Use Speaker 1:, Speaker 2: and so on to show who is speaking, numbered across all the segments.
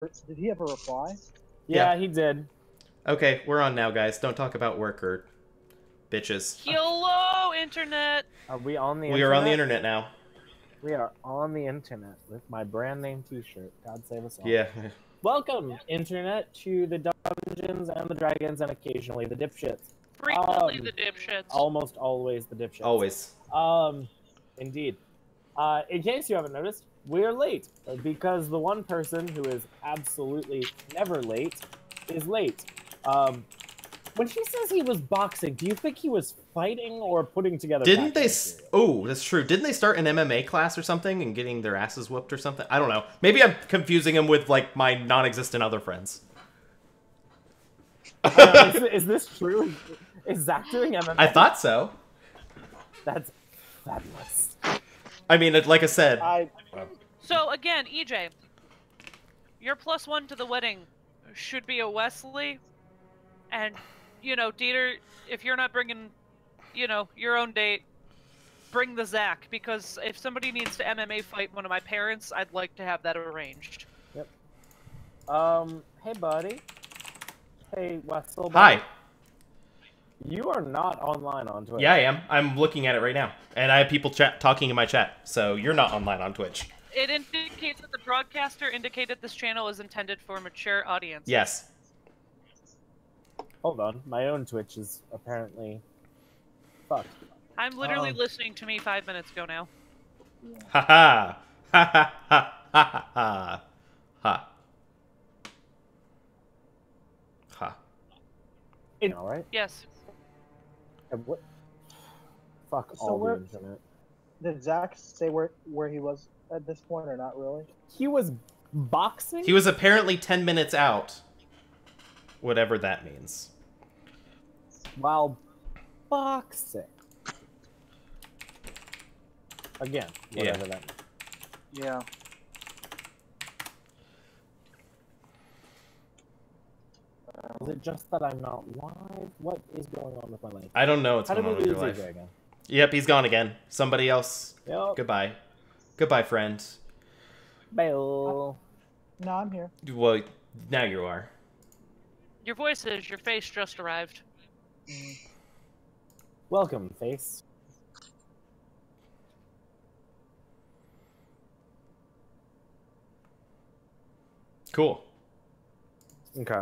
Speaker 1: Did he ever reply?
Speaker 2: Yeah, he did.
Speaker 3: Okay, we're on now, guys. Don't talk about work or bitches.
Speaker 4: Hello, internet.
Speaker 2: Are we on the internet?
Speaker 3: We are on the internet now.
Speaker 2: We are on the internet with my brand name T-shirt. God save us all.
Speaker 3: Yeah.
Speaker 2: Welcome, internet, to the Dungeons and the Dragons, and occasionally the dipshits.
Speaker 4: Frequently the dipshits.
Speaker 2: Almost always the dipshits.
Speaker 3: Always.
Speaker 2: Indeed. In case you haven't noticed, we're late because the one person who is absolutely never late is late. When she says he was boxing, do you think he was fighting or putting together?
Speaker 3: Didn't they? Oh, that's true. Didn't they start an MMA class or something and getting their asses whooped or something? I don't know. Maybe I'm confusing him with like my non-existent other friends.
Speaker 2: Is this true? Is Zach doing MMA?
Speaker 3: I thought so.
Speaker 2: That's fabulous.
Speaker 3: I mean, like I said.
Speaker 4: So again, EJ, your +1 to the wedding should be a Wesley, and you know, Dieter, if you're not bringing, you know, your own date, bring the Zach, because if somebody needs to MMA fight one of my parents, I'd like to have that arranged.
Speaker 2: Yep. Hey, buddy. Hey, Wessel.
Speaker 3: Hi.
Speaker 2: You are not online on Twitch.
Speaker 3: Yeah, I am. I'm looking at it right now, and I have people talking in my chat. So you're not online on Twitch.
Speaker 4: It indicates that the broadcaster indicated this channel is intended for a mature audience.
Speaker 3: Yes.
Speaker 2: Hold on, my own Twitch is apparently fucked.
Speaker 4: I'm literally listening to me 5 minutes ago now.
Speaker 3: Ha ha ha ha ha ha ha ha ha.
Speaker 2: All right.
Speaker 4: Yes.
Speaker 2: What? Fuck
Speaker 1: So
Speaker 2: all the internet.
Speaker 1: Did Zach say where he was at this point, or not really?
Speaker 2: He was boxing?
Speaker 3: He was apparently 10 minutes out. Whatever that means.
Speaker 2: While boxing. Again, whatever that means.
Speaker 1: Yeah.
Speaker 2: Is it just that I'm not live? What is going on with my life?
Speaker 3: I don't know what's
Speaker 2: How
Speaker 3: going
Speaker 2: did
Speaker 3: on
Speaker 2: we
Speaker 3: with
Speaker 2: lose
Speaker 3: your life.
Speaker 2: AJ again?
Speaker 3: Yep, he's gone again. Somebody else.
Speaker 2: Yep.
Speaker 3: Goodbye. Goodbye, friend.
Speaker 2: Bill.
Speaker 1: No, I'm here.
Speaker 3: Well, now you are.
Speaker 4: Your voices, your face just arrived.
Speaker 2: Welcome, face.
Speaker 3: Cool.
Speaker 2: Okay.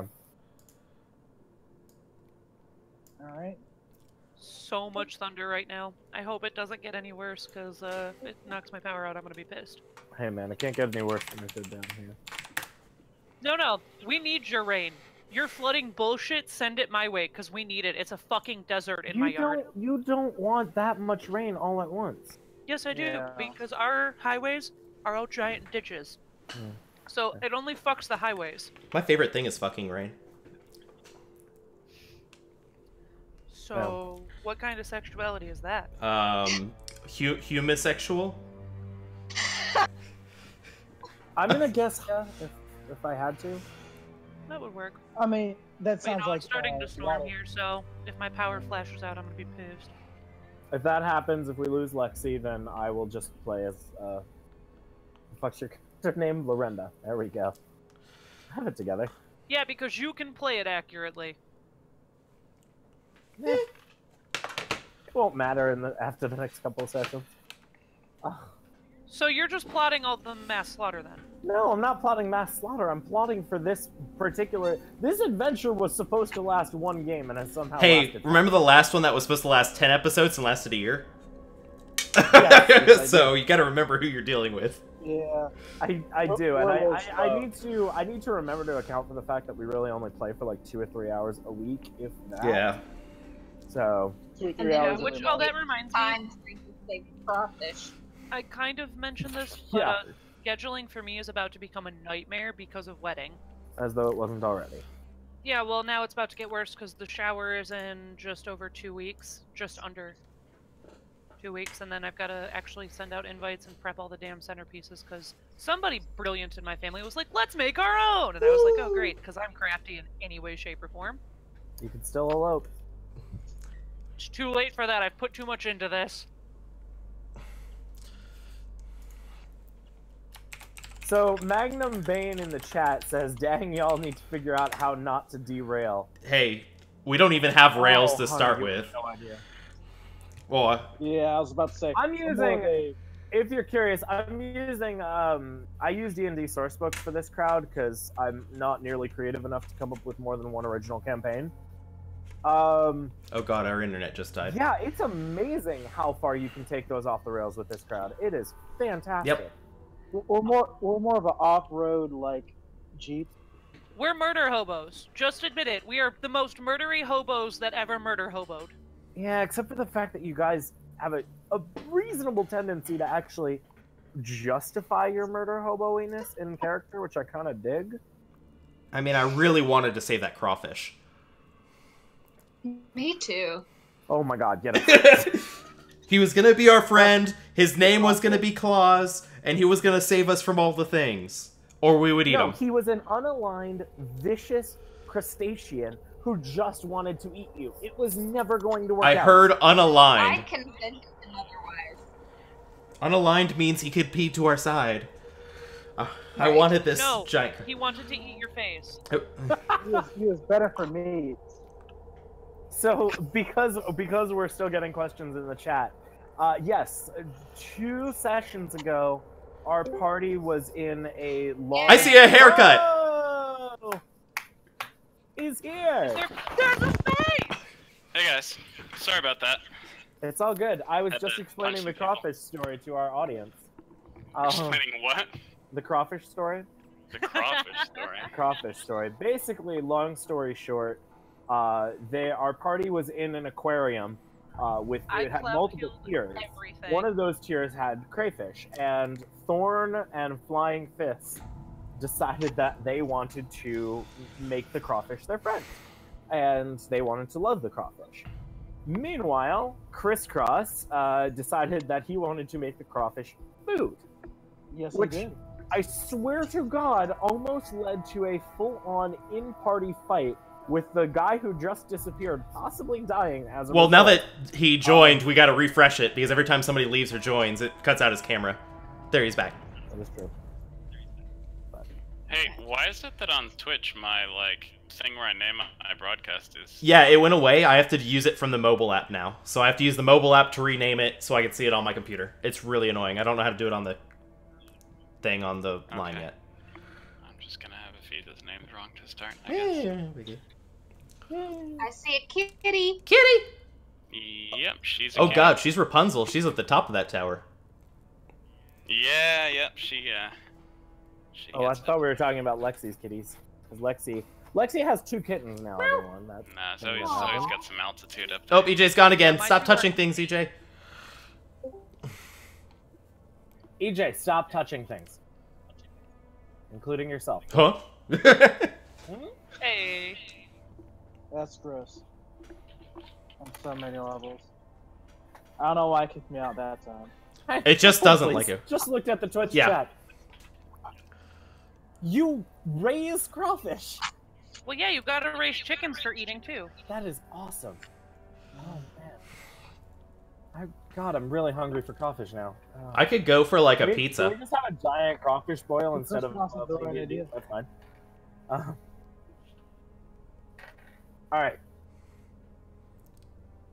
Speaker 1: Alright.
Speaker 4: So much thunder right now. I hope it doesn't get any worse, because if it knocks my power out, I'm gonna be pissed.
Speaker 2: Hey man, it can't get any worse than it did down here.
Speaker 4: No, we need your rain. Your flooding bullshit, send it my way, because we need it. It's a fucking desert in my yard.
Speaker 2: You don't want that much rain all at once.
Speaker 4: Yes, I do,
Speaker 1: Yeah.
Speaker 4: because our highways are all giant ditches. So it only fucks the highways.
Speaker 3: My favorite thing is fucking rain.
Speaker 4: So, what kind of sexuality is that?
Speaker 3: Humisexual?
Speaker 2: I'm gonna guess yeah, if I had to.
Speaker 4: That would work.
Speaker 1: I mean, that
Speaker 4: But, you
Speaker 1: sounds
Speaker 4: know,
Speaker 1: like
Speaker 4: it's starting to storm
Speaker 1: water.
Speaker 4: here, so if my power flashes out, I'm gonna be pissed.
Speaker 2: If that happens, if we lose Lexi, then I will just play as what's your character name? Lorenda. There we go. Have it together.
Speaker 4: Yeah, because you can play it accurately.
Speaker 2: It won't matter after the next couple of sessions.
Speaker 4: So you're just plotting all the mass slaughter then?
Speaker 2: No, I'm not plotting mass slaughter. I'm plotting for this particular. This adventure was supposed to last one game, and has somehow
Speaker 3: Hey,
Speaker 2: lasted
Speaker 3: remember the last one that was supposed to last 10 episodes and lasted a year?
Speaker 2: Yes,
Speaker 3: So you gotta remember who you're dealing with.
Speaker 1: Yeah.
Speaker 2: I do, and
Speaker 1: We're
Speaker 2: I need to remember to account for the fact that we really only play for like 2 or 3 hours a week, if that.
Speaker 3: Yeah.
Speaker 2: So.
Speaker 1: 2 or 3
Speaker 5: And then
Speaker 1: hours.
Speaker 4: Which,
Speaker 1: of
Speaker 4: oh, that reminds me.
Speaker 5: Time to save crawfish.
Speaker 4: I kind of mentioned this, but
Speaker 2: Yeah.
Speaker 4: scheduling for me is about to become a nightmare because of wedding.
Speaker 2: As though it wasn't already.
Speaker 4: Yeah, well, now it's about to get worse because the shower is in just over 2 weeks. Just under 2 weeks, and then I've got to actually send out invites and prep all the damn centerpieces because somebody brilliant in my family was like, let's make our own! And I was like, oh, great, because I'm crafty in any way, shape, or form.
Speaker 2: You can still elope.
Speaker 4: It's too late for that. I've put too much into this.
Speaker 2: So Magnum Bane in the chat says, "Dang, y'all need to figure out how not to derail."
Speaker 3: Hey, we don't even have rails
Speaker 2: Oh,
Speaker 3: to start
Speaker 2: you
Speaker 3: with.
Speaker 2: have no idea.
Speaker 3: Well,
Speaker 1: Yeah, I was about to say.
Speaker 2: I'm
Speaker 1: more
Speaker 2: using.
Speaker 1: of a-
Speaker 2: If you're curious, I'm using. I use D&D source books for this crowd because I'm not nearly creative enough to come up with more than one original campaign.
Speaker 3: oh god, our internet just died.
Speaker 2: Yeah, it's amazing how far you can take those off the rails with this crowd. It is fantastic.
Speaker 3: Yep.
Speaker 1: We're more of an off-road like Jeep.
Speaker 4: We're murder hobos. Just admit it. We are the most murdery hobos that ever murder hoboed.
Speaker 2: Yeah, except for the fact that you guys have a reasonable tendency to actually justify your murder hoboiness in character, which I kind of dig.
Speaker 3: I mean, I really wanted to save that crawfish.
Speaker 5: Me too.
Speaker 2: Oh my god, get it.
Speaker 3: He was gonna be our friend, his name was gonna be Claus, and he was gonna save us from all the things. Or we would eat
Speaker 2: No,
Speaker 3: him.
Speaker 2: he was an unaligned, vicious crustacean who just wanted to eat you. It was never going to work out.
Speaker 3: I heard
Speaker 5: I
Speaker 3: unaligned.
Speaker 5: convinced him otherwise.
Speaker 3: Unaligned means he could be to our side. I
Speaker 5: Right.
Speaker 3: wanted this
Speaker 4: No,
Speaker 3: giant...
Speaker 4: he wanted to eat your face.
Speaker 1: He was better for me.
Speaker 2: So, because we're still getting questions in the chat, yes, 2 sessions ago, our party was in a long...
Speaker 3: I see a haircut!
Speaker 2: Oh! He's here!
Speaker 4: There's a face!
Speaker 6: Hey guys, sorry about that.
Speaker 2: It's all good. I was
Speaker 6: Had
Speaker 2: just
Speaker 6: to
Speaker 2: explaining the
Speaker 6: punch some people.
Speaker 2: crawfish story to our audience.
Speaker 6: Explaining what?
Speaker 2: The crawfish story?
Speaker 6: The crawfish story.
Speaker 2: Crawfish story. Basically, long story short, our party was in an aquarium it had multiple tiers.
Speaker 4: Everything.
Speaker 2: One of those tiers had crayfish, and Thorn and Flying Fist decided that they wanted to make the crawfish their friend, and they wanted to love the crawfish. Meanwhile, Crisscross decided that he wanted to make the crawfish food.
Speaker 1: Yes,
Speaker 2: Which-
Speaker 1: he did.
Speaker 2: I swear to God, almost led to a full-on in-party fight with the guy who just disappeared, possibly dying as a
Speaker 3: Well, now
Speaker 2: result.
Speaker 3: that he joined, we gotta refresh it, because every time somebody leaves or joins, it cuts out his camera. There, he's back.
Speaker 2: That is true.
Speaker 6: Hey, why is it that on Twitch my thing where I name my broadcast is?
Speaker 3: Yeah, it went away. I have to use it from the mobile app now. So I have to use the mobile app to rename it so I can see it on my computer. It's really annoying. I don't know how to do it on the thing on the line
Speaker 6: Okay.
Speaker 3: yet.
Speaker 6: I'm just gonna have a feed his name's wrong to start, I guess.
Speaker 5: I see a kitty.
Speaker 3: Kitty!
Speaker 6: Yep, she's a
Speaker 3: Oh
Speaker 6: cat.
Speaker 3: god, she's Rapunzel. She's at the top of that tower.
Speaker 6: Yeah, yep, she
Speaker 2: Oh, I
Speaker 6: gets
Speaker 2: thought we were talking about Lexi's kitties. Because Lexi has 2 kittens now, everyone. That's
Speaker 6: Nah,
Speaker 2: Zoe's
Speaker 6: Zoe's got some altitude up there.
Speaker 3: Oh, EJ's gone again.
Speaker 4: Yeah,
Speaker 3: Stop
Speaker 4: mine
Speaker 3: touching things, EJ.
Speaker 2: EJ, stop touching things. Including yourself.
Speaker 3: Huh?
Speaker 4: Hey.
Speaker 1: That's gross. On so many levels. I don't know why it kicked me out that time.
Speaker 3: It just doesn't
Speaker 2: Please,
Speaker 3: like you.
Speaker 2: Just looked at the Twitch
Speaker 3: Yeah.
Speaker 2: chat. You raise crawfish.
Speaker 4: Well, yeah, you gotta raise chickens for eating too.
Speaker 2: That is awesome. Oh man. God, I'm really hungry for crawfish now.
Speaker 3: I could go for like a
Speaker 2: Can we
Speaker 3: pizza.
Speaker 2: just have a giant crawfish boil instead of
Speaker 1: That's not the right
Speaker 2: plain
Speaker 1: idea.
Speaker 2: That's fine. All right.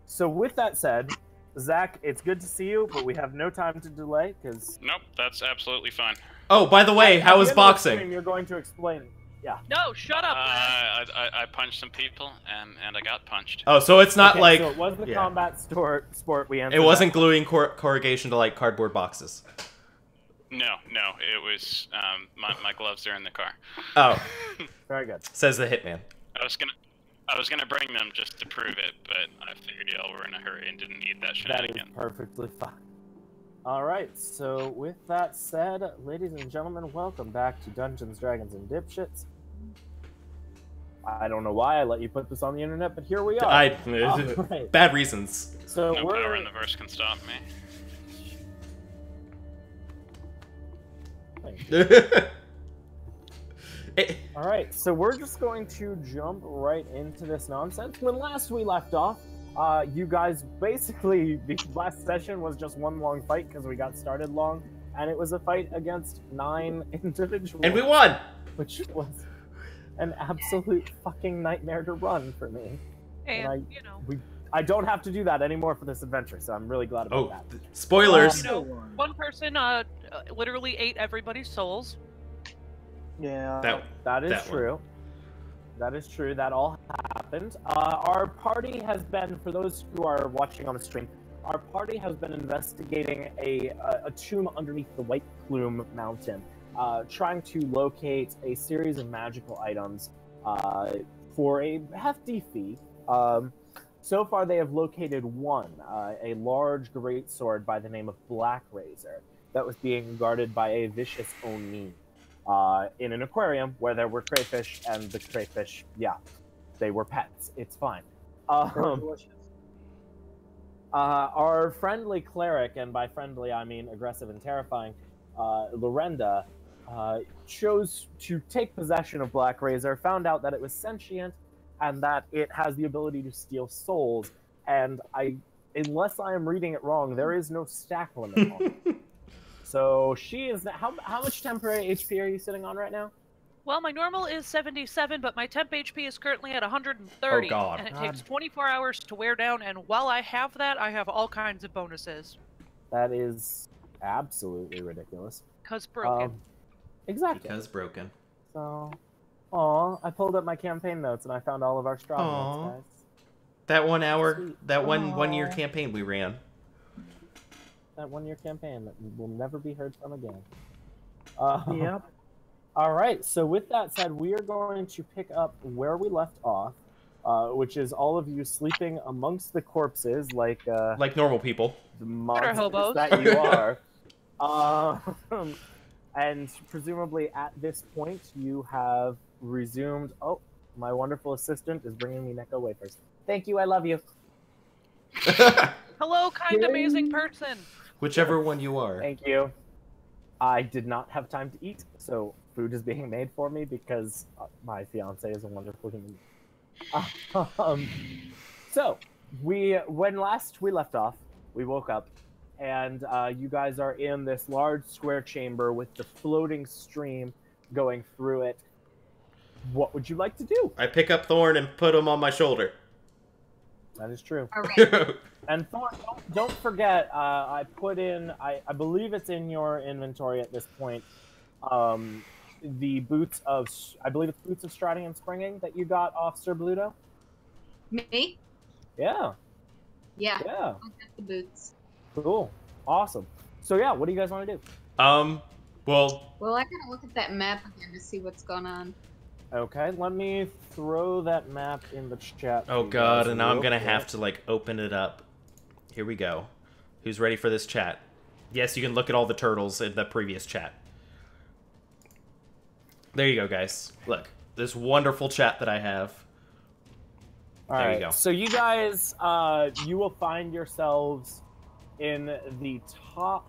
Speaker 2: So with that said, Zach, it's good to see you, but we have no time to delay because.
Speaker 6: Nope, that's absolutely fine.
Speaker 3: Oh, by the way, how was boxing?
Speaker 2: You're going to explain. Yeah.
Speaker 4: No, shut up, Brad.
Speaker 6: I punched some people and I got punched.
Speaker 3: Oh, so it's not
Speaker 2: Okay,
Speaker 3: like
Speaker 2: so it was the
Speaker 3: yeah.
Speaker 2: combat sport we answered.
Speaker 3: It wasn't
Speaker 2: that.
Speaker 3: gluing corrugation to like cardboard boxes.
Speaker 6: No, it was my gloves are in the car.
Speaker 3: Oh,
Speaker 2: Very good.
Speaker 3: says the hitman.
Speaker 6: I was gonna bring them just to prove it, but I figured y'all were in a hurry and didn't need that
Speaker 2: That is
Speaker 6: shenanigan.
Speaker 2: perfectly fine. All right. So with that said, ladies and gentlemen, welcome back to Dungeons, Dragons, and Dipshits. I don't know why I let you put this on the internet, but here we are. All right.
Speaker 3: Bad reasons.
Speaker 2: So
Speaker 6: No power
Speaker 2: we're
Speaker 6: in the verse can stop me.
Speaker 2: all right. So we're just going to jump right into this nonsense. When last we left off, you guys basically the last session was just one long fight because we got started long, and it was a fight against 9 individuals.
Speaker 3: And we won!
Speaker 2: Which was an absolute fucking nightmare to run for me.
Speaker 4: And,
Speaker 2: I don't have to do that anymore for this adventure, so I'm really glad about that.
Speaker 3: Spoilers!
Speaker 4: one person literally ate everybody's souls.
Speaker 1: Yeah.
Speaker 2: That is
Speaker 3: that
Speaker 2: true. That is true. That all happened. Our party has been, for those who are watching on the stream, our party has been investigating a tomb underneath the White Plume Mountain, trying to locate a series of magical items for a hefty fee. So far, they have located one, a large greatsword by the name of Black Razor, that was being guarded by a vicious Oni in an aquarium where there were crayfish, and the crayfish, yeah, they were pets. It's fine. Our friendly cleric, and by friendly I mean aggressive and terrifying, Lorenda, chose to take possession of Black Razor, found out that it was sentient, and that it has the ability to steal souls, and unless I am reading it wrong, there is no stack limit on it. So she is... How much temporary HP are you sitting on right now?
Speaker 4: Well, my normal is 77, but my temp HP is currently at 130.
Speaker 3: Oh, God.
Speaker 4: And it takes 24 hours to wear down, and while I have that, I have all kinds of bonuses.
Speaker 2: That is absolutely ridiculous.
Speaker 4: Because broken.
Speaker 2: Exactly.
Speaker 3: Because broken.
Speaker 2: So... Aw, I pulled up my campaign notes and I found all of our straw notes, guys.
Speaker 3: That 1 hour,
Speaker 2: Sweet.
Speaker 3: that one year campaign we ran.
Speaker 2: That 1 year campaign that will never be heard from again.
Speaker 1: Yep.
Speaker 2: Alright, so with that said, we are going to pick up where we left off, which is all of you sleeping amongst the corpses like
Speaker 3: normal people.
Speaker 2: The monsters
Speaker 4: hobos.
Speaker 2: that you are. And presumably at this point, you have resumed... Oh, my wonderful assistant is bringing me Necco wafers. Thank you, I love you.
Speaker 4: Hello, kind, amazing person.
Speaker 3: Whichever one you are.
Speaker 2: Thank you. I did not have time to eat, so food is being made for me because my fiance is a wonderful human being. So, when last we left off, we woke up, and you guys are in this large square chamber with the floating stream going through it. What would you like to do?
Speaker 3: I pick up Thorn and put him on my shoulder.
Speaker 2: That is true.
Speaker 5: All right.
Speaker 2: And Thorn, don't forget, I put in, I believe it's in your inventory at this point, the boots of, I believe it's boots of striding and springing that you got off Sir Bluto.
Speaker 5: Me?
Speaker 2: Yeah.
Speaker 5: Yeah.
Speaker 2: Yeah.
Speaker 5: I'll get the boots.
Speaker 2: Cool. Awesome. So yeah, what do you guys want to do?
Speaker 3: Well,
Speaker 5: I gotta look at that map again to see what's going on.
Speaker 2: Okay, let me throw that map in the chat.
Speaker 3: oh god, and now I'm gonna have to, like, open it up. Here we go. Who's ready for this chat? Yes, you can look at all the turtles in the previous chat. There you go, guys. Look, this wonderful chat that I have. There you go.
Speaker 2: So you guys, you will find yourselves in the top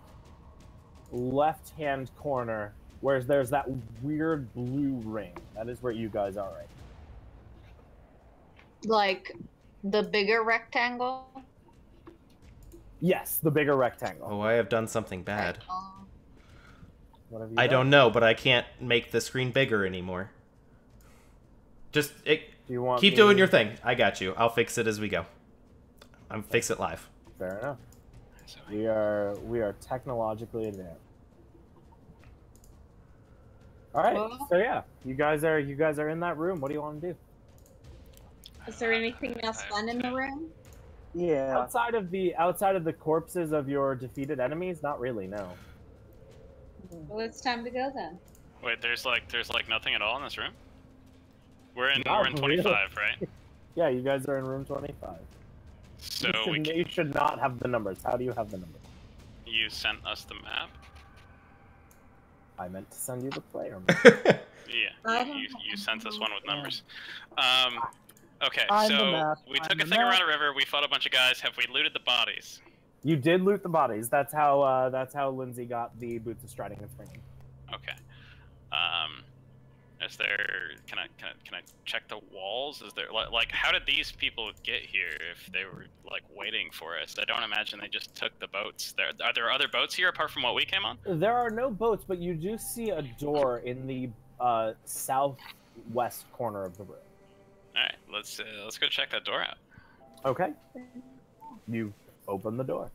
Speaker 2: left-hand corner, where there's that weird blue ring. That is where you guys are right.
Speaker 5: Like the bigger rectangle?
Speaker 2: Yes, the bigger rectangle.
Speaker 3: Oh, I have done something bad.
Speaker 2: What have you
Speaker 3: I
Speaker 2: done?
Speaker 3: don't know, but I can't make the screen bigger anymore. Just
Speaker 2: Do you want
Speaker 3: keep
Speaker 2: me-
Speaker 3: doing your thing. I got you. I'll fix it as we go. I'm fix it live.
Speaker 2: Fair enough. We are technologically advanced. All right.
Speaker 5: Well-
Speaker 2: So yeah, you guys are in that room. What do you want to do?
Speaker 5: Is there anything else fun in the room?
Speaker 1: Yeah.
Speaker 2: Outside of the corpses of your defeated enemies, not really. No.
Speaker 5: Well, it's time to go then.
Speaker 6: Wait, there's like nothing at all in this room. We're in
Speaker 2: No,
Speaker 6: 25,
Speaker 2: really.
Speaker 6: right?
Speaker 2: Yeah, you guys are in room 25.
Speaker 6: So
Speaker 2: You should not have the numbers. How do you have the numbers?
Speaker 6: you sent us the map.
Speaker 2: I meant to send you the player map.
Speaker 6: Yeah, you sent us one with numbers. Okay,
Speaker 1: I'm the
Speaker 6: so
Speaker 1: map,
Speaker 6: we
Speaker 1: I'm
Speaker 6: took a
Speaker 1: the
Speaker 6: thing
Speaker 1: map.
Speaker 6: around a river. We fought a bunch of guys. Have we looted the bodies?
Speaker 2: You did loot the bodies. That's how Lindsay got the boots of striding and springing.
Speaker 6: Okay. Is there? Can I check the walls? Is there like how did these people get here if they were like waiting for us. I don't imagine they just took the boats. Are there other boats here apart from what we came on?
Speaker 2: There are no boats, but you do see a door in the southwest corner of the room.
Speaker 6: All right, let's go check that door out.
Speaker 2: Okay. You open the door.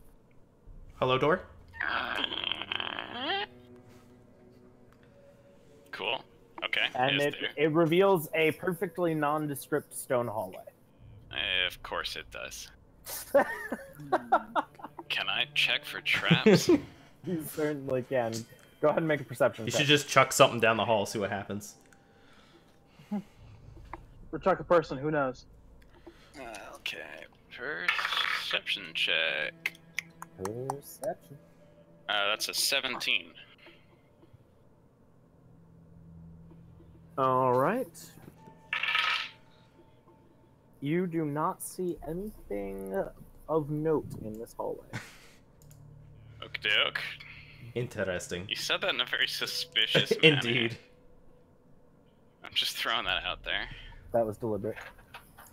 Speaker 3: Hello, door?
Speaker 6: Cool. Okay.
Speaker 2: And
Speaker 6: is
Speaker 2: it reveals a perfectly nondescript stone hallway.
Speaker 6: Of course it does. Can I check for traps?
Speaker 2: You certainly can. Go ahead and make a perception
Speaker 3: You
Speaker 2: check.
Speaker 3: should just chuck something down the hall, see what happens.
Speaker 1: Protect a person, who knows?
Speaker 6: Okay. Perception check.
Speaker 2: Perception.
Speaker 6: That's a 17.
Speaker 2: All right. You do not see anything of note in this hallway.
Speaker 6: Okey-doke.
Speaker 3: Interesting.
Speaker 6: You said that in a very suspicious manner.
Speaker 3: Indeed.
Speaker 6: I'm just throwing that out there.
Speaker 2: That was deliberate.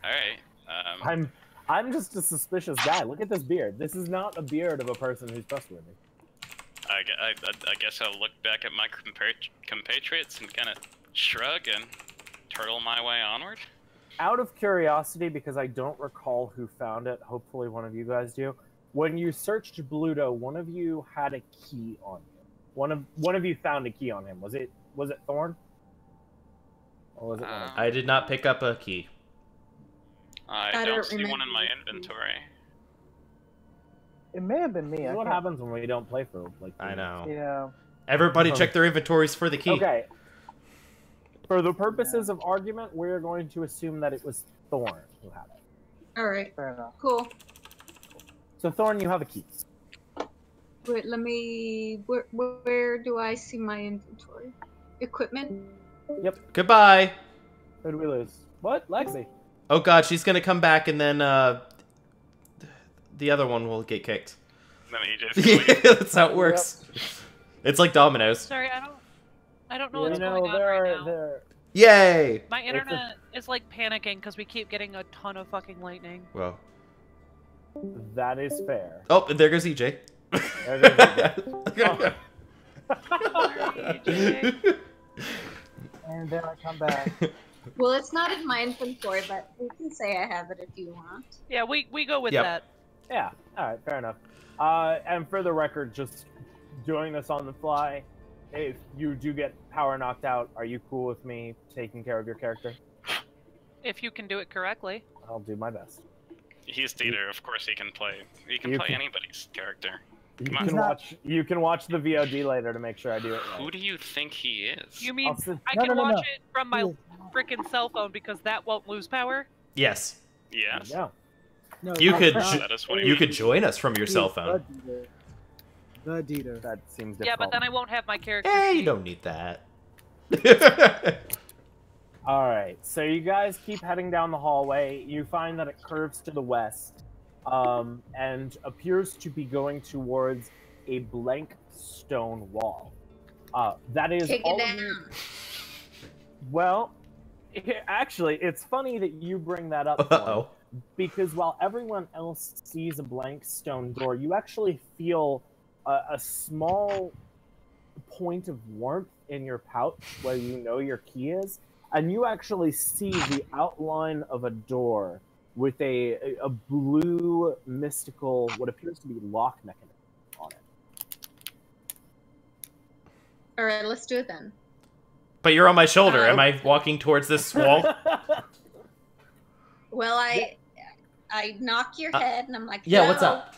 Speaker 6: Alright.
Speaker 2: I'm just a suspicious guy. Look at this beard. This is not a beard of a person who's trustworthy.
Speaker 6: I guess I'll look back at my compatriots and kind of shrug and turtle my way onward.
Speaker 2: Out of curiosity, because I don't recall who found it, hopefully one of you guys do. When you searched Bluto, one of you had a key on you. One of you found a key on him. Was it Thorn? Or was it one of
Speaker 3: I did not pick up a key.
Speaker 6: I don't see one in my inventory.
Speaker 1: It may have been me.
Speaker 2: This is what happens when we don't play for like.
Speaker 3: I know.
Speaker 1: Yeah.
Speaker 3: Everybody check their inventories for the key.
Speaker 2: Okay. For the purposes of argument, we're going to assume that it was Thorn who had it.
Speaker 5: Alright,
Speaker 1: Fair enough.
Speaker 5: cool.
Speaker 2: So Thorn, you have a key.
Speaker 5: Wait, let me... Where do I see my inventory? Equipment?
Speaker 2: Yep.
Speaker 3: Goodbye.
Speaker 2: Who did we lose? What? Lexi.
Speaker 3: Oh god, she's gonna come back and then the other one will get kicked.
Speaker 6: Then he just
Speaker 3: That's how it works. It's like dominoes.
Speaker 4: Sorry, I don't know
Speaker 2: You
Speaker 4: what's
Speaker 2: know,
Speaker 4: going on right now.
Speaker 2: there.
Speaker 3: Yay!
Speaker 4: My internet is like panicking because we keep getting a ton of fucking lightning.
Speaker 3: Whoa.
Speaker 2: That is fair.
Speaker 3: Oh, and there goes EJ.
Speaker 2: There goes EJ.
Speaker 1: And then I come back.
Speaker 5: Well, it's not in my inventory, but you can say I have it if you want.
Speaker 4: Yeah, we go with
Speaker 3: Yep.
Speaker 4: that.
Speaker 2: Yeah. All right. Fair enough. And for the record, just doing this on the fly. If you do get power knocked out, are you cool with me taking care of your character?
Speaker 4: If you can do it correctly.
Speaker 2: I'll do my best.
Speaker 6: He's Dieter, of course he can play. He can
Speaker 2: You
Speaker 6: play
Speaker 2: can-
Speaker 6: anybody's character.
Speaker 2: You can watch the VOD later to make sure I do it right.
Speaker 6: Who do you think he is?
Speaker 4: You mean
Speaker 2: I'll
Speaker 4: I
Speaker 1: No,
Speaker 4: can
Speaker 1: no, no,
Speaker 4: watch
Speaker 1: no.
Speaker 4: it from my frickin' cell phone because that won't lose power?
Speaker 3: Yes.
Speaker 6: Yes.
Speaker 2: Yeah.
Speaker 1: No,
Speaker 3: You
Speaker 1: no,
Speaker 3: could
Speaker 1: no,
Speaker 6: That is what he
Speaker 3: you could
Speaker 6: means.
Speaker 3: join us from your cell phone.
Speaker 1: The Dieter.
Speaker 2: That seems difficult.
Speaker 4: Yeah, but then I won't have my character
Speaker 3: Hey, you
Speaker 4: sheet.
Speaker 3: don't need that.
Speaker 2: All right, so you guys keep heading down the hallway. You find that it curves to the west, and appears to be going towards a blank stone wall. That is
Speaker 5: Take
Speaker 2: all
Speaker 5: it
Speaker 2: of you-
Speaker 5: down.
Speaker 2: Well, actually, it's funny that you bring that up, Thorn,
Speaker 3: Uh-oh.
Speaker 2: because while everyone else sees a blank stone door, you actually feel a small point of warmth in your pouch where you know your key is, and you actually see the outline of a door with a blue mystical, what appears to be lock mechanism on it.
Speaker 5: Alright, let's do it then.
Speaker 3: But you're on my shoulder. Am I walking towards this wall?
Speaker 5: Well, I knock your head, and I'm like,
Speaker 3: yeah,
Speaker 5: no.
Speaker 3: what's up?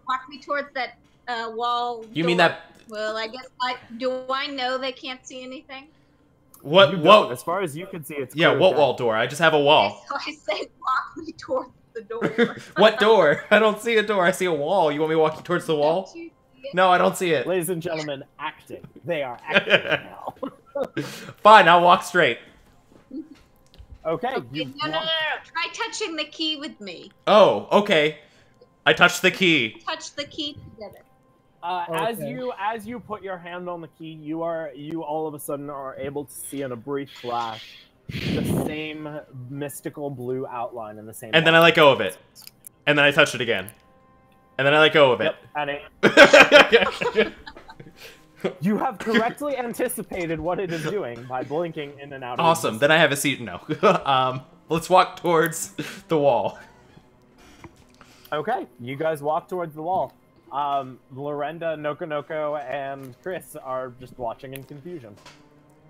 Speaker 5: Walk me towards that wall.
Speaker 3: You mean
Speaker 5: door.
Speaker 3: that?
Speaker 5: Well, I guess do I know they can't see anything?
Speaker 3: What?
Speaker 2: You don't.
Speaker 3: What?
Speaker 2: As far as you can see, it's
Speaker 3: Yeah,
Speaker 2: clear
Speaker 3: what
Speaker 2: down.
Speaker 3: wall door? I just have a wall.
Speaker 5: So I say, walk me towards the door.
Speaker 3: What door? I don't see a door. I see a wall. You want me to walk you towards the wall?
Speaker 5: Don't you see it?
Speaker 3: No, I don't see it.
Speaker 2: Ladies and gentlemen, acting. They are acting now.
Speaker 3: Fine, I'll walk straight.
Speaker 2: Okay.
Speaker 5: Okay,
Speaker 2: you
Speaker 5: no.
Speaker 2: walk-
Speaker 5: Try touching the key with me.
Speaker 3: Oh, okay. I touched the key.
Speaker 5: Touch the key together.
Speaker 1: Okay.
Speaker 2: As you put your hand on the key, you all of a sudden are able to see in a brief flash the same mystical blue outline in the same.
Speaker 3: And then I let go of it. And then I touch it again. And then I let go of it.
Speaker 2: Yep, and you have correctly anticipated what it is doing by blinking in and out.
Speaker 3: Awesome. Then I have a seat. No. Let's walk towards the wall.
Speaker 2: Okay, you guys walk towards the wall. Lorenda, Nokonoko, and Chris are just watching in confusion.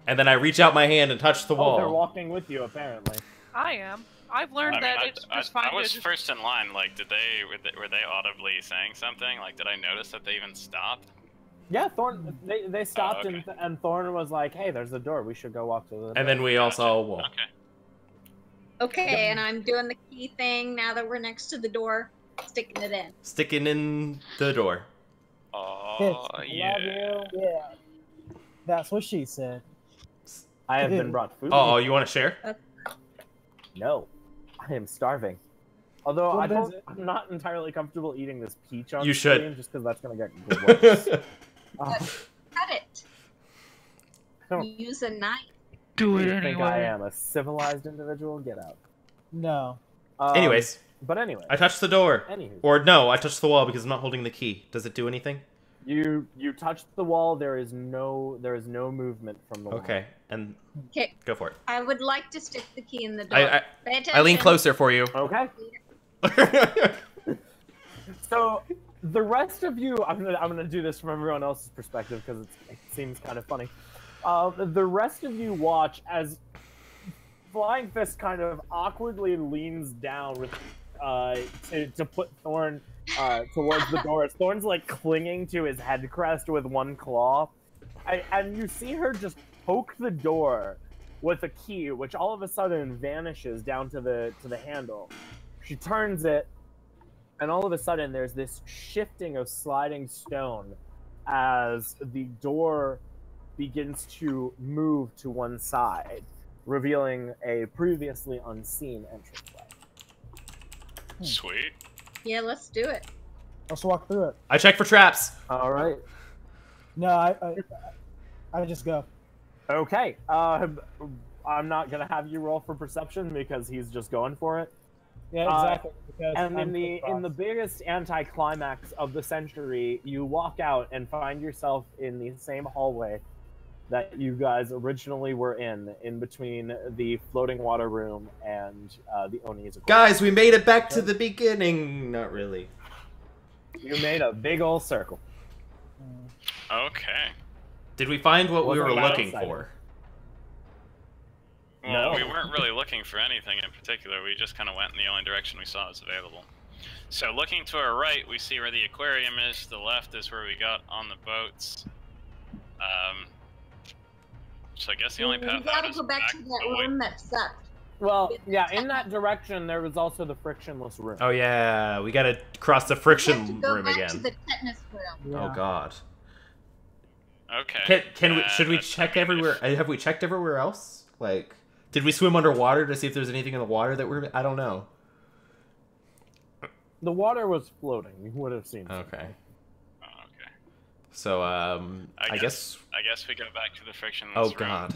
Speaker 3: And then I reach out my hand and touch the wall.
Speaker 2: Oh, they're walking with you, apparently.
Speaker 4: I am. I've learned that it's just fine
Speaker 6: I was
Speaker 4: to just...
Speaker 6: first in line. Like, were they audibly saying something? Like, did I notice that they even stopped?
Speaker 2: Yeah, Thorn. They stopped,
Speaker 6: okay.
Speaker 2: and Thorn was like, "Hey, there's a door. We should go walk to the door."
Speaker 3: And then we all saw a wall.
Speaker 6: Okay.
Speaker 5: Okay, and I'm doing the key thing now that we're next to the door, sticking it in.
Speaker 3: Sticking in the door.
Speaker 6: Oh, yeah.
Speaker 1: Yeah. That's what she said.
Speaker 2: I have been brought food.
Speaker 3: Oh, you want to share?
Speaker 2: No, I am starving. Although
Speaker 1: What is it?
Speaker 2: I'm not entirely comfortable eating this peach on
Speaker 3: You
Speaker 2: screen,
Speaker 3: should.
Speaker 2: just because that's gonna get gross.
Speaker 5: Cut it.
Speaker 2: don't-
Speaker 5: Use a knife.
Speaker 4: Do
Speaker 2: You think I am a civilized individual? Get out.
Speaker 1: No.
Speaker 3: Anyways,
Speaker 2: But anyway,
Speaker 3: I touched the door.
Speaker 2: anywho,
Speaker 3: Or no, I touched the wall because I'm not holding the key. Does it do anything?
Speaker 2: you touched the wall. There is no movement from the wall.
Speaker 3: Okay, and
Speaker 5: Okay,
Speaker 3: go for it.
Speaker 5: I would like to stick the key in the door.
Speaker 3: I
Speaker 5: Pay attention.
Speaker 3: I lean closer for you.
Speaker 2: Okay. So the rest of you, I'm gonna do this from everyone else's perspective because it seems kind of funny. The rest of you watch as Flying Fist kind of awkwardly leans down with to put Thorn towards the door. Thorn's like clinging to his head crest with one claw, and you see her just poke the door with a key, which all of a sudden vanishes down to the handle. She turns it, and all of a sudden there's this shifting of sliding stone as the door begins to move to one side, revealing a previously unseen entranceway.
Speaker 6: Sweet.
Speaker 5: Yeah, let's do it.
Speaker 1: Let's walk through it.
Speaker 3: I check for traps.
Speaker 2: All right.
Speaker 1: No, I just go.
Speaker 2: Okay. I'm not gonna have you roll for perception because he's just going for it.
Speaker 1: Yeah, exactly. Because
Speaker 2: And
Speaker 1: I'm
Speaker 2: in the biggest anticlimax of the century, you walk out and find yourself in the same hallway that you guys originally were in between the floating water room and the Oni's.
Speaker 3: Guys, we made it back to the beginning. Not really.
Speaker 2: You made a big old circle.
Speaker 6: Okay.
Speaker 3: Did we find what we
Speaker 2: Wasn't
Speaker 3: were
Speaker 2: that
Speaker 3: looking
Speaker 2: exciting?
Speaker 3: for?
Speaker 6: Well,
Speaker 2: No.
Speaker 6: we weren't really looking for anything in particular. We just kind of went in the only direction we saw was available. So looking to our right, we see where the aquarium is. To the left is where we got on the boats. So I guess the only
Speaker 5: We
Speaker 6: path out
Speaker 5: gotta
Speaker 6: is
Speaker 5: go back to
Speaker 6: the
Speaker 5: that
Speaker 6: way-
Speaker 5: room that sucked.
Speaker 2: Well, yeah, in that direction, there was also the frictionless room.
Speaker 3: Oh yeah, we gotta cross the
Speaker 5: We have to
Speaker 3: friction
Speaker 5: go
Speaker 3: room
Speaker 5: back
Speaker 3: again.
Speaker 5: to the tetanus room.
Speaker 3: Oh god.
Speaker 6: Okay.
Speaker 3: Can we? Should we
Speaker 6: that's-
Speaker 3: check
Speaker 6: I mean,
Speaker 3: everywhere?
Speaker 6: if-
Speaker 3: Have we checked everywhere else? Like, did we swim underwater to see if there's anything in the water that we're? I don't know.
Speaker 2: The water was floating. You would have seen.
Speaker 3: Okay.
Speaker 2: something.
Speaker 6: Oh, okay.
Speaker 3: So I guess.
Speaker 6: I guess we go back to the frictionless
Speaker 3: Oh
Speaker 6: room.
Speaker 3: god.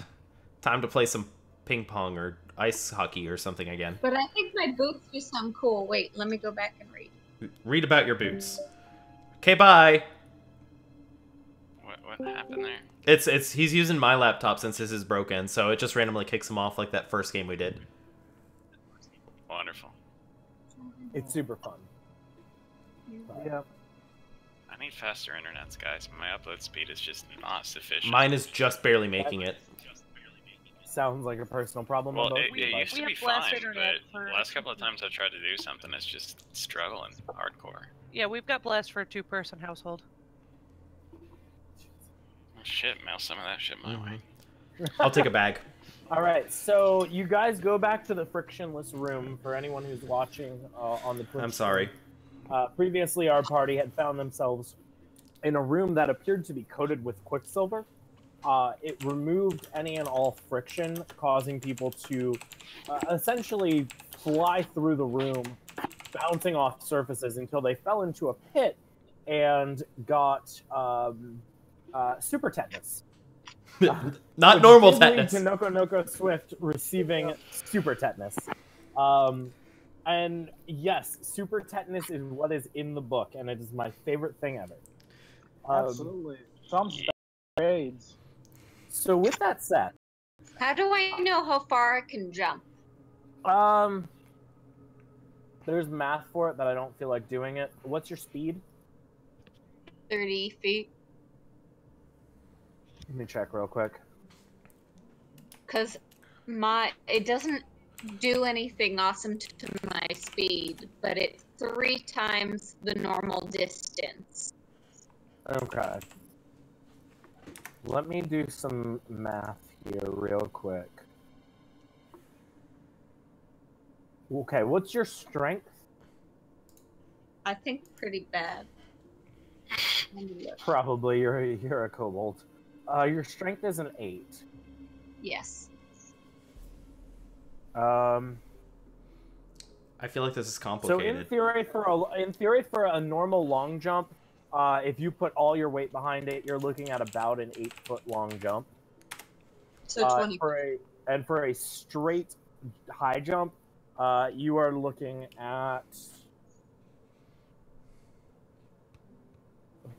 Speaker 3: Time to play some ping pong or ice hockey or something again.
Speaker 5: But I think my boots do sound cool. Wait, let me go back and read.
Speaker 3: Read about your boots. Okay, bye.
Speaker 6: What happened there?
Speaker 3: It's he's using my laptop since this is broken, so it just randomly kicks him off like that first game we did.
Speaker 6: Wonderful.
Speaker 2: It's super fun.
Speaker 1: Yeah.
Speaker 6: I need faster internets, guys. My upload speed is just not sufficient.
Speaker 3: Mine is just barely making it.
Speaker 2: Sounds like a personal problem.
Speaker 6: Well,
Speaker 2: on both
Speaker 6: it
Speaker 2: of you,
Speaker 6: used
Speaker 2: but-
Speaker 6: to
Speaker 4: We
Speaker 6: be
Speaker 4: have blast
Speaker 6: fine,
Speaker 4: internet
Speaker 6: but
Speaker 4: for-
Speaker 6: the last couple of times I've tried to do something, it's just struggling hardcore.
Speaker 4: Yeah, we've got blast for a two-person household.
Speaker 6: Oh, shit, mail some of that shit my way.
Speaker 3: I'll take a bag.
Speaker 2: All right, so you guys go back to the frictionless room for anyone who's watching on the Twitch.
Speaker 3: I'm sorry.
Speaker 2: Previously, our party had found themselves in a room that appeared to be coated with quicksilver. It removed any and all friction, causing people to essentially fly through the room, bouncing off surfaces until they fell into a pit and got super tetanus.
Speaker 3: Not
Speaker 2: Which
Speaker 3: normal
Speaker 2: did lead
Speaker 3: tetanus.
Speaker 2: to Noko Swift receiving super tetanus. And yes, super tetanus is what is in the book, and it is my favorite thing ever.
Speaker 1: Absolutely. Some spades.
Speaker 2: So with that said,
Speaker 5: How do I know how far I can jump?
Speaker 2: there's math for it that I don't feel like doing it. What's your speed?
Speaker 5: 30 feet.
Speaker 2: Let me check real quick.
Speaker 5: Because it doesn't do anything awesome to my speed, but it's 3 times the normal distance.
Speaker 2: Okay. Let me do some math here real quick. Okay, what's your strength?
Speaker 5: I think pretty bad.
Speaker 2: Probably you're a kobold. Your strength is an 8.
Speaker 5: Yes.
Speaker 3: I feel like this is
Speaker 2: So
Speaker 3: complicated.
Speaker 2: in theory for a normal long jump, if you put all your weight behind it, you're looking at about an 8-foot long jump.
Speaker 5: So 20.
Speaker 2: For a straight high jump, you are looking at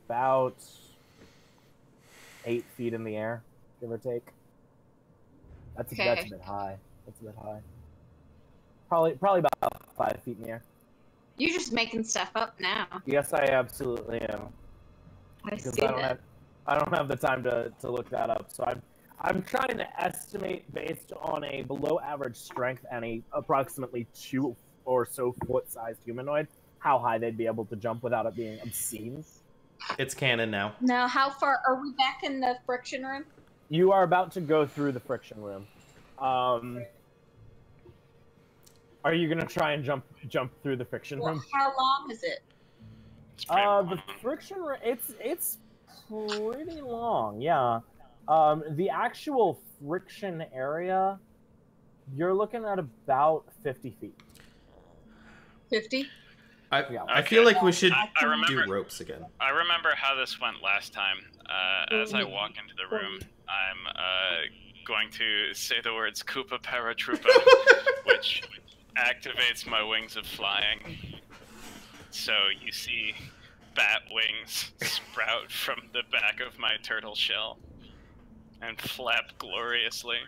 Speaker 2: about 8 feet in the air, give or take. That's a bit high. That's a bit high. Probably about 5 feet in the air.
Speaker 5: You're just making stuff up now.
Speaker 2: Yes, I absolutely am.
Speaker 5: I
Speaker 2: Because
Speaker 5: see that.
Speaker 2: I don't have the time to look that up. So I'm trying to estimate based on a below average strength and a approximately 2 or so foot sized humanoid, how high they'd be able to jump without it being obscene.
Speaker 3: It's canon now.
Speaker 5: Now, how far are we back in the friction room?
Speaker 2: You are about to go through the friction room. Are you gonna try and jump through the friction room?
Speaker 5: How long is it?
Speaker 6: It's pretty long.
Speaker 2: The friction room, it's pretty long, yeah. The actual friction area, you're looking at about 50 feet.
Speaker 5: 50?
Speaker 3: I feel like we should
Speaker 6: I remember-
Speaker 3: do ropes again.
Speaker 6: I remember how this went last time. As I walk into the room, I'm going to say the words Koopa Paratroopa, which activates my wings of flying. So you see bat wings sprout from the back of my turtle shell and flap gloriously.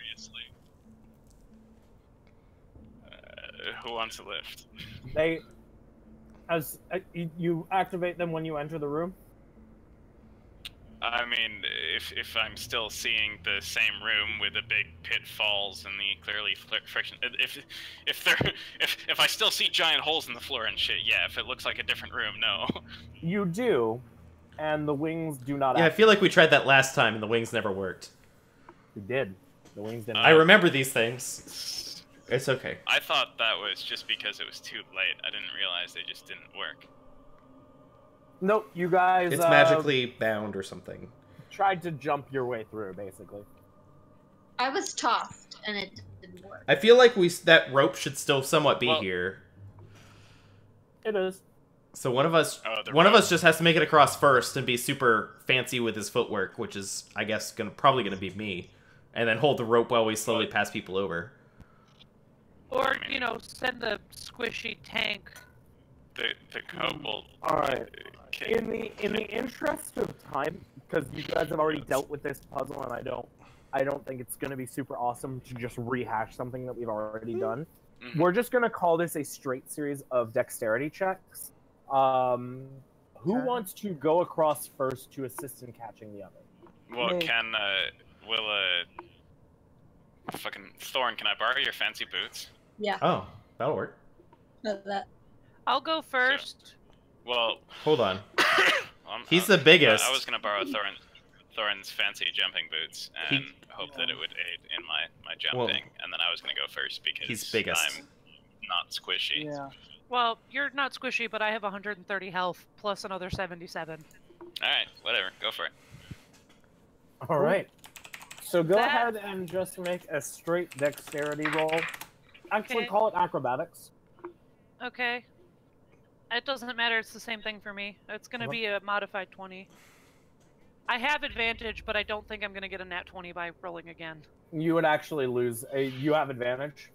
Speaker 6: Who wants a lift?
Speaker 2: You activate them when you enter the room?
Speaker 6: I mean, if I'm still seeing the same room with the big pitfalls and the clearly friction, if I still see giant holes in the floor and shit, yeah. If it looks like a different room, no.
Speaker 2: You do, and the wings do not.
Speaker 3: Yeah, I feel like we tried that last time and the wings never worked.
Speaker 2: You did. The wings didn't.
Speaker 3: I remember these things. It's okay.
Speaker 6: I thought that was just because it was too late. I didn't realize they just didn't work.
Speaker 2: Nope, you guys.
Speaker 3: It's magically bound or something.
Speaker 2: Tried to jump your way through, basically.
Speaker 5: I was tossed, and it didn't work.
Speaker 3: I feel like that rope should still somewhat be here.
Speaker 2: It is.
Speaker 3: So one of us just has to make it across first and be super fancy with his footwork, which is, I guess, probably gonna be me, and then hold the rope while we slowly pass people over.
Speaker 4: Or, send the squishy tank.
Speaker 6: The kobold.
Speaker 2: All right. In the interest of time, because you guys have already dealt with this puzzle, and I don't think it's gonna be super awesome to just rehash something that we've already done.
Speaker 6: Mm-hmm.
Speaker 2: We're just gonna call this a straight series of dexterity checks. Who wants to go across first to assist in catching the other?
Speaker 6: Well, fucking Thorn, can I borrow your fancy boots?
Speaker 5: Yeah.
Speaker 3: Oh, that'll work.
Speaker 5: That.
Speaker 4: I'll go first.
Speaker 6: Well,
Speaker 3: hold on. He's the biggest.
Speaker 6: I was gonna borrow Thorn's fancy jumping boots and hope that it would aid in my jumping, and then I was gonna go first because
Speaker 3: he's biggest.
Speaker 6: I'm not squishy.
Speaker 1: Yeah.
Speaker 4: Well, you're not squishy, but I have 130 health plus another 77.
Speaker 6: Alright, whatever. Go for it.
Speaker 2: All right. So go ahead and just make a straight dexterity roll. Actually, call it acrobatics.
Speaker 4: Okay. It doesn't matter. It's the same thing for me. It's going to be a modified 20. I have advantage, but I don't think I'm going to get a nat 20 by rolling again.
Speaker 2: You would actually lose. You have advantage?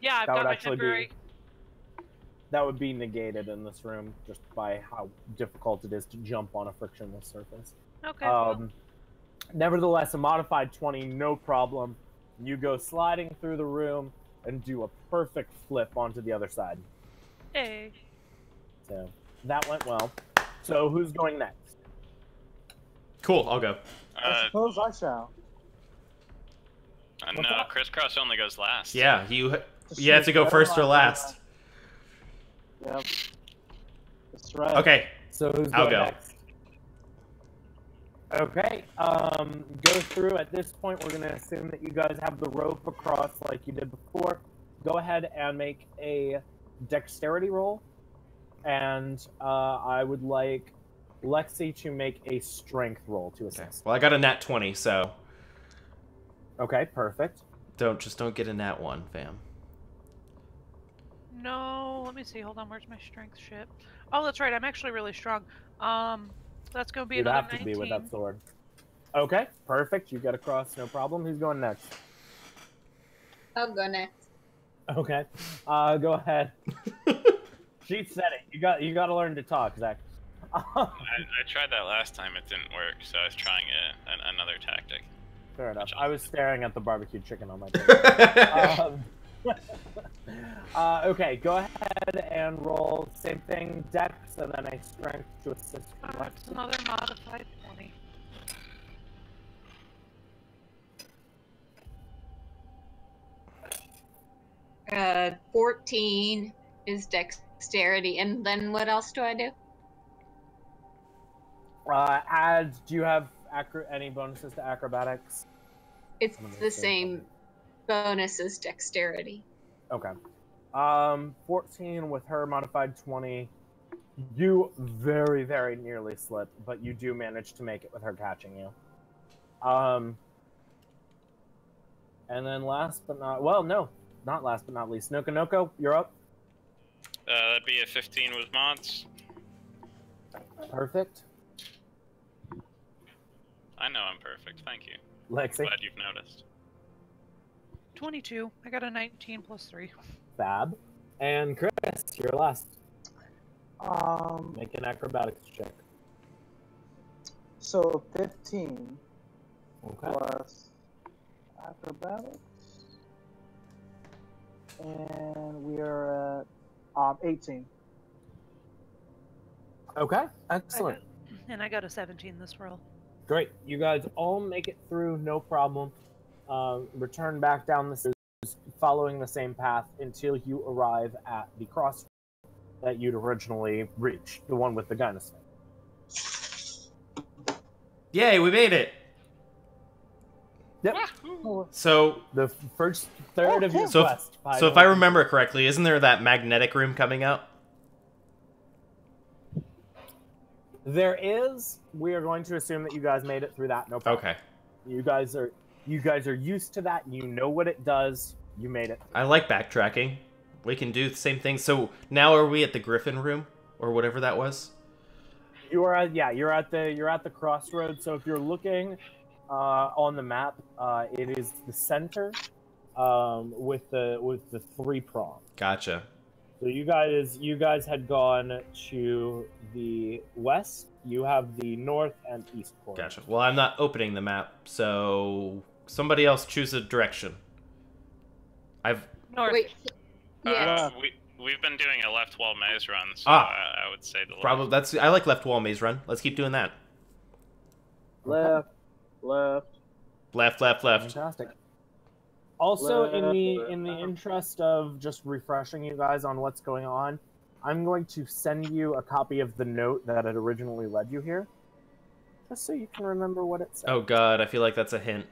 Speaker 4: Yeah, I've got my temporary.
Speaker 2: that would be negated in this room just by how difficult it is to jump on a frictionless surface.
Speaker 4: Okay.
Speaker 2: Nevertheless, a modified 20, no problem. You go sliding through the room and do a perfect flip onto the other side.
Speaker 4: Hey.
Speaker 2: So that went well. So who's going next?
Speaker 3: Cool, I'll go.
Speaker 1: I suppose I shall.
Speaker 6: No, crisscross only goes last.
Speaker 3: Yeah, you have to go first or last.
Speaker 1: Yep. That's right.
Speaker 3: Okay,
Speaker 2: So who's
Speaker 3: I'll
Speaker 2: going
Speaker 3: go.
Speaker 2: next? Okay, go through. At this point, we're going to assume that you guys have the rope across like you did before. Go ahead and make a dexterity roll. And I would like Lexi to make a strength roll to assist.
Speaker 3: Well, I got a nat 20, so
Speaker 2: Okay, perfect.
Speaker 3: don't get a nat 1, fam.
Speaker 4: No, let me see. Hold on. Where's my strength shit? Oh, that's right. I'm actually really strong. That's gonna be
Speaker 2: You'd
Speaker 4: another
Speaker 2: have to
Speaker 4: 19.
Speaker 2: be with that sword. Okay, perfect. You get across, no problem. Who's going next?
Speaker 5: I'll go next.
Speaker 2: Okay, go ahead. She said it. You got to learn to talk, Zach.
Speaker 6: I tried that last time. It didn't work, so I was trying another tactic.
Speaker 2: Fair enough. I was staring at the barbecue chicken on my table. Okay, go ahead and roll same thing, dex, and then a strength to assist.
Speaker 4: It's another modified 20.
Speaker 5: Uh, 14 is dexterity, and then what else do I do?
Speaker 2: Do you have any bonuses to acrobatics?
Speaker 5: It's the same bonus as dexterity.
Speaker 2: Okay. 14 with her modified 20. You very, very nearly slip, but you do manage to make it with her catching you. And then last but not last but not least, Nokonoko, you're up.
Speaker 6: That'd be a 15 with mods.
Speaker 2: Perfect.
Speaker 6: I know I'm perfect. Thank you.
Speaker 2: Lexi.
Speaker 6: Glad you've noticed.
Speaker 4: 22. I got a 19 plus 3.
Speaker 2: Fab. And Chris, you're last. Make an acrobatics check.
Speaker 1: So 15
Speaker 2: Okay.
Speaker 1: plus acrobatics, and we are at 18.
Speaker 2: Okay. Excellent.
Speaker 4: And I got a 17 this roll.
Speaker 2: Great. You guys all make it through, no problem. Return back down the stairs, following the same path until you arrive at the crossroads that you'd originally reached, the one with the gynosphere.
Speaker 3: Yay, we made it!
Speaker 2: Yep.
Speaker 3: So,
Speaker 2: The first third of your
Speaker 3: So if-
Speaker 2: quest.
Speaker 3: so if I remember correctly, isn't there that magnetic room coming up?
Speaker 2: There is. We are going to assume that you guys made it through that. No problem.
Speaker 3: Okay.
Speaker 2: You guys are used to that. You know what it does. You made it.
Speaker 3: I like backtracking. We can do the same thing. So now are we at the Griffin room or whatever that was?
Speaker 2: You're at the crossroads. So if you're looking on the map, it is the center with the 3 prong.
Speaker 3: Gotcha.
Speaker 2: So you guys had gone to the west. You have the north and east corner.
Speaker 3: Gotcha. Well, I'm not opening the map, so somebody else choose a direction.
Speaker 4: North.
Speaker 5: Wait. Yeah.
Speaker 6: We've been doing a left wall maze run, so I would say the
Speaker 3: Probably
Speaker 6: left.
Speaker 3: I like left wall maze run. Let's keep doing that.
Speaker 1: Left.
Speaker 3: Left.
Speaker 2: Fantastic. Also, in
Speaker 1: Left.
Speaker 2: the interest of just refreshing you guys on what's going on, I'm going to send you a copy of the note that had originally led you here, just so you can remember what it said.
Speaker 3: Oh god, I feel like that's a hint.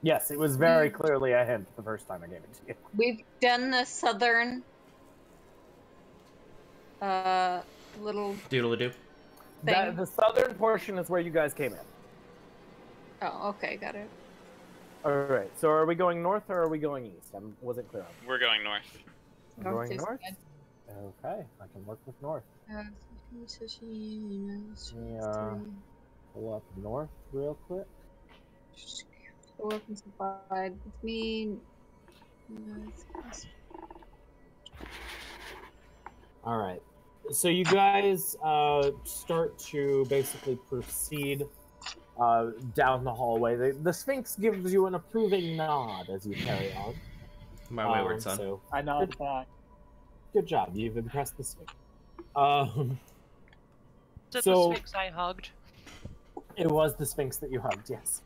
Speaker 2: Yes, it was very clearly a hint the first time I gave it to you.
Speaker 5: We've done the southern little
Speaker 3: Doodle-a-doo.
Speaker 5: thing.
Speaker 2: The southern portion is where you guys came in.
Speaker 5: Oh, okay, got it.
Speaker 2: All right. So are we going north or are we going east? I wasn't clear on that.
Speaker 6: We're going north.
Speaker 2: I'm
Speaker 5: North
Speaker 2: going
Speaker 5: is
Speaker 2: north.
Speaker 5: good.
Speaker 2: Okay, I can work with north.
Speaker 5: Yeah.
Speaker 2: Pull up north real quick.
Speaker 5: Weapons supplied with me.
Speaker 2: All right. So you guys start to basically proceed down the hallway. The Sphinx gives you an approving nod as you carry on.
Speaker 3: My wayward son.
Speaker 2: So
Speaker 1: I nod back.
Speaker 2: good job. You've impressed the Sphinx.
Speaker 4: Is it
Speaker 2: So-
Speaker 4: the Sphinx I hugged?
Speaker 2: It was the Sphinx that you hugged, yes.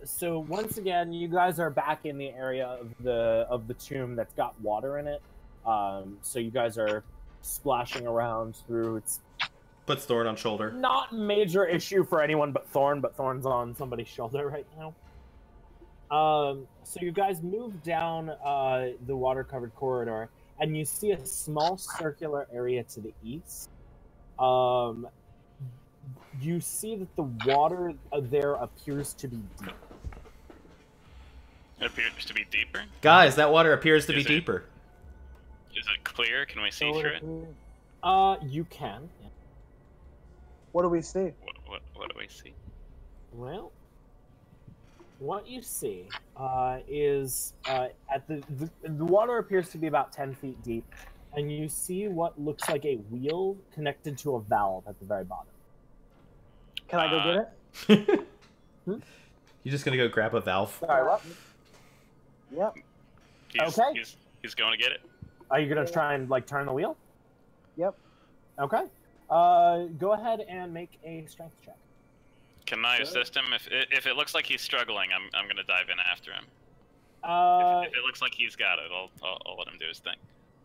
Speaker 2: So once again, you guys are back in the area of the tomb that's got water in it. So you guys are splashing around through. It's
Speaker 3: Puts Thorn on shoulder.
Speaker 2: not major issue for anyone but Thorn's on somebody's shoulder right now. So you guys move down the water-covered corridor, and you see a small circular area to the east. You see that the water there appears to be deep.
Speaker 6: It appears to be deeper.
Speaker 3: Guys, that water appears to be
Speaker 6: Is it-
Speaker 3: deeper.
Speaker 6: Is it clear? Can we see
Speaker 1: So
Speaker 6: through
Speaker 1: it-
Speaker 6: it?
Speaker 2: You can.
Speaker 1: What do we see?
Speaker 6: What do we see?
Speaker 2: Well, what you see is at the water appears to be about 10 feet deep, and you see what looks like a wheel connected to a valve at the very bottom.
Speaker 1: Can I go get it?
Speaker 3: You just gonna go grab a valve?
Speaker 2: Sorry, what?
Speaker 1: Yep.
Speaker 2: Okay.
Speaker 6: He's going to get it.
Speaker 2: Are you gonna try and like turn the wheel?
Speaker 1: Yep.
Speaker 2: Okay. Go ahead and make a strength check.
Speaker 6: Can I assist him? If it looks like he's struggling, I'm gonna dive in after him. If it looks like he's got it, I'll let him do his thing.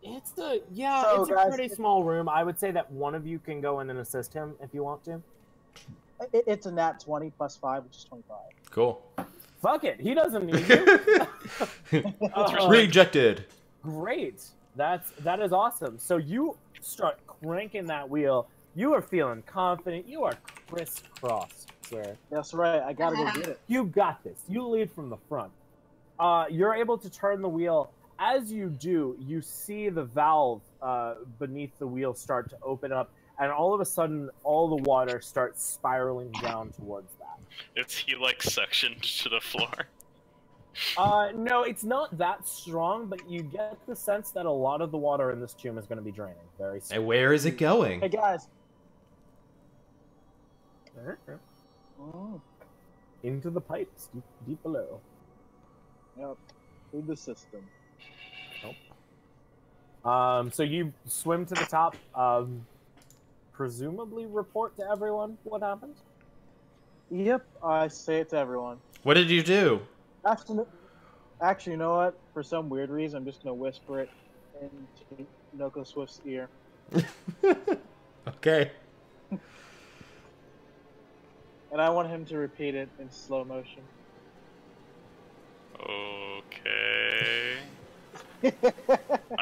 Speaker 2: It's
Speaker 1: So,
Speaker 2: it's a
Speaker 1: guys,
Speaker 2: pretty small room. I would say that one of you can go in and assist him if you want to.
Speaker 1: It's a nat 20 plus 5, which is 25.
Speaker 3: Cool.
Speaker 2: Fuck it, he doesn't need you.
Speaker 3: Rejected.
Speaker 2: Great. That is awesome. So you start cranking that wheel. You are feeling confident. You are crisscrossed, sir.
Speaker 1: That's right. I gotta go get it.
Speaker 2: You got this. You lead from the front. You're able to turn the wheel. As you do, you see the valve beneath the wheel start to open up, and all of a sudden, all the water starts spiraling down towards that.
Speaker 6: Is he like suctioned to the floor?
Speaker 2: No, it's not that strong, but you get the sense that a lot of the water in this tomb is going to be draining very soon.
Speaker 3: And where is it going?
Speaker 1: Hey, guys. Oh,
Speaker 2: Into the pipes, deep below.
Speaker 1: yep. Through the system.
Speaker 2: So you swim to the top, presumably report to everyone what happened?
Speaker 1: Yep, I say it to everyone.
Speaker 3: What did you do?
Speaker 1: Actually, you know what? For some weird reason, I'm just gonna whisper it into Noko Swift's ear.
Speaker 3: Okay.
Speaker 1: And I want him to repeat it in slow motion.
Speaker 6: Okay. I'm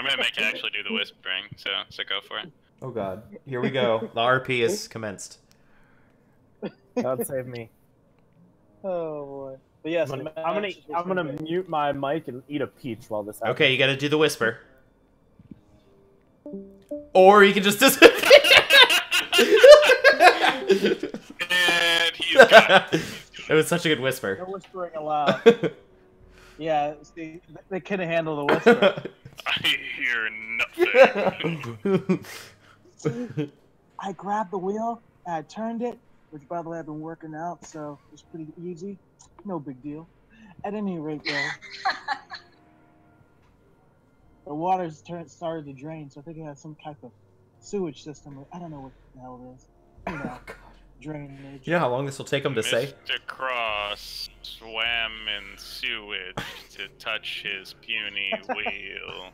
Speaker 6: gonna make it actually do the whispering, so go for it.
Speaker 3: Oh god. Here we go. The RP is commenced.
Speaker 2: God save me.
Speaker 1: Oh boy. But yes,
Speaker 2: I'm gonna mute my mic and eat a peach while this happens.
Speaker 3: Okay, you gotta do the whisper. Or you can just
Speaker 6: And he's got it.
Speaker 3: It was such a good whisper.
Speaker 1: No whispering aloud. Yeah, see, they couldn't handle the whisper.
Speaker 6: I hear nothing.
Speaker 1: I grabbed the wheel, and I turned it, which by the way I've been working out, so it's pretty easy. No big deal. At any rate, though, the water started to drain, so I think it had some type of sewage system. I don't know what the hell it is. You know, drainage.
Speaker 3: You know how long this will take them to say?
Speaker 6: Mr. Cross swam in sewage to touch his puny wheel.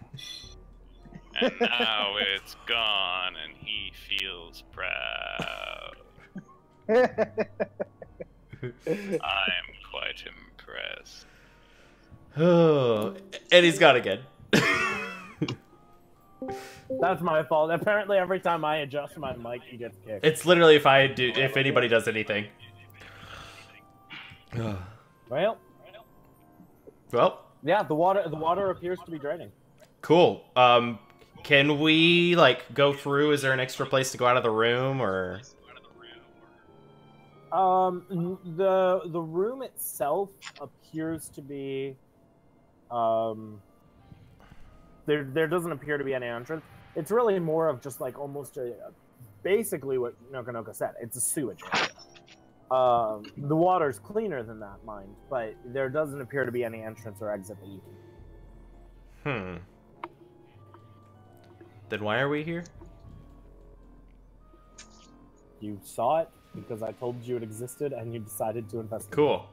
Speaker 6: And now it's gone and he feels proud. I'm quite impressed.
Speaker 3: Oh, and he's gone again.
Speaker 2: That's my fault. Apparently, every time I adjust my mic, he gets kicked.
Speaker 3: It's literally if anybody does anything.
Speaker 2: Well, yeah, the water appears to be draining.
Speaker 3: Cool. Can we like go through? Is there an extra place to go out of the room, or?
Speaker 2: The room itself appears to be there doesn't appear to be any entrance. It's really more of just like almost basically what Noka said. It's a sewage area. The water's cleaner than that, mind, but there doesn't appear to be any entrance or exit that you can.
Speaker 3: Then why are we here?
Speaker 2: You saw it because I told you it existed, and you decided to investigate.
Speaker 3: Cool.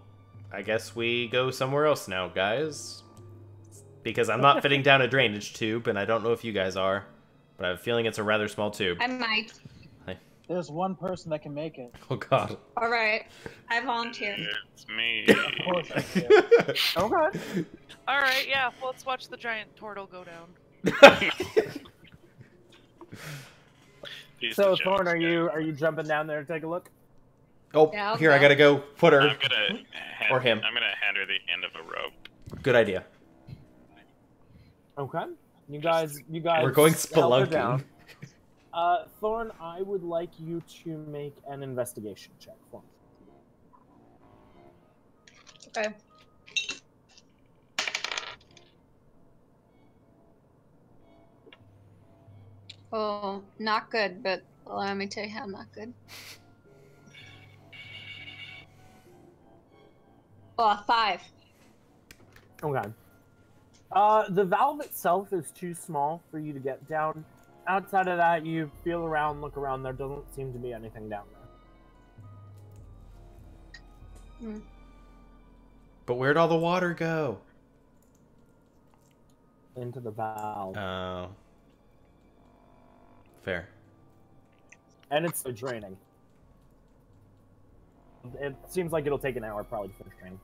Speaker 3: I guess we go somewhere else now, guys. Because I'm not fitting down a drainage tube, and I don't know if you guys are, but I have a feeling it's a rather small tube.
Speaker 5: I might.
Speaker 1: There's one person that can make it.
Speaker 3: Oh god.
Speaker 5: All right, I volunteer.
Speaker 6: It's me.
Speaker 1: Of course I can.
Speaker 2: Okay.
Speaker 4: All right, yeah. Well, let's watch the giant turtle go down.
Speaker 2: So, Thorn, are you jumping down there to take a look?
Speaker 3: Oh,
Speaker 5: Yeah, I'll
Speaker 3: here, I
Speaker 5: go.
Speaker 3: gotta go put her.
Speaker 6: I'm gonna
Speaker 3: Or him.
Speaker 6: I'm gonna hand her the end of a rope.
Speaker 3: Good idea.
Speaker 2: Okay. You guys.
Speaker 3: We're going
Speaker 2: help her
Speaker 3: spelunking.
Speaker 2: down. Thorn, I would like you to make an investigation check for me.
Speaker 5: Okay. Oh, not good, but let me tell you how not good. Oh, 5.
Speaker 2: Okay. The valve itself is too small for you to get down. Outside of that, you feel around, look around. There doesn't seem to be anything down there.
Speaker 3: But where'd all the water go?
Speaker 2: Into the valve.
Speaker 3: Oh. Fair.
Speaker 2: And it's draining. It seems like it'll take an hour probably to finish draining.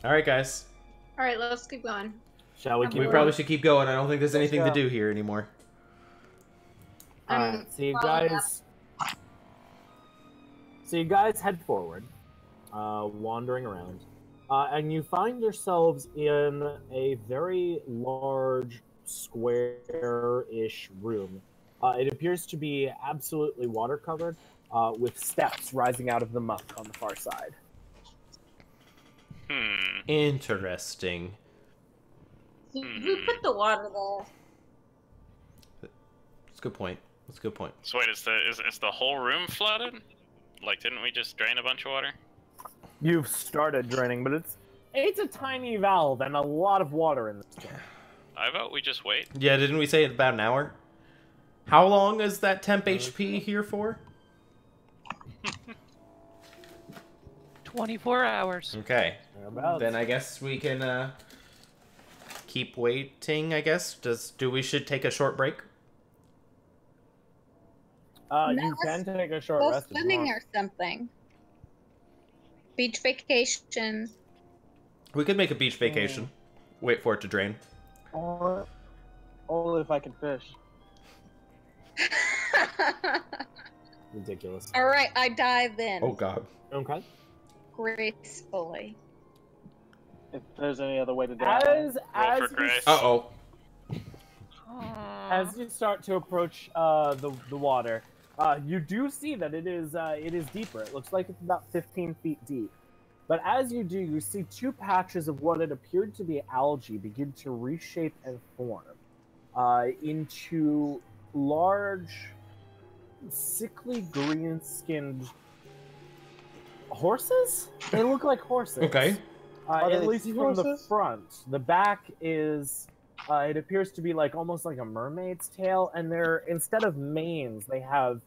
Speaker 3: Alright, guys.
Speaker 5: All right, let's keep going.
Speaker 2: Shall we keep
Speaker 3: We
Speaker 2: going?
Speaker 3: probably should keep going. I don't think there's anything to
Speaker 2: go.
Speaker 3: do here anymore.
Speaker 2: Alright, so you
Speaker 5: following
Speaker 2: guys head forward, wandering around, and you find yourselves in a very large, square-ish room. It appears to be absolutely water-covered, with steps rising out of the muck on the far side.
Speaker 3: Interesting.
Speaker 5: Who put the water there?
Speaker 3: That's a good point. That's a good point.
Speaker 6: So wait, is the whole room flooded? Like, didn't we just drain a bunch of water?
Speaker 2: You've started draining, but it's a tiny valve and a lot of water in this thing.
Speaker 6: I vote we just wait.
Speaker 3: Yeah, didn't we say it about an hour? How long is that temp HP here for?
Speaker 4: 24 hours.
Speaker 3: Okay.
Speaker 2: Thereabouts.
Speaker 3: Then I guess we can keep waiting, I guess. Do we should take a short break?
Speaker 2: You can take a short
Speaker 5: Go
Speaker 2: rest if you
Speaker 5: swimming
Speaker 2: want.
Speaker 5: or something. Beach vacation.
Speaker 3: We could make a beach vacation. Wait for it to drain.
Speaker 1: Or only if I can fish.
Speaker 2: Ridiculous.
Speaker 5: All right, I dive in
Speaker 3: Oh god.
Speaker 2: Okay.
Speaker 5: gracefully.
Speaker 1: If there's any other way to die.
Speaker 6: Roll for grace.
Speaker 3: Uh-oh.
Speaker 2: As you start to approach the water, you do see that it is deeper. It looks like it's about 15 feet deep. But as you do, you see two patches of what had appeared to be algae begin to reshape and form into large, sickly green-skinned horses? They look like horses.
Speaker 3: Okay.
Speaker 1: Are
Speaker 2: At
Speaker 1: they
Speaker 2: least from the
Speaker 1: seahorses?
Speaker 2: front. The back is, it appears to be like almost like a mermaid's tail, and they're, instead of manes, they have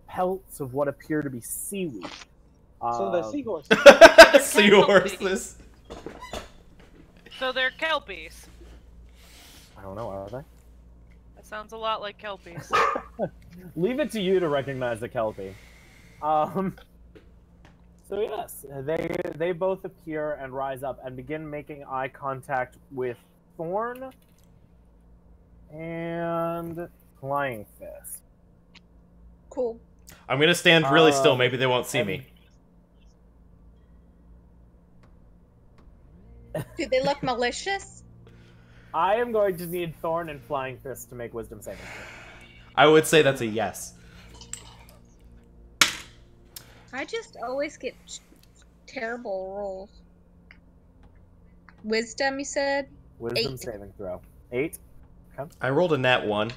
Speaker 2: pelts of what appear to be seaweed.
Speaker 1: So they're seahorses.
Speaker 3: Seahorses.
Speaker 4: So they're kelpies.
Speaker 2: I don't know, are they?
Speaker 4: That sounds a lot like kelpies.
Speaker 2: Leave it to you to recognize the kelpie. So yes, they both appear and rise up and begin making eye contact with Thorn and Flying Fist.
Speaker 5: Cool.
Speaker 3: I'm gonna stand really still. Maybe they won't see me.
Speaker 5: Do they look malicious?
Speaker 2: I am going to need Thorn and Flying Fist to make wisdom saving throws.
Speaker 3: I would say that's a yes.
Speaker 5: I just always get terrible rolls. Wisdom, you said?
Speaker 2: Wisdom
Speaker 5: 8.
Speaker 2: saving throw. 8. Okay.
Speaker 3: I rolled a nat 1.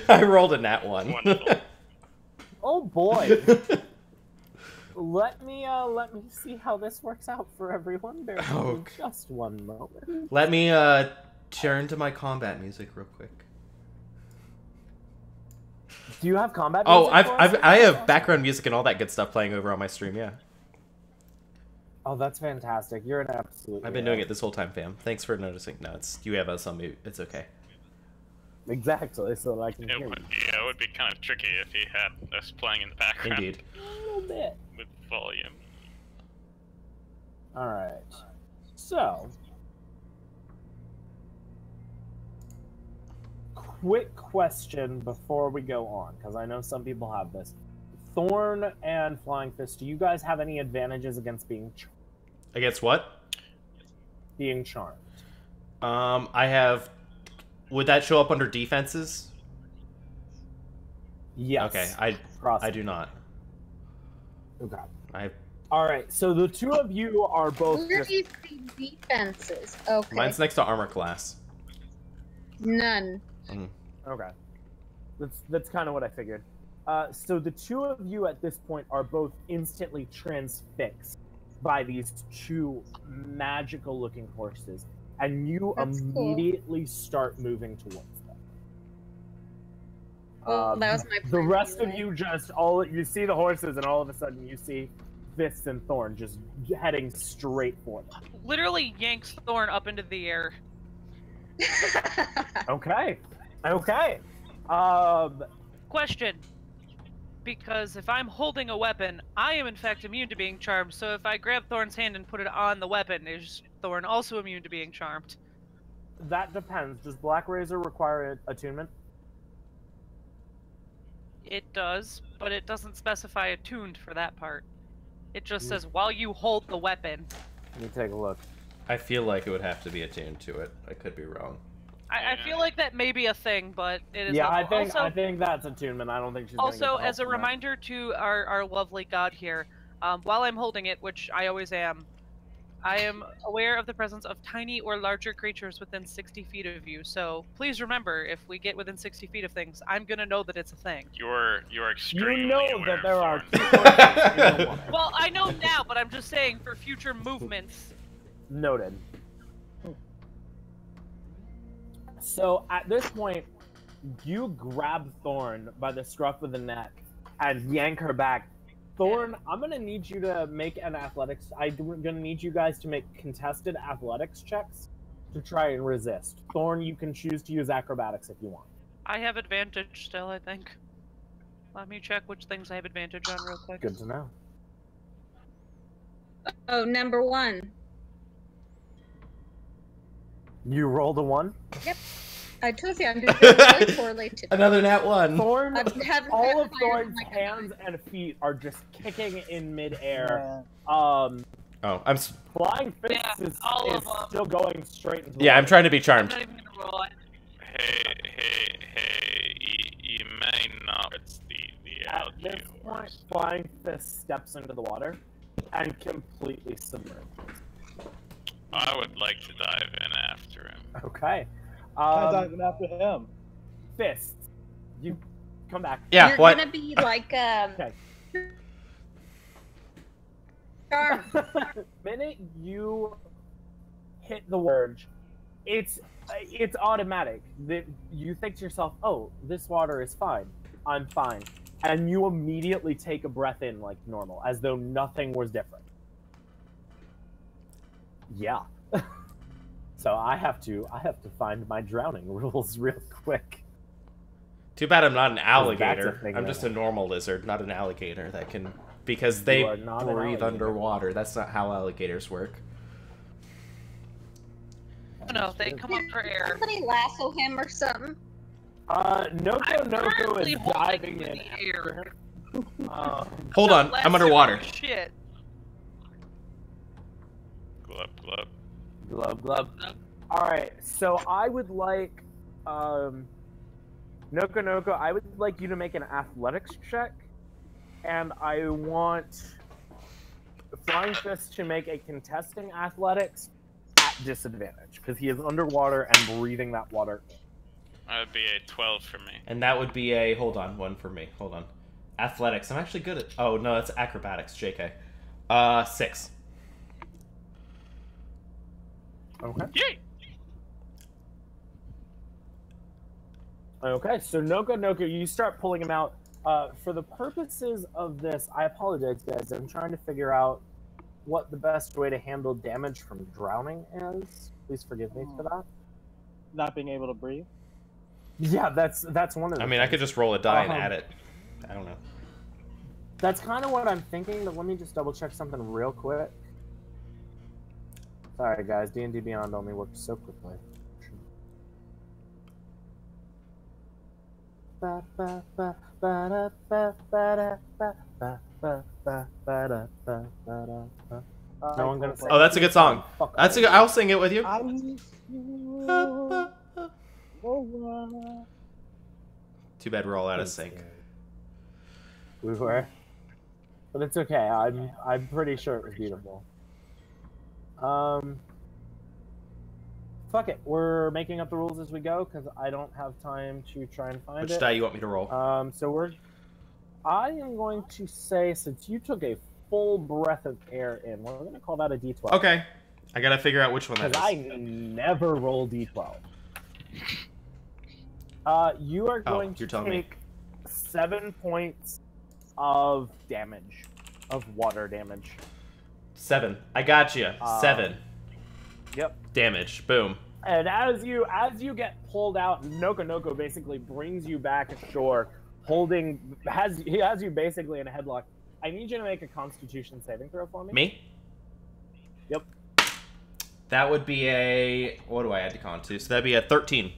Speaker 3: I rolled a nat 1.
Speaker 6: Wonderful.
Speaker 2: Oh boy. Let me see how this works out for everyone. Bear with me just one moment.
Speaker 3: Let me turn to my combat music real quick.
Speaker 2: Do you have combat
Speaker 3: Oh,
Speaker 2: music for us?
Speaker 3: I have background music and all that good stuff playing over on my stream, yeah.
Speaker 2: Oh, that's fantastic. You're an absolute
Speaker 3: I've been doing it this whole time, fam. Thanks for noticing. No, you have us on mute. It's okay.
Speaker 2: Exactly, so that I can hear
Speaker 6: It
Speaker 2: you.
Speaker 6: would be kind of tricky if he had us playing in the background.
Speaker 3: Indeed.
Speaker 2: A little bit.
Speaker 6: With volume.
Speaker 2: Alright. So. Quick question before we go on, because I know some people have this. Thorn and Flying Fist, do you guys have any advantages against being
Speaker 3: Against what?
Speaker 2: being charmed?
Speaker 3: I have... Would that show up under defenses?
Speaker 2: Yes.
Speaker 3: Okay, I do not.
Speaker 2: Okay. Alright, so the two of you are both...
Speaker 5: Where do you see defenses? Okay.
Speaker 3: Mine's next to armor class.
Speaker 5: None.
Speaker 2: Okay. That's kind of what I figured. So the two of you at this point are both instantly transfixed by these two magical-looking horses, and you
Speaker 5: That's
Speaker 2: immediately start moving towards them.
Speaker 5: Well, that was my
Speaker 2: The
Speaker 5: plan
Speaker 2: rest of
Speaker 5: anyway.
Speaker 2: you you see the horses, and all of a sudden you see Fists and Thorn just heading straight for them.
Speaker 4: Literally yanks Thorn up into the air.
Speaker 2: Okay. Okay.
Speaker 4: Question. Because if I'm holding a weapon, I am in fact immune to being charmed, so if I grab Thorn's hand and put it on the weapon, is Thorn also immune to being charmed?
Speaker 2: That depends. Does Black Razor require attunement?
Speaker 4: It does, but it doesn't specify attuned for that part. It just says while you hold the weapon.
Speaker 2: Let me take a look.
Speaker 3: I feel like it would have to be attuned to it. I could be wrong.
Speaker 4: I feel like that may be a thing, but it is
Speaker 2: Yeah,
Speaker 4: not.
Speaker 2: I think that's attunement. I don't think she's gonna get
Speaker 4: Also,
Speaker 2: the
Speaker 4: as a
Speaker 2: help from that.
Speaker 4: reminder to our lovely god here, while I'm holding it, which I always am, I am aware of the presence of tiny or larger creatures within 60 feet of you. So please remember, if we get within 60 feet of things, I'm gonna know that it's a thing.
Speaker 6: You're extremely
Speaker 2: You know
Speaker 6: aware
Speaker 2: that
Speaker 6: of
Speaker 2: there are
Speaker 6: Thorn.
Speaker 2: two horses in the water.
Speaker 4: Well, I know now, but I'm just saying for future movements.
Speaker 2: Noted. So at this point, you grab Thorn by the scruff of the neck and yank her back. Thorn, I'm gonna need you to make an athletics. I'm gonna need you guys to make contested athletics checks to try and resist. Thorn, you can choose to use acrobatics if you want.
Speaker 4: I have advantage still, I think. Let me check which things I have advantage on real quick.
Speaker 2: Good to know.
Speaker 5: Oh, number 1.
Speaker 2: You rolled a 1.
Speaker 5: Yep. I told you I'm doing really poorly today.
Speaker 3: Another nat 1.
Speaker 2: Thorn,
Speaker 5: I'm having
Speaker 2: all of
Speaker 5: fire
Speaker 2: Thorn's
Speaker 5: in my
Speaker 2: hands and feet are just kicking in midair.
Speaker 1: Yeah.
Speaker 3: Oh,
Speaker 2: Flying Fist
Speaker 4: Yeah,
Speaker 2: is
Speaker 4: all of them.
Speaker 2: still going straight into the
Speaker 3: yeah, I'm
Speaker 2: water.
Speaker 3: trying to be
Speaker 4: I'm
Speaker 3: charmed.
Speaker 4: not even gonna roll it.
Speaker 6: Hey, you may not. It's the
Speaker 2: At
Speaker 6: algae
Speaker 2: this point,
Speaker 6: horse.
Speaker 2: Flying Fist steps into the water and completely submerges.
Speaker 6: I would like to dive in after him.
Speaker 2: Okay.
Speaker 1: I'm diving after him.
Speaker 2: Fist, you come back.
Speaker 3: Yeah,
Speaker 5: You're
Speaker 3: what?
Speaker 5: gonna be like
Speaker 2: Okay.
Speaker 5: Charm.
Speaker 2: Minute you hit the urge, it's automatic. You think to yourself, "Oh, this water is fine. I'm fine," and you immediately take a breath in like normal, as though nothing was different. Yeah. So I have to find my drowning rules real quick.
Speaker 3: Too bad I'm not an
Speaker 2: that's
Speaker 3: alligator.
Speaker 2: a thing
Speaker 3: I'm
Speaker 2: that
Speaker 3: just a normal lizard, not an alligator that can... Because they
Speaker 2: are not an
Speaker 3: breathe
Speaker 2: alligator.
Speaker 3: underwater. That's not how alligators work.
Speaker 4: No, they come up for air.
Speaker 5: Somebody lasso him or something.
Speaker 2: Noko
Speaker 4: I'm currently
Speaker 2: is
Speaker 4: holding
Speaker 2: diving
Speaker 4: him in
Speaker 2: in
Speaker 4: the air.
Speaker 2: after him.
Speaker 3: Hold on, I'm underwater.
Speaker 4: Shit.
Speaker 6: Glub, glub.
Speaker 2: Glub glub. Alright, so I would like Noko, I would like you to make an athletics check, and I want Flying Fist to make a contesting athletics at disadvantage because he is underwater and breathing that water in.
Speaker 6: That would be a 12 for me.
Speaker 3: And that would be a... Hold on, one for me. Hold on. Athletics. I'm actually good at... Oh, no, that's acrobatics. JK. 6.
Speaker 2: Okay.
Speaker 6: Yay!
Speaker 2: Okay, so Noko, you start pulling him out. For the purposes of this, I apologize, guys. I'm trying to figure out what the best way to handle damage from drowning is. Please forgive me for that.
Speaker 1: Not being able to breathe.
Speaker 2: Yeah, that's one of the
Speaker 3: I mean, I could just roll a die and add it. I don't know.
Speaker 2: That's kind of what I'm thinking, but let me just double check something real quick. Sorry, guys. D&D Beyond only works so quickly. No one gonna say.
Speaker 3: Oh, that's a good song. That's a good... I'll sing it with you. Too bad we're all out of sync.
Speaker 2: We were, but it's okay. I'm pretty sure it was beautiful. Fuck it. We're making up the rules as we go because I don't have time to try and find it.
Speaker 3: Which die you want me to roll?
Speaker 2: I am going to say, since you took a full breath of air in, we're going to call that a D12.
Speaker 3: Okay. I gotta figure out which one that is.
Speaker 2: Because I never roll D12. You are going to take 7 points of damage, of water damage.
Speaker 3: 7. I got you. 7.
Speaker 2: Yep.
Speaker 3: Damage. Boom.
Speaker 2: And as you get pulled out, Noko basically brings you back ashore, he has you basically in a headlock. I need you to make a Constitution saving throw for me.
Speaker 3: Me?
Speaker 2: Yep.
Speaker 3: That would be a... What do I add to con to? So that'd be a 13.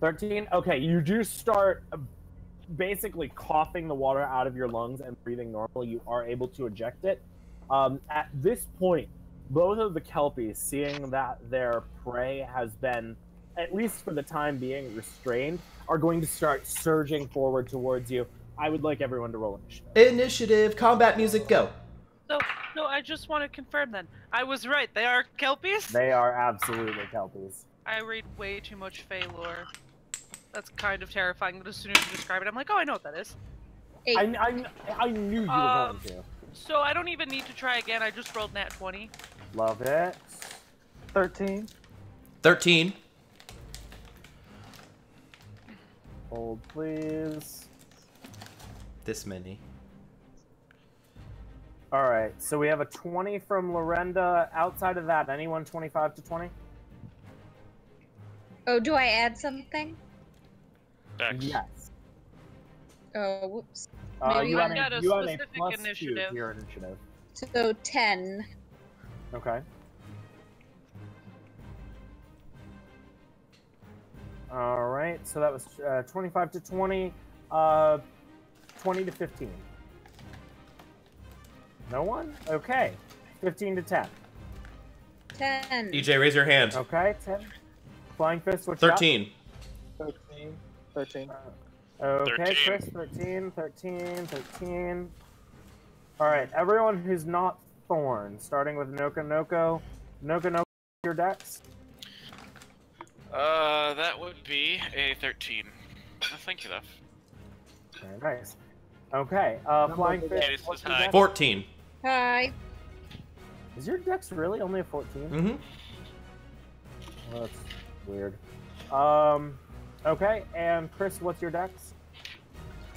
Speaker 2: 13? Okay, you do start basically coughing the water out of your lungs and breathing normally. You are able to eject it. At this point, both of the Kelpies, seeing that their prey has been, at least for the time being, restrained, are going to start surging forward towards you. I would like everyone to roll initiative.
Speaker 3: Initiative. Combat music, go.
Speaker 4: So, no, I just want to confirm then. I was right. They are Kelpies?
Speaker 2: They are absolutely Kelpies.
Speaker 4: I read way too much Fey lore. That's kind of terrifying, but as soon as you describe it, I'm like, oh, I know what that is.
Speaker 5: 8.
Speaker 2: I knew you were going to.
Speaker 4: So I don't even need to try again. I just rolled nat 20.
Speaker 2: Love it.
Speaker 1: 13.
Speaker 3: 13.
Speaker 2: Hold, please.
Speaker 3: This many.
Speaker 2: All right, so we have a 20 from Lorenda. Outside of that, anyone 25 to 20?
Speaker 5: Oh, do I add something?
Speaker 6: Dex.
Speaker 2: Yes.
Speaker 5: Oh, whoops.
Speaker 2: You have
Speaker 4: got a
Speaker 2: you have a
Speaker 4: specific
Speaker 2: plus
Speaker 4: initiative.
Speaker 2: 2 to your initiative.
Speaker 5: So 10.
Speaker 2: Okay. All right, so that was 25 to 20, 20 to 15. No one? Okay. 15 to 10.
Speaker 5: 10.
Speaker 3: EJ, raise your hand.
Speaker 2: Okay, 10. Flying Fist, what's
Speaker 3: 13.
Speaker 1: 13. 13.
Speaker 2: Okay,
Speaker 6: 13.
Speaker 2: Chris, 13. All right, everyone who's not Thorn, starting with Noko, your dex.
Speaker 6: That would be a 13. Oh, thank you, though.
Speaker 2: Very nice. Okay, Flying Fist,
Speaker 6: It is
Speaker 2: what's your
Speaker 6: high.
Speaker 2: dex?
Speaker 3: 14.
Speaker 5: Hi.
Speaker 2: Is your dex really only a 14?
Speaker 3: Mm-hmm.
Speaker 2: Well, that's weird. Okay, and Chris, what's your dex?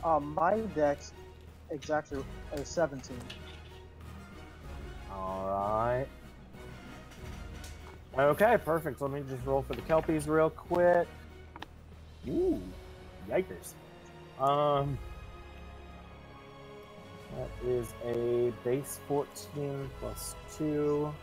Speaker 1: My dex exactly is 17.
Speaker 2: Alright. Okay, perfect. Let me just roll for the Kelpies real quick. Ooh, yikers. That is a base 14 plus 2.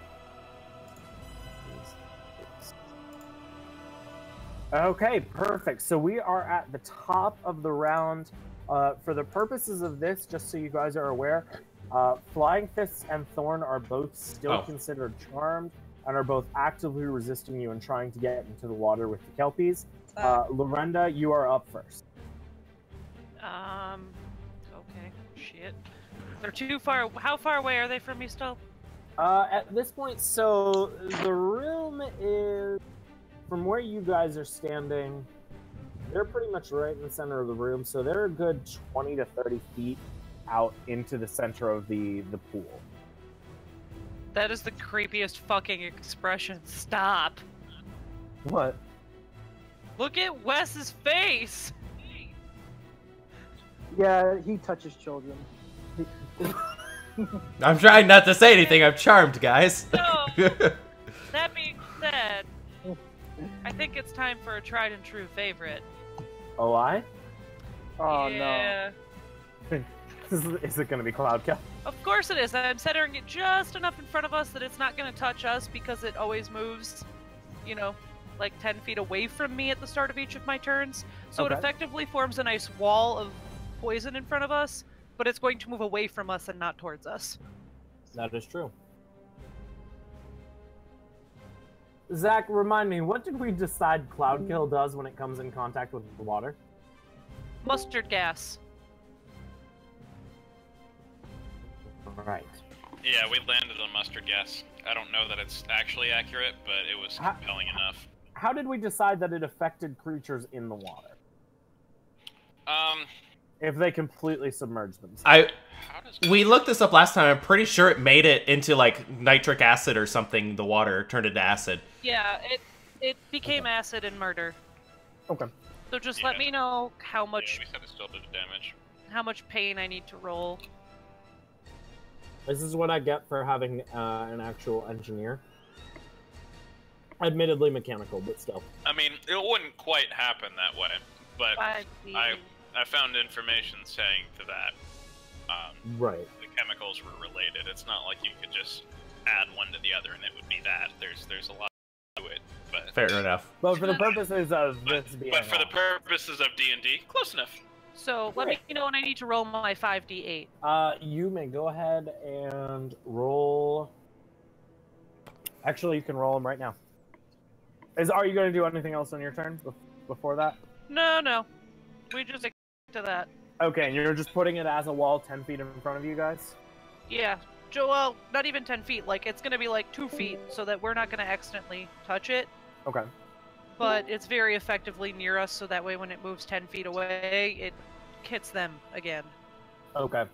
Speaker 2: Okay, perfect. So we are at the top of the round. For the purposes of this, just so you guys are aware, Flying Fists and Thorn are both still considered charmed and are both actively resisting you and trying to get into the water with the Kelpies. Lorenda, you are up first.
Speaker 4: Okay. Shit. They're too far. How far away are they from me still?
Speaker 2: At this point, so the room is, from where you guys are standing, they're pretty much right in the center of the room, so they're a good 20 to 30 feet out into the center of the pool.
Speaker 4: That is the creepiest fucking expression. Stop.
Speaker 2: What?
Speaker 4: Look at Wes's face.
Speaker 1: Yeah, he touches children.
Speaker 3: I'm trying not to say anything. I'm charmed, guys.
Speaker 4: So, that being said, I think it's time for a tried and true favorite.
Speaker 2: Oh, I?
Speaker 1: Oh
Speaker 4: yeah.
Speaker 2: Is it going to be Cloud Kill?
Speaker 4: Of course it is. I'm centering it just enough in front of us that it's not going to touch us because it always moves, you know, like 10 feet away from me at the start of each of my turns. So
Speaker 2: Okay.
Speaker 4: it effectively forms a nice wall of poison in front of us, but it's going to move away from us and not towards us.
Speaker 2: That is true. Zach, remind me, what did we decide Cloud Kill does when it comes in contact with the water?
Speaker 4: Mustard gas.
Speaker 2: Right.
Speaker 6: Yeah, we landed on mustard gas. I don't know that it's actually accurate, but it was compelling enough.
Speaker 2: How did we decide that it affected creatures in the water?
Speaker 3: If
Speaker 2: they completely submerge themselves.
Speaker 3: We looked this up last time. I'm pretty sure it made it into like nitric acid or something. The water turned into acid.
Speaker 4: Yeah, it became acid and murder.
Speaker 2: Okay.
Speaker 4: So just let me know how much
Speaker 6: we said it still did damage.
Speaker 4: how much pain I need to roll.
Speaker 2: This is what I get for having an actual engineer. Admittedly mechanical, but still.
Speaker 6: I mean, it wouldn't quite happen that way, but
Speaker 4: 5D.
Speaker 6: I found information saying to that
Speaker 2: Right.
Speaker 6: the chemicals were related. It's not like you could just add one to the other and it would be that. There's a lot to it, but
Speaker 3: Fair enough.
Speaker 2: But for the purposes of
Speaker 6: but,
Speaker 2: this being
Speaker 6: but for the purposes of D&D, close enough.
Speaker 4: So let me know when I need to roll my 5d8.
Speaker 2: you may go ahead and roll. Actually, you can roll them right now. Are you going to do anything else on your turn before that?
Speaker 4: No. We just stick to that.
Speaker 2: Okay, and you're just putting it as a wall 10 feet in front of you guys?
Speaker 4: Yeah. Joel, not even 10 feet. Like, it's going to be like 2 feet so that we're not going to accidentally touch it.
Speaker 2: Okay.
Speaker 4: But it's very effectively near us, so that way when it moves 10 feet away, it hits them again.
Speaker 2: Okay.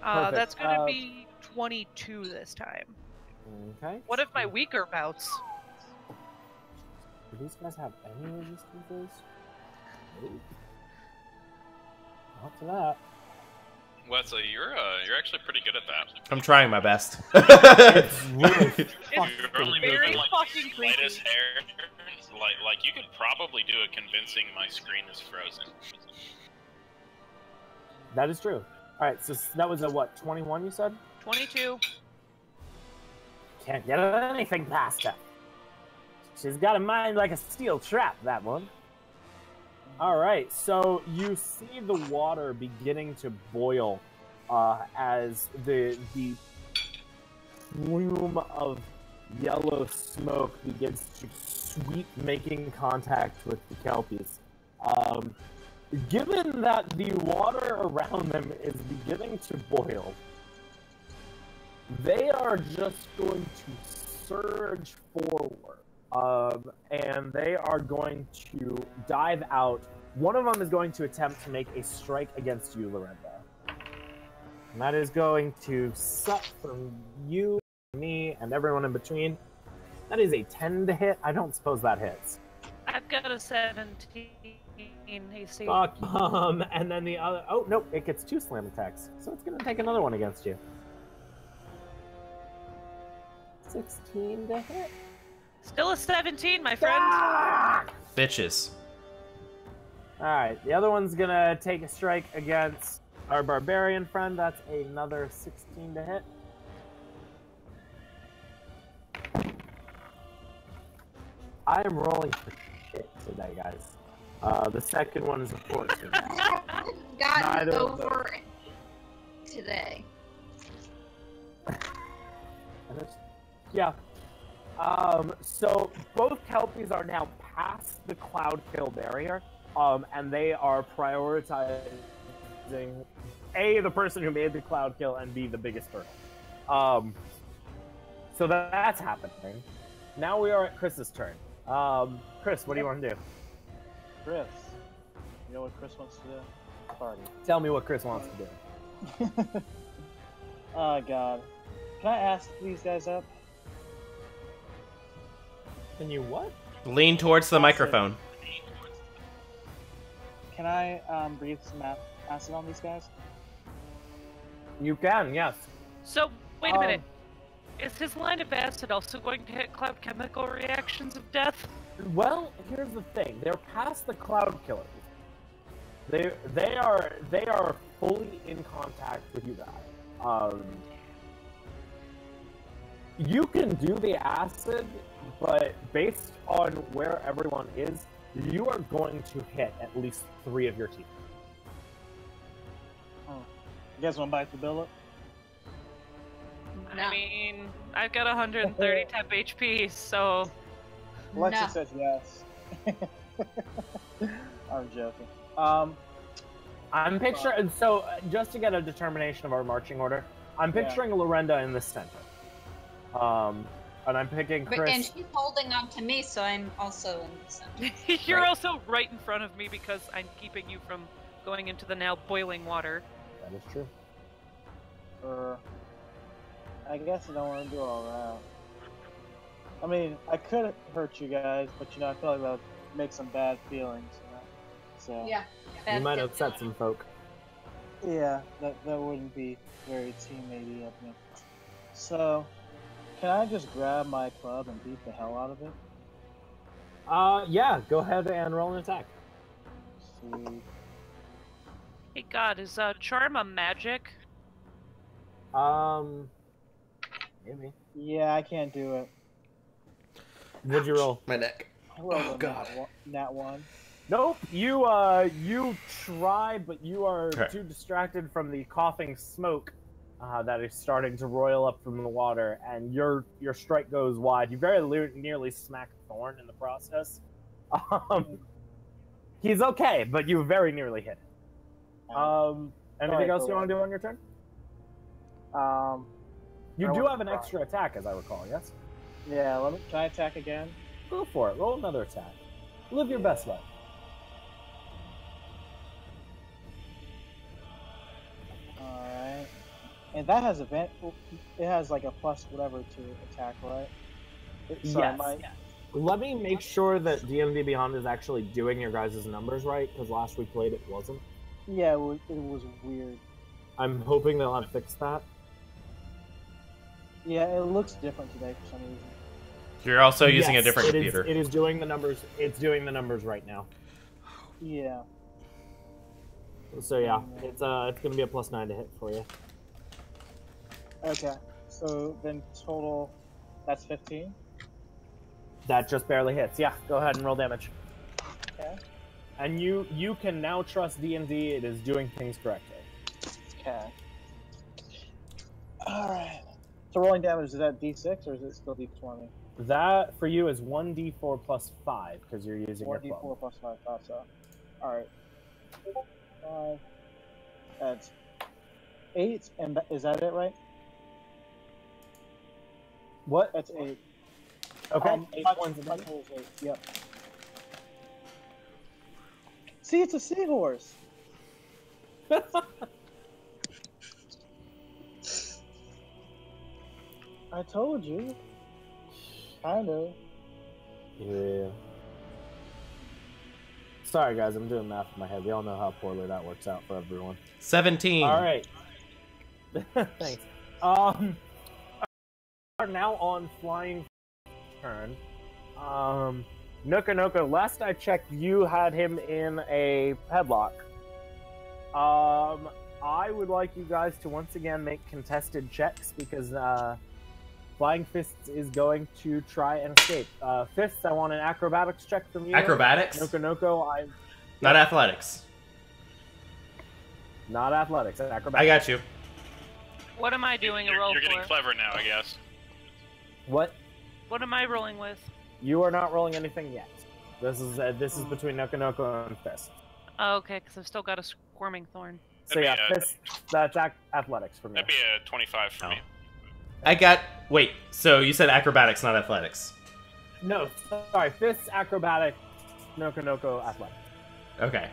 Speaker 2: Perfect.
Speaker 4: That's going to be 22 this time.
Speaker 2: Okay.
Speaker 4: What if my weaker bouts?
Speaker 2: Do these guys have any resistances? Nope. Not to that.
Speaker 6: Wesley, you're actually pretty good at that.
Speaker 3: I'm trying my best.
Speaker 6: You're only
Speaker 4: very
Speaker 6: moving like
Speaker 4: fucking
Speaker 6: the lightest hair. Like you could probably do a convincing my screen is frozen.
Speaker 2: That is true. Alright, so that was a what, 21 you said?
Speaker 4: 22.
Speaker 2: Can't get anything past her. She's got a mind like a steel trap, that one. Alright, so you see the water beginning to boil as the plume of yellow smoke begins to sweep, making contact with the Kelpies. Given that the water around them is beginning to boil, they are just going to surge forward. And they are going to dive out. One of them is going to attempt to make a strike against you, Lorinda. And that is going to suck from you, me, and everyone in between. That is a 10 to hit. I don't suppose that hits.
Speaker 4: I've got a 17 AC.
Speaker 2: Fuck. And then the other... Oh, nope. It gets 2 slam attacks. So it's going to take another one against you. 16 to hit.
Speaker 4: Still a 17, my friend.
Speaker 3: Bitches.
Speaker 2: Alright, the other one's gonna take a strike against our barbarian friend. That's another 16 to hit. I am rolling for shit today, guys. The second one is a 14.
Speaker 5: Gotten over it today.
Speaker 2: Yeah. So both Kelpies are now past the Cloud Kill barrier, and they are prioritizing A, the person who made the Cloud Kill, and B, the biggest turtle. So that's happening. Now we are at Chris's turn. Chris, what do you want to do?
Speaker 1: Chris. You know what Chris wants to do? Party.
Speaker 2: Tell me what Chris wants to do.
Speaker 1: Oh, God. Can I ask these guys up?
Speaker 2: Can you what?
Speaker 3: Lean towards the microphone.
Speaker 1: Can I breathe some acid on these guys?
Speaker 2: You can, yes.
Speaker 4: So, wait a minute. Is his line of acid also going to hit cloud chemical reactions of death?
Speaker 2: Well, here's the thing. They're past the cloud killers. They are fully in contact with you guys. You can do the acid, but based on where everyone is, you are going to hit at least 3 of your team.
Speaker 1: Oh. You guys want to bite the billet?
Speaker 5: No.
Speaker 4: I mean, I've got 130 temp HP, so...
Speaker 1: Lexi
Speaker 5: No.
Speaker 1: says yes. I'm joking.
Speaker 2: I'm picturing, so just to get a determination of our marching order, I'm picturing Lorenda in the center. And I'm picking Chris.
Speaker 5: But, and she's holding on to me, so I'm also in the center.
Speaker 4: You're
Speaker 2: Right.
Speaker 4: also right in front of me because I'm keeping you from going into the now boiling water.
Speaker 2: That is true.
Speaker 1: I guess I don't want to do all that. I mean, I could hurt you guys, but I feel like that would make some bad feelings, So
Speaker 5: Yeah.
Speaker 2: You might upset some folk.
Speaker 1: yeah, that wouldn't be very teammatey of me. So, can I just grab my club and beat the hell out of it?
Speaker 2: Yeah, go ahead and roll an attack.
Speaker 1: See.
Speaker 4: Hey God, is Charm a magic?
Speaker 2: Maybe.
Speaker 1: Yeah, I can't do it.
Speaker 2: What'd you roll?
Speaker 3: My neck.
Speaker 1: I rolled
Speaker 3: Oh,
Speaker 1: a
Speaker 3: God.
Speaker 1: Nat 1.
Speaker 2: Nope. You try, but you are
Speaker 3: Okay.
Speaker 2: too distracted from the coughing smoke that is starting to roil up from the water, and your strike goes wide. You very nearly smack Thorn in the process. He's okay, but you very nearly hit him. Anything else you want to do on your turn? You
Speaker 1: I
Speaker 2: do
Speaker 1: want
Speaker 2: have an
Speaker 1: to try.
Speaker 2: extra attack, as I recall, yes?
Speaker 1: Yeah, can I attack again?
Speaker 2: Go for it. Roll another attack. Live your best life.
Speaker 1: Alright. And that has it has like a plus whatever to attack, right?
Speaker 2: Yes. Let me make sure that DMD Beyond is actually doing your guys' numbers right, because last we played it wasn't.
Speaker 1: Yeah, it was weird.
Speaker 2: I'm hoping they'll have fixed that.
Speaker 1: Yeah, it looks different today for some reason.
Speaker 3: You're also using a
Speaker 2: Yes,
Speaker 3: different
Speaker 2: it is-
Speaker 3: computer.
Speaker 2: it is doing the numbers. It's doing the numbers right now.
Speaker 1: Yeah.
Speaker 2: So yeah, it's gonna be a +9 to hit for you.
Speaker 1: Okay. So then total, that's 15.
Speaker 2: That just barely hits. Yeah, go ahead and roll damage.
Speaker 1: Okay.
Speaker 2: And you can now trust D&D. It is doing things correctly.
Speaker 1: Okay. Alright. So rolling damage, is that D6 or is it still D20?
Speaker 2: That for you is 1d4 plus 5 because you're using your
Speaker 1: 4d4
Speaker 2: club.
Speaker 1: plus 5, thought so. Alright. 5. That's 8, and is that it, right?
Speaker 2: What?
Speaker 1: That's 8.
Speaker 2: Okay.
Speaker 1: 8
Speaker 2: My
Speaker 1: points of
Speaker 2: total
Speaker 1: damage. 8. Yep. See, it's a seahorse. I told you. Kind of.
Speaker 2: Yeah. Sorry, guys. I'm doing math in my head. We all know how poorly that works out for everyone.
Speaker 3: 17.
Speaker 2: All right. Thanks. Are now on flying turn. Nuka, last I checked, you had him in a headlock. I would like you guys to once again make contested checks because Flying Fists is going to try and escape. Fists, I want an acrobatics check from you.
Speaker 3: Acrobatics?
Speaker 2: Nuka,
Speaker 3: Not athletics.
Speaker 2: not athletics. Acrobatics.
Speaker 3: I got you.
Speaker 4: What am I doing a roll
Speaker 6: You're getting
Speaker 4: for?
Speaker 6: clever now, I guess.
Speaker 2: What?
Speaker 4: What am I rolling with?
Speaker 2: You are not rolling anything yet. This is between Nuka and Fist.
Speaker 4: Oh, okay, because I've still got a squirming thorn.
Speaker 2: So yeah,
Speaker 6: That'd be,
Speaker 2: Fist. That's athletics from you.
Speaker 6: That'd be a 25 for me.
Speaker 3: I got... Wait, so you said acrobatics, not athletics.
Speaker 2: No, sorry. Fists, acrobatics, Noko athletics.
Speaker 3: Okay.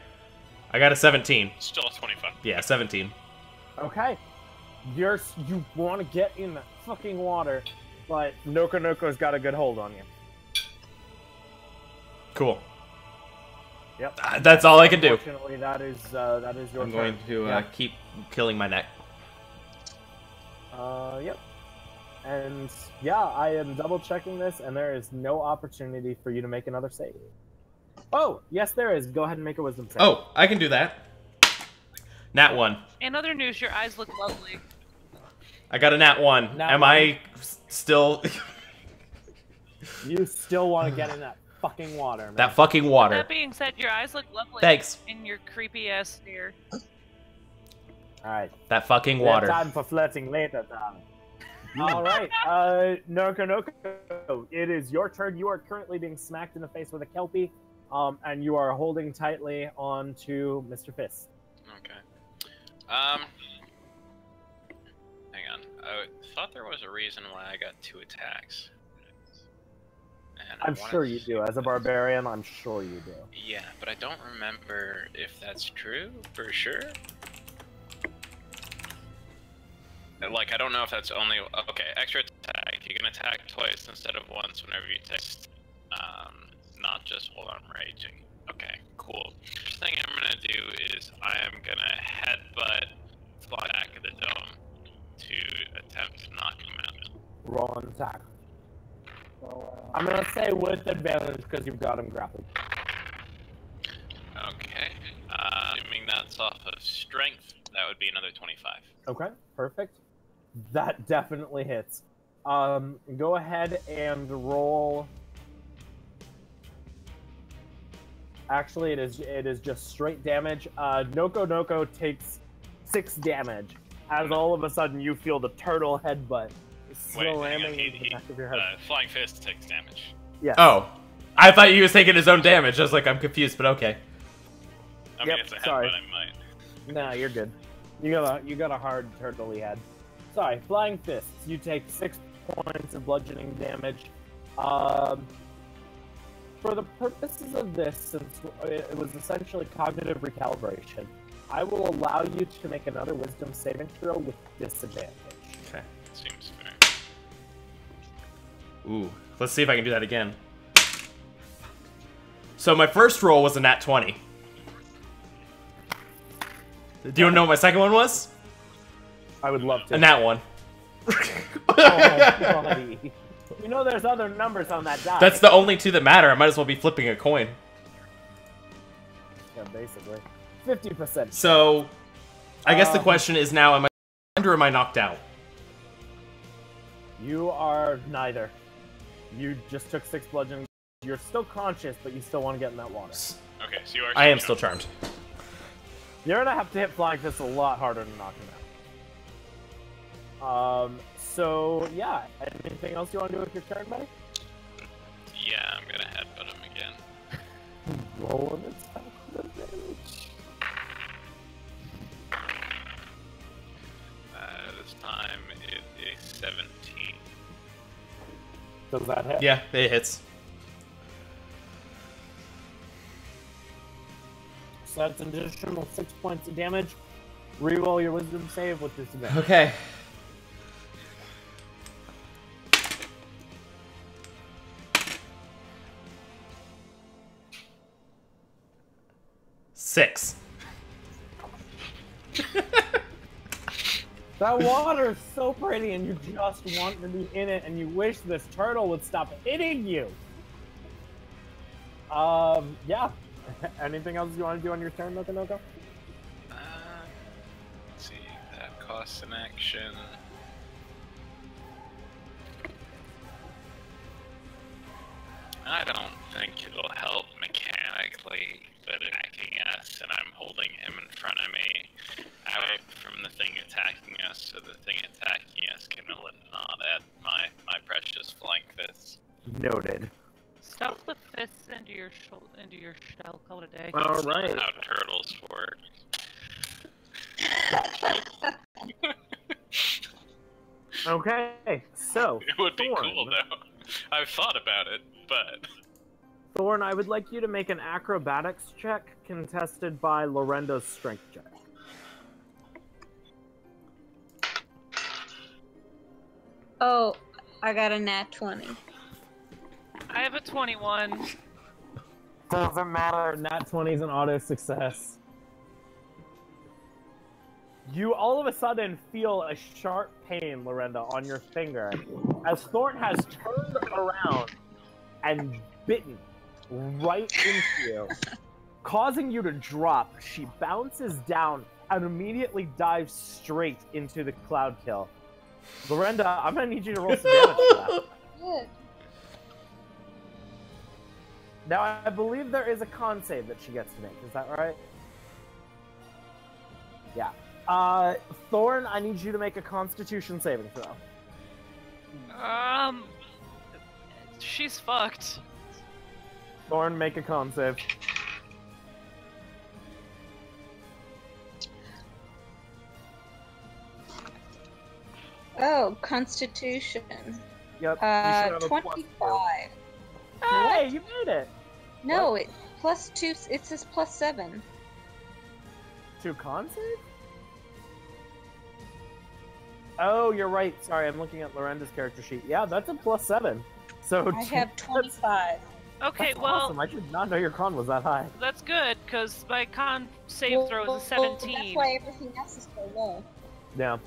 Speaker 3: I got a 17.
Speaker 6: Still 25.
Speaker 3: Yeah, 17.
Speaker 2: Okay. You want to get in the fucking water, but Noko's got a good hold on you.
Speaker 3: Cool.
Speaker 2: Yep.
Speaker 3: That's all I can do.
Speaker 2: Unfortunately, that is your
Speaker 3: I'm
Speaker 2: turn.
Speaker 3: going to keep killing my neck.
Speaker 2: Yep. And yeah, I am double checking this, and there is no opportunity for you to make another save. Oh, yes, there is. Go ahead and make a wisdom save.
Speaker 3: Oh, I can do that. Nat 1.
Speaker 4: In other news, your eyes look lovely.
Speaker 3: I got a nat 1.
Speaker 2: Nat
Speaker 3: Am
Speaker 2: 1.
Speaker 3: I still...
Speaker 2: You still want to get in that fucking water, man.
Speaker 3: that fucking water.
Speaker 4: That being said, your eyes look lovely.
Speaker 3: Thanks.
Speaker 4: In your creepy ass stare.
Speaker 2: Alright.
Speaker 3: That fucking
Speaker 2: We have
Speaker 3: water.
Speaker 2: time for flirting later, darling. Alright, Noko, it is your turn. You are currently being smacked in the face with a Kelpie, and you are holding tightly on to Mr. Fist.
Speaker 6: Okay. Hang on. I thought there was a reason why I got 2 attacks. And I
Speaker 2: I'm
Speaker 6: wanted
Speaker 2: sure
Speaker 6: to
Speaker 2: you
Speaker 6: see
Speaker 2: do.
Speaker 6: if
Speaker 2: As a barbarian, I'm sure you do.
Speaker 6: Yeah, but I don't remember if that's true for sure. Like, I don't know if that's only... Okay, extra attack. You can attack twice instead of once whenever you text. Not just while I'm raging. Okay, cool. First thing I'm gonna do is I am gonna headbutt fly back of the dome to attempt to knock him out.
Speaker 2: Roll an attack. I'm gonna say with advantage because you've got him grappled.
Speaker 6: Okay. Assuming that's off of strength, that would be another 25.
Speaker 2: Okay, perfect. That definitely hits. Go ahead and roll. Actually, it is just straight damage. Noko takes 6 damage, as all of a sudden you feel the turtle headbutt slamming into the back of your head.
Speaker 6: Flying Fist takes damage.
Speaker 2: Yes.
Speaker 3: Oh. I thought he was taking his own damage. I was like, I'm confused, but okay.
Speaker 6: I mean,
Speaker 2: Yep,
Speaker 6: it's a
Speaker 2: sorry.
Speaker 6: headbutt, I might.
Speaker 2: Nah, you're good. You got a hard turtley head. Sorry, flying fists. You take 6 points of bludgeoning damage. For the purposes of this, since it was essentially cognitive recalibration, I will allow you to make another wisdom saving throw with disadvantage.
Speaker 3: Okay.
Speaker 6: Seems fair.
Speaker 3: Ooh. Let's see if I can do that again. So my first roll was a nat 20. Do you want to know what my second one was?
Speaker 2: I would love to.
Speaker 3: A nat 1.
Speaker 2: Oh, buddy. You know there's other numbers on that die.
Speaker 3: That's the only 2 that matter. I might as well be flipping a coin.
Speaker 2: Yeah, basically. 50%.
Speaker 3: So, I guess the question is now, am I stunned or am I knocked out?
Speaker 2: You are neither. You just took 6 bludgeoning. You're still conscious, but you still want to get in that water.
Speaker 6: Okay, so you are.
Speaker 3: I am still charmed.
Speaker 2: You're gonna have to hit flying fist a lot harder to knock him out. So yeah. Anything else you want to do with your turn, buddy?
Speaker 6: Yeah, I'm gonna headbutt him again.
Speaker 2: Roll an attack with advantage.
Speaker 6: This time it is 17.
Speaker 2: Does that hit?
Speaker 3: Yeah, it hits.
Speaker 2: So that's an additional 6 points of damage. Reroll your wisdom save with disadvantage.
Speaker 3: Okay. Six.
Speaker 2: That water is so pretty, and you just want to be in it, and you wish this turtle would stop hitting you. Yeah. Anything else you want to do on your turn, Noko?
Speaker 6: Let's see, that costs an action. I don't think it'll help mechanically, but attacking us, and I'm holding him in front of me, away from the thing attacking us, so the thing attacking us can nod at my precious flying fists.
Speaker 2: Noted.
Speaker 4: Stuff the fists into your shell. Call it a day.
Speaker 2: All right.
Speaker 6: How turtles work.
Speaker 2: Okay, so
Speaker 6: It would be
Speaker 2: Thorn.
Speaker 6: cool though. I've thought about it, but
Speaker 2: Thorn, I would like you to make an acrobatics check contested by Lorendo's strength check.
Speaker 5: Oh, I got a nat 20.
Speaker 4: I have a 21.
Speaker 2: Doesn't matter. Nat 20 is an auto success. You all of a sudden feel a sharp pain, Lorenda, on your finger as Thorn has turned around and bitten right into you, causing you to drop. She bounces down and immediately dives straight into the cloud kill. Lorenda, I'm gonna need you to roll some damage for that.
Speaker 5: Good.
Speaker 2: Now, I believe there is a con save that she gets to make. Is that right? Yeah. Thorn, I need you to make a Constitution saving throw.
Speaker 4: She's fucked.
Speaker 2: Thorn, make a con save.
Speaker 5: Oh, Constitution.
Speaker 2: Yep. You should have a +2.
Speaker 5: 25.
Speaker 2: Hey, you made it.
Speaker 5: No,
Speaker 2: What?
Speaker 5: it +2. It says +7.
Speaker 2: To con save? Oh, you're right. Sorry, I'm looking at Lorenda's character sheet. Yeah, that's a +7. So
Speaker 5: I have 25.
Speaker 4: Okay,
Speaker 2: That's
Speaker 4: well,
Speaker 2: awesome. I did not know your con was that high.
Speaker 4: that's good, because my con save throw is a 17.
Speaker 5: That's why everything else is so low.
Speaker 2: Yeah.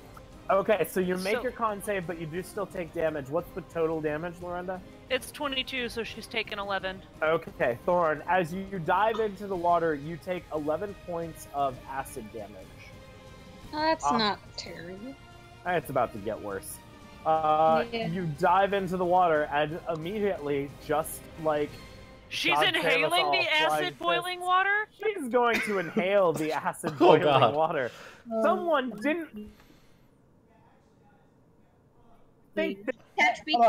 Speaker 2: Okay, so you make
Speaker 4: So-
Speaker 2: your con save, but you do still take damage. What's the total damage, Lorenda?
Speaker 4: It's 22, so she's taken 11.
Speaker 2: Okay, Thorn, as you dive into the water, you take 11 points of acid damage.
Speaker 5: That's not terrible.
Speaker 2: It's about to get worse.
Speaker 5: Yeah.
Speaker 2: You dive into the water, and immediately, just like
Speaker 4: She's
Speaker 2: God save us
Speaker 4: inhaling
Speaker 2: all,
Speaker 4: the
Speaker 2: flying
Speaker 4: acid boiling water?
Speaker 2: she's going to inhale the acid
Speaker 3: Oh,
Speaker 2: boiling
Speaker 3: God.
Speaker 2: water. Someone didn't think that
Speaker 5: Catch me.
Speaker 1: Hold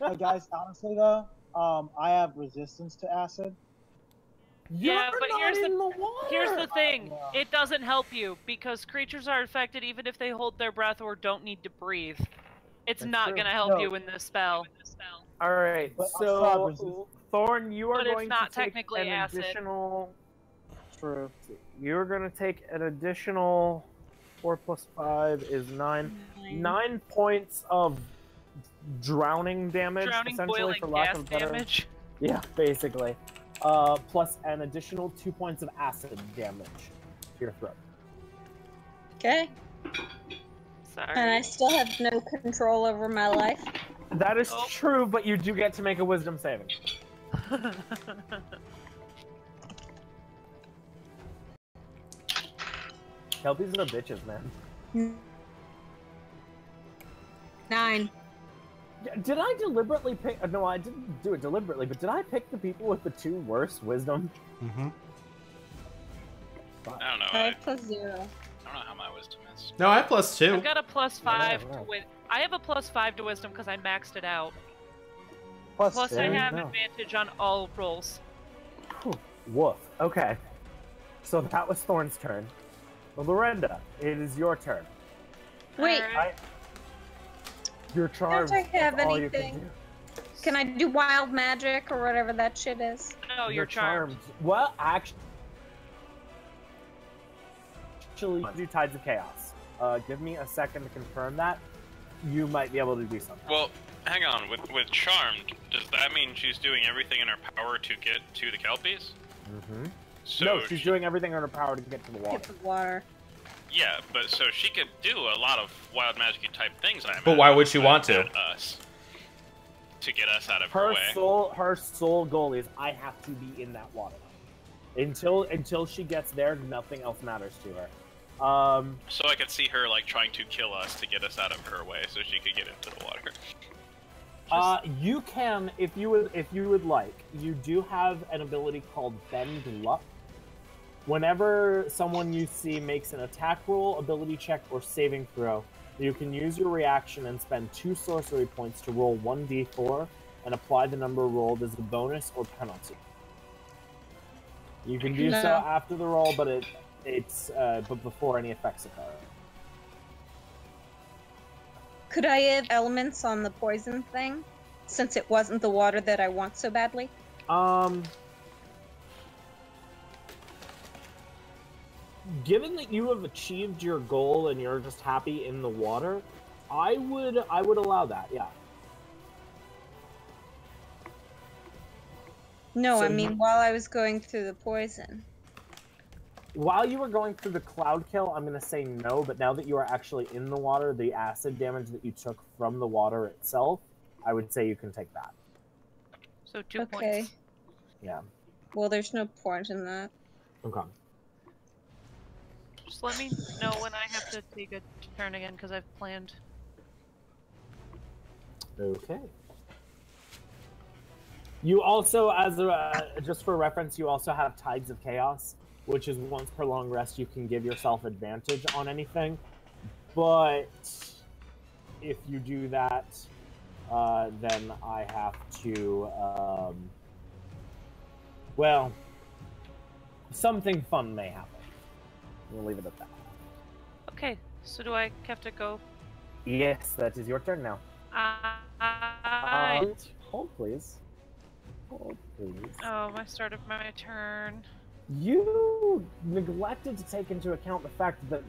Speaker 1: on. Hey guys, honestly though, I have resistance to acid.
Speaker 4: Yeah,
Speaker 2: you're
Speaker 4: but
Speaker 2: not
Speaker 4: here's the-
Speaker 2: in the water.
Speaker 4: Here's the thing.
Speaker 1: no.
Speaker 4: It doesn't help you, because creatures are infected even if they hold their breath or don't need to breathe. It's
Speaker 2: That's
Speaker 4: not
Speaker 2: true.
Speaker 4: going to help
Speaker 1: No.
Speaker 4: you in this spell.
Speaker 2: All right,
Speaker 1: But I
Speaker 2: so
Speaker 1: saw resistance.
Speaker 2: Thorn, you are
Speaker 4: But it's
Speaker 2: going
Speaker 4: not
Speaker 2: to take
Speaker 4: technically
Speaker 2: an
Speaker 4: acid.
Speaker 2: additional.
Speaker 1: True.
Speaker 2: You're going to take an additional 4 plus 5 is 9. 9 points of drowning damage,
Speaker 4: Drowning,
Speaker 2: essentially,
Speaker 4: boiling
Speaker 2: for lack
Speaker 4: gas
Speaker 2: of better.
Speaker 4: damage.
Speaker 2: Yeah, basically. Plus an additional 2 points of acid damage to your throat.
Speaker 5: Okay.
Speaker 4: Sorry.
Speaker 5: And I still have no control over my life.
Speaker 2: That is
Speaker 4: Oh.
Speaker 2: true, but you do get to make a wisdom saving. Kelpies are bitches, man.
Speaker 5: 9.
Speaker 2: Did I deliberately pick? No, I didn't do it deliberately, but did I pick the people with the 2 worst wisdom?
Speaker 3: Mm-hmm.
Speaker 6: I don't know.
Speaker 5: 5 plus 0.
Speaker 6: I don't know how my wisdom is.
Speaker 3: No, I have +2.
Speaker 4: I've got a +5
Speaker 2: Yeah.
Speaker 4: to I have a +5 to wisdom because I maxed it out.
Speaker 1: Plus,
Speaker 4: Plus, I
Speaker 2: there you
Speaker 4: have
Speaker 2: go.
Speaker 4: advantage on all rolls.
Speaker 2: Woof. Okay. So that was Thorn's turn. Well, Lorenda, it is your turn.
Speaker 5: Wait,
Speaker 4: Alright.
Speaker 2: Your charms.
Speaker 5: I have
Speaker 2: that's all you
Speaker 5: anything?
Speaker 2: do.
Speaker 5: can I do wild magic or whatever that shit is?
Speaker 4: No, you're charmed.
Speaker 2: Well, actually, you do Tides of Chaos. Give me a second to confirm that. You might be able to do something.
Speaker 6: Well, hang on. With Charmed, does that mean she's doing everything in her power to get to the Kelpies?
Speaker 2: Mm-hmm.
Speaker 6: So
Speaker 2: No, she's doing everything in her power to get to the water.
Speaker 5: Get the water.
Speaker 6: Yeah, but so she could do a lot of wild magic type things. I imagine.
Speaker 3: But why would she want to?
Speaker 6: Us, to get us out of her way.
Speaker 2: Her sole goal is I have to be in that water. Until she gets there, nothing else matters to her.
Speaker 6: So I could see her like trying to kill us to get us out of her way, so she could get into the water.
Speaker 2: You can, if you would like. You do have an ability called Bend Luck. Whenever someone you see makes an attack roll, ability check, or saving throw, you can use your reaction and spend 2 sorcery points to roll 1d4 and apply the number rolled as a bonus or penalty. You can do so
Speaker 5: No.
Speaker 2: after the roll, but but before any effects occur.
Speaker 5: Could I have elements on the poison thing, since it wasn't the water that I want so badly?
Speaker 2: Given that you have achieved your goal and you're just happy in the water, I would allow that. Yeah.
Speaker 5: No,
Speaker 2: So
Speaker 5: I mean while I was going through the poison.
Speaker 2: While you were going through the cloud kill, I'm going to say no, but now that you are actually in the water, the acid damage that you took from the water itself, I would say you can take that.
Speaker 4: So 2
Speaker 5: Okay.
Speaker 4: points.
Speaker 2: Yeah.
Speaker 5: Well, there's no point in that.
Speaker 2: Okay.
Speaker 4: Just let me know when I have to take a turn again, because I've planned.
Speaker 2: Okay. You also, as just for reference, you also have Tides of Chaos, which is once per long rest you can give yourself advantage on anything. But if you do that, then I have to, well, something fun may happen. We'll leave it at that.
Speaker 4: Okay, so do I have to go?
Speaker 2: Yes, that is your turn now. Hold, please. Hold, please.
Speaker 4: Oh, my start of my turn.
Speaker 2: You neglected to take into account the fact that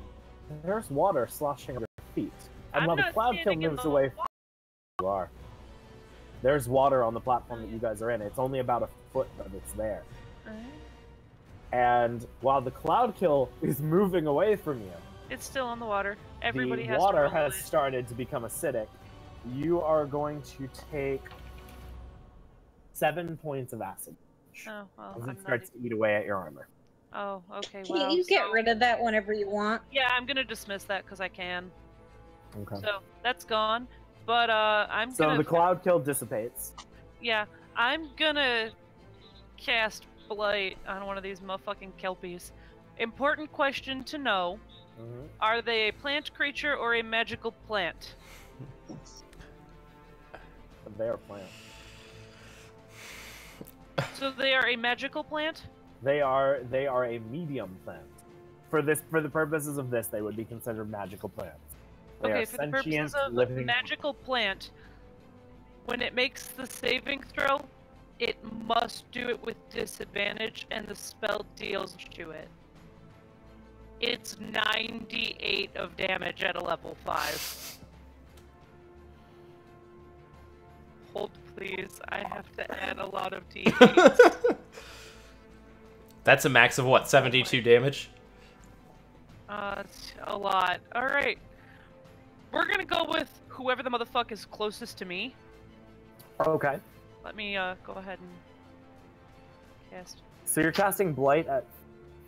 Speaker 2: there's water sloshing under your feet. And
Speaker 4: I'm
Speaker 2: while the
Speaker 4: not
Speaker 2: cloud kill
Speaker 4: standing in
Speaker 2: moves
Speaker 4: the
Speaker 2: away from you are, there's water on the platform that you guys are in. It's only about a foot, but it's there. And while the cloud kill is moving away from you,
Speaker 4: It's still on the water. Everybody
Speaker 2: the
Speaker 4: has
Speaker 2: water
Speaker 4: to roll
Speaker 2: has
Speaker 4: it.
Speaker 2: started to become acidic. You are going to take 7 points of acid
Speaker 4: Oh, well,
Speaker 2: as
Speaker 4: I'm
Speaker 2: it
Speaker 4: not
Speaker 2: starts to eat away at your armor.
Speaker 4: Oh, okay,
Speaker 5: Can't
Speaker 4: wow.
Speaker 5: you get
Speaker 4: so-
Speaker 5: rid of that whenever you want?
Speaker 4: Yeah, I'm gonna dismiss that because I can.
Speaker 2: Okay.
Speaker 4: So, that's gone. But, I'm
Speaker 2: So
Speaker 4: gonna...
Speaker 2: the cloud kill dissipates.
Speaker 4: Yeah, I'm gonna cast Blight on one of these motherfucking kelpies. Important question to know.
Speaker 2: Mm-hmm.
Speaker 4: Are they a plant creature or a magical plant?
Speaker 2: They are plants.
Speaker 4: So they are a magical plant?
Speaker 2: They are a medium plant. For the purposes of this, they would be considered magical plants. They
Speaker 4: Okay,
Speaker 2: are
Speaker 4: for the
Speaker 2: sentient,
Speaker 4: purposes of
Speaker 2: living.
Speaker 4: magical plant, when it makes the saving throw, it must do it with disadvantage, and the spell deals to it. It's 98 of damage at a level 5. Hold, please. I have to add a lot of d8s.
Speaker 3: That's a max of what, 72 damage?
Speaker 4: It's a lot. Alright. We're gonna go with whoever the motherfucker is closest to me.
Speaker 2: Okay.
Speaker 4: Let me, go ahead and cast
Speaker 2: So you're casting Blight at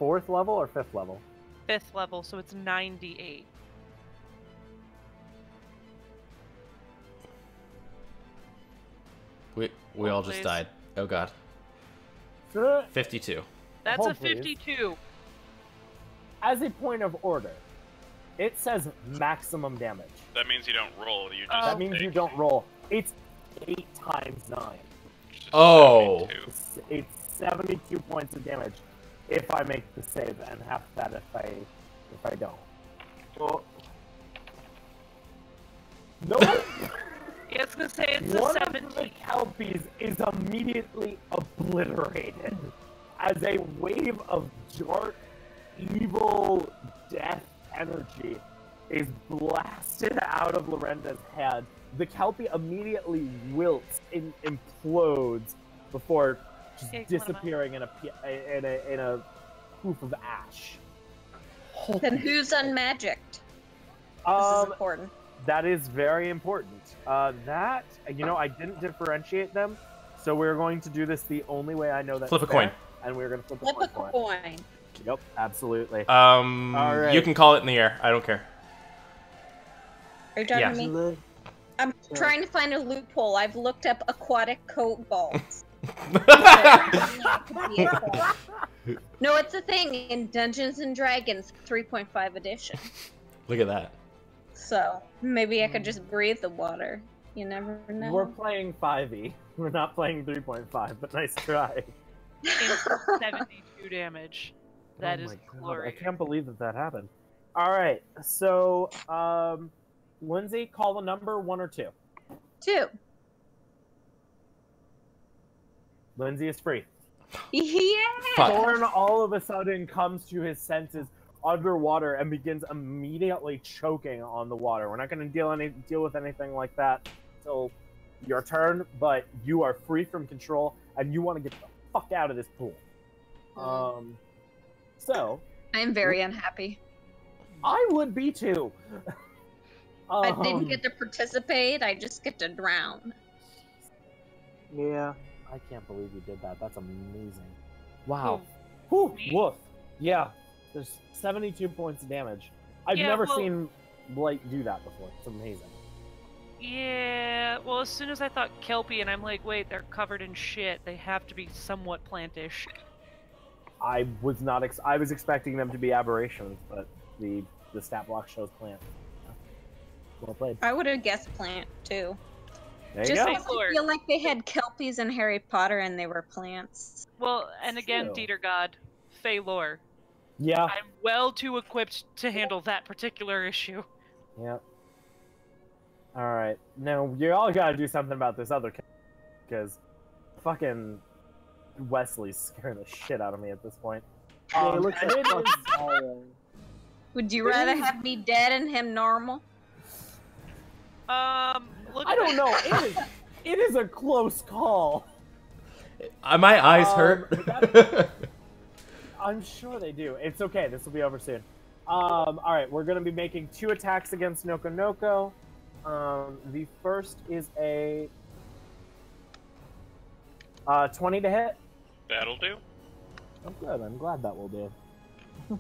Speaker 2: 4th level or 5th level?
Speaker 4: 5th level, so it's 98.
Speaker 3: We all just
Speaker 4: please.
Speaker 3: died. Oh god.
Speaker 2: Sure.
Speaker 3: 52.
Speaker 4: That's
Speaker 2: Hold,
Speaker 4: a
Speaker 2: please.
Speaker 4: 52.
Speaker 2: As a point of order, it says maximum damage.
Speaker 6: That means you don't roll. You just
Speaker 4: Oh.
Speaker 2: That means
Speaker 6: take
Speaker 2: you don't roll. It's 8 times 9.
Speaker 6: just
Speaker 3: Oh.
Speaker 6: 72.
Speaker 2: It's 72 points of damage if I make the save, and half that if I don't. Well, no.
Speaker 4: Yeah, I was gonna say it's
Speaker 2: One
Speaker 4: a
Speaker 2: of the
Speaker 4: 17.
Speaker 2: Kelpies is immediately obliterated as a wave of dark, evil death energy is blasted out of Lorenda's head. The Kelpie immediately wilts and implodes before just
Speaker 4: Okay, come on,
Speaker 2: disappearing in a poof of ash.
Speaker 5: Then who's unmagicked? This is important.
Speaker 2: That is very important. That, I didn't differentiate them, so we're going to do this the only way I know that's
Speaker 3: Flip a
Speaker 2: fair,
Speaker 3: coin.
Speaker 2: and we're going to flip
Speaker 5: Flip
Speaker 2: a
Speaker 5: a
Speaker 2: coin.
Speaker 5: coin.
Speaker 2: Yep, absolutely.
Speaker 3: You
Speaker 2: right.
Speaker 3: can call it in the air. I don't care.
Speaker 5: Are you talking
Speaker 3: Yeah.
Speaker 5: to me?
Speaker 1: Live.
Speaker 5: I'm trying to find a loophole. I've looked up aquatic kobolds. No, it's a thing in Dungeons and Dragons 3.5 edition.
Speaker 3: Look at that.
Speaker 5: So maybe I could just breathe the water. You never know.
Speaker 2: We're playing 5e. We're not playing 3.5, but nice try.
Speaker 4: It's 72 damage. That
Speaker 2: Oh
Speaker 4: is
Speaker 2: my God, I
Speaker 4: glorious.
Speaker 2: can't believe that happened. All right, so Lindsay, call the number 1 or 2.
Speaker 5: 2.
Speaker 2: Lindsay is free.
Speaker 5: Yeah.
Speaker 3: Fuck.
Speaker 2: Thorn all of a sudden comes to his senses underwater and begins immediately choking on the water. We're not going to deal with anything like that until your turn, but you are free from control and you want to get the fuck out of this pool. So
Speaker 5: I'm very unhappy.
Speaker 2: I would be too.
Speaker 5: I didn't get to participate. I just get to drown.
Speaker 1: Yeah.
Speaker 2: I can't believe you did that. That's amazing. Wow.
Speaker 4: Who?
Speaker 2: Whew, woof. Yeah. There's 72 points of damage. I've never seen Blight do that before. It's amazing.
Speaker 4: Yeah, well, as soon as I thought Kelpie, and I'm like, wait, they're covered in shit. They have to be somewhat plantish.
Speaker 2: I was not. I was expecting them to be aberrations, but the stat block shows plant. Yeah. Well played.
Speaker 5: I would have guessed plant too.
Speaker 2: There you
Speaker 5: Just
Speaker 2: go.
Speaker 5: because I feel like they had kelpies in Harry Potter and they were plants.
Speaker 4: Well, and again,
Speaker 2: True.
Speaker 4: Dieter God, Fey lore.
Speaker 2: Yeah.
Speaker 4: I'm well too equipped to handle that particular issue.
Speaker 2: Yep. All right. Now you all got to do something about this other because fucking Wesley's scaring the shit out of me at this point.
Speaker 1: Hey, it looks
Speaker 2: and
Speaker 1: like
Speaker 2: it is-
Speaker 1: fucking Mario.
Speaker 5: Would you rather have me dead and him normal?
Speaker 4: Look
Speaker 2: I don't know. It is a close call.
Speaker 3: My eyes hurt.
Speaker 2: I'm sure they do. It's okay. This will be over soon. All right, we're going to be making 2 attacks against Noko Noko. The first is a 20 to hit.
Speaker 6: That'll do.
Speaker 2: Oh, good. I'm glad that will do. Let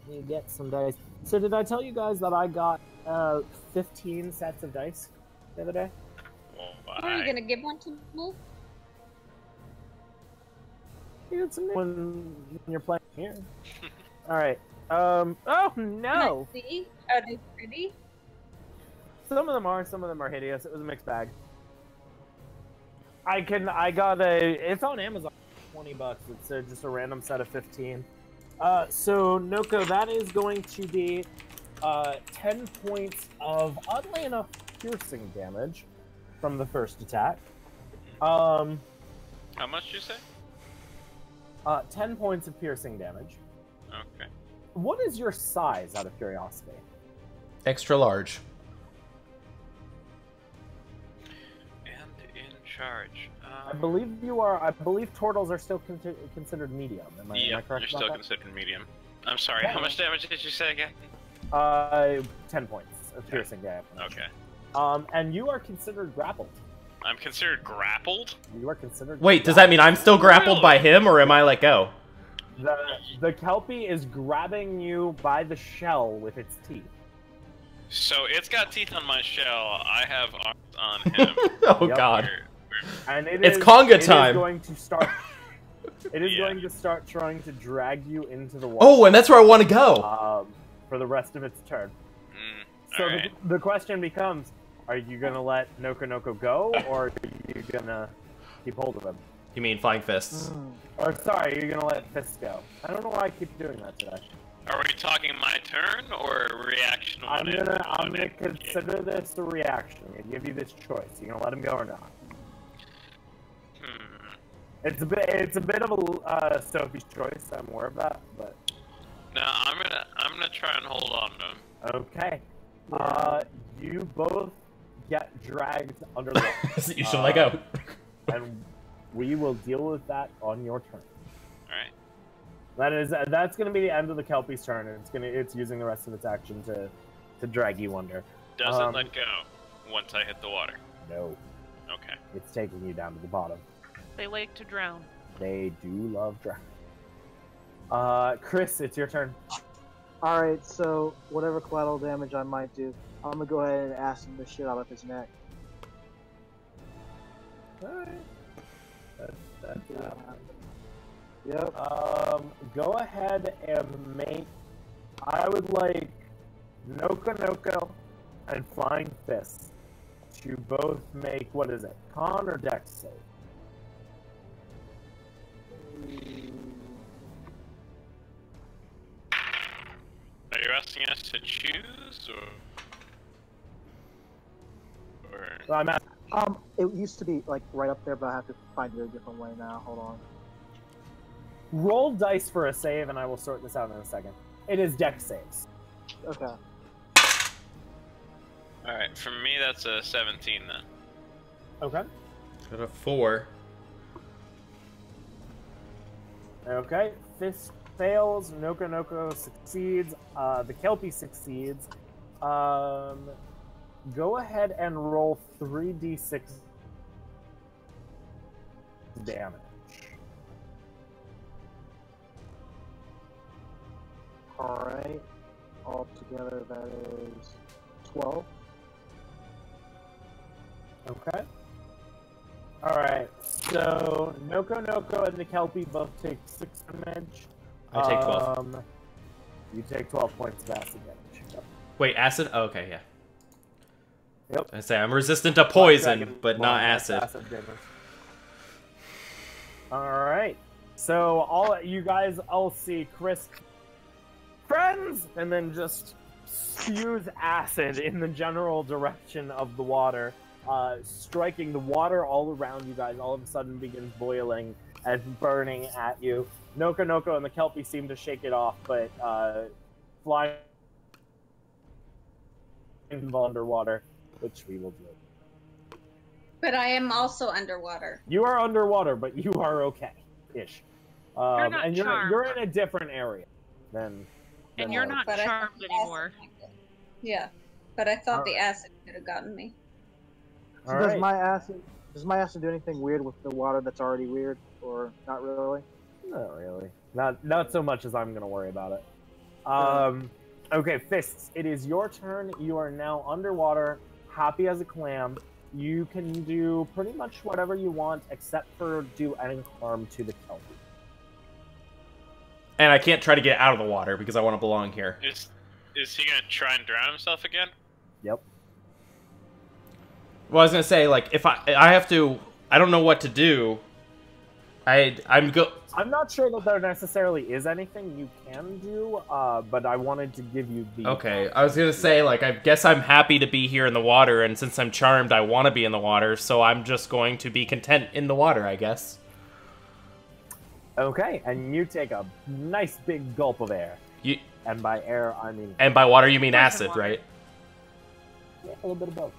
Speaker 2: me get some dice. So did I tell you guys that I got 15 sets of dice the other day?
Speaker 6: Well,
Speaker 5: Are you gonna give one to me?
Speaker 2: You get some when you're playing here. All right. Oh no!
Speaker 5: Can I see? Are they pretty?
Speaker 2: Some of them are hideous. It was a mixed bag. I got it's on Amazon, $20. It's just a random set of 15. So Noko, that is going to be 10 points of, oddly enough, piercing damage from the first attack.
Speaker 6: How much did you say?
Speaker 2: 10 points of piercing damage.
Speaker 6: Okay.
Speaker 2: What is your size, out of curiosity?
Speaker 3: Extra large.
Speaker 6: And in charge.
Speaker 2: I believe turtles are still considered medium. Am I
Speaker 6: Yeah,
Speaker 2: correct
Speaker 6: you're
Speaker 2: about
Speaker 6: still
Speaker 2: that?
Speaker 6: considered medium. I'm sorry, how much damage did you say again?
Speaker 2: 10 points of piercing damage.
Speaker 6: Okay.
Speaker 2: And you are considered grappled.
Speaker 6: I'm considered grappled?
Speaker 2: You are considered.
Speaker 3: Wait, does that mean I'm still grappled by him, or am I let go?
Speaker 2: The Kelpie is grabbing you by the shell with its teeth.
Speaker 6: So it's got teeth on my shell. I have arms on him.
Speaker 3: Oh
Speaker 2: Yep.
Speaker 3: God.
Speaker 2: And
Speaker 3: It's conga time.
Speaker 2: It is going to start. It is going to start trying to drag you into the water.
Speaker 3: Oh, and that's where I want to go.
Speaker 2: For the rest of its turn. So
Speaker 6: Alright.
Speaker 2: the question becomes: are you gonna let Noko Noko go, or are you gonna keep hold of him?
Speaker 3: You mean flying fists?
Speaker 2: Or sorry, you're gonna let Fist go. I don't know why I keep doing that today.
Speaker 6: Are we talking my turn or reaction on it?
Speaker 2: I'm gonna consider this a reaction. I'm gonna give you this choice. You gonna let him go or not? It's a bit of a Sophie's choice. I'm aware of that, but
Speaker 6: No, I'm gonna try and hold on to him.
Speaker 2: okay. You both get dragged under the water.
Speaker 3: So you should let go.
Speaker 2: And we will deal with that on your turn.
Speaker 6: Alright.
Speaker 2: That's gonna be the end of the Kelpie's turn, and it's using the rest of its action to drag you under.
Speaker 6: Doesn't let go once I hit the water.
Speaker 2: No,
Speaker 6: Okay.
Speaker 2: it's taking you down to the bottom.
Speaker 4: They like to drown.
Speaker 2: They do love drag. Chris, it's your turn.
Speaker 1: Alright, so whatever collateral damage I might do, I'm gonna go ahead and acid the shit out of his neck.
Speaker 2: Alright. That's
Speaker 1: Yep.
Speaker 2: go ahead and make. I would like Noko Noko and Flying Fist to both make, what is it, Con or Dex save?
Speaker 6: Are you asking us to choose, or?
Speaker 2: I'm at
Speaker 1: It used to be like right up there, but I have to find it a different way now. Hold on.
Speaker 2: roll dice for a save, and I will sort this out in a second. It is dex saves.
Speaker 1: Okay.
Speaker 6: Alright, for me that's a 17 then.
Speaker 2: Okay.
Speaker 3: Got a 4.
Speaker 2: Okay. Fist fails. Noko Noko succeeds. The Kelpie succeeds. Go ahead and roll 3d6 damage.
Speaker 1: Alright. Altogether, that is 12.
Speaker 2: Okay. Alright, so Noko Noko and the Kelpie both take 6 damage.
Speaker 3: I take 12.
Speaker 2: You take 12 points of acid damage. Yep.
Speaker 3: Wait, acid? Oh, okay, yeah.
Speaker 2: Yep.
Speaker 3: I say I'm resistant to poison,
Speaker 2: Dragon
Speaker 3: but not
Speaker 2: Ball
Speaker 3: acid.
Speaker 2: damage. Alright. So all you guys all see Chris friends and then just spews acid in the general direction of the water. Striking the water all around you guys all of a sudden begins boiling and burning at you. Noko Noko and the Kelpie seem to shake it off, but flying underwater, which we will do.
Speaker 5: But I am also underwater.
Speaker 2: You are underwater, but you are okay-ish.
Speaker 4: You're not
Speaker 2: and
Speaker 4: charmed.
Speaker 2: you're in a different area than
Speaker 4: And you're
Speaker 2: ours.
Speaker 4: not
Speaker 5: But I
Speaker 4: charmed
Speaker 5: thought the
Speaker 4: anymore.
Speaker 5: acid- Yeah, but I thought the acid could have gotten me.
Speaker 1: So
Speaker 2: All
Speaker 1: does
Speaker 2: right.
Speaker 1: my acid do anything weird with the water that's already weird, or not really?
Speaker 2: Not really. Not so much as I'm gonna worry about it. Okay, Fists. It is your turn. You are now underwater, happy as a clam. You can do pretty much whatever you want, except for do any harm to the Kelpie.
Speaker 3: And I can't try to get out of the water because I want to belong here.
Speaker 6: Is he gonna try and drown himself again?
Speaker 2: Yep.
Speaker 3: Well, I was gonna say, like, if I have to, I don't know what to do. I'm
Speaker 2: not sure that there necessarily is anything you can do, but I wanted to give you the...
Speaker 3: Okay, I was gonna say, like, I guess I'm happy to be here in the water, and since I'm charmed, I want to be in the water, so I'm just going to be content in the water, I guess.
Speaker 2: Okay, and you take a nice big gulp of air. And by air, I mean...
Speaker 3: And by water, you mean
Speaker 4: Frozen
Speaker 3: acid,
Speaker 4: water.
Speaker 3: right?
Speaker 2: Yeah, a little bit of both.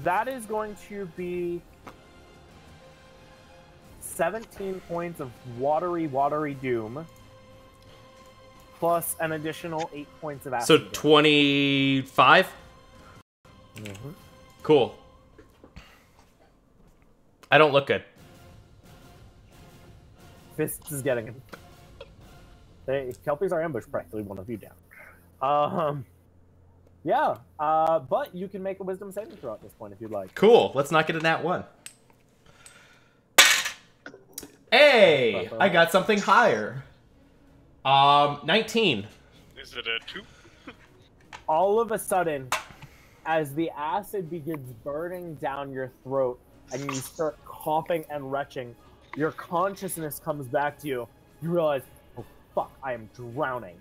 Speaker 2: That is going to be 17 points of watery doom, plus an additional 8 points of acid.
Speaker 3: So
Speaker 2: damage.
Speaker 3: 25?
Speaker 2: Mhm.
Speaker 3: Cool. I don't look good.
Speaker 2: Fists is getting him. Kelpies are ambush practically one of you down. Yeah, but you can make a wisdom saving throw at this point if you'd like.
Speaker 3: Cool. Let's not get a nat 1. Hey! I got something higher. 19.
Speaker 6: Is it a 2?
Speaker 2: All of a sudden, as the acid begins burning down your throat and you start coughing and retching, your consciousness comes back to you. You realize, oh fuck, I am drowning.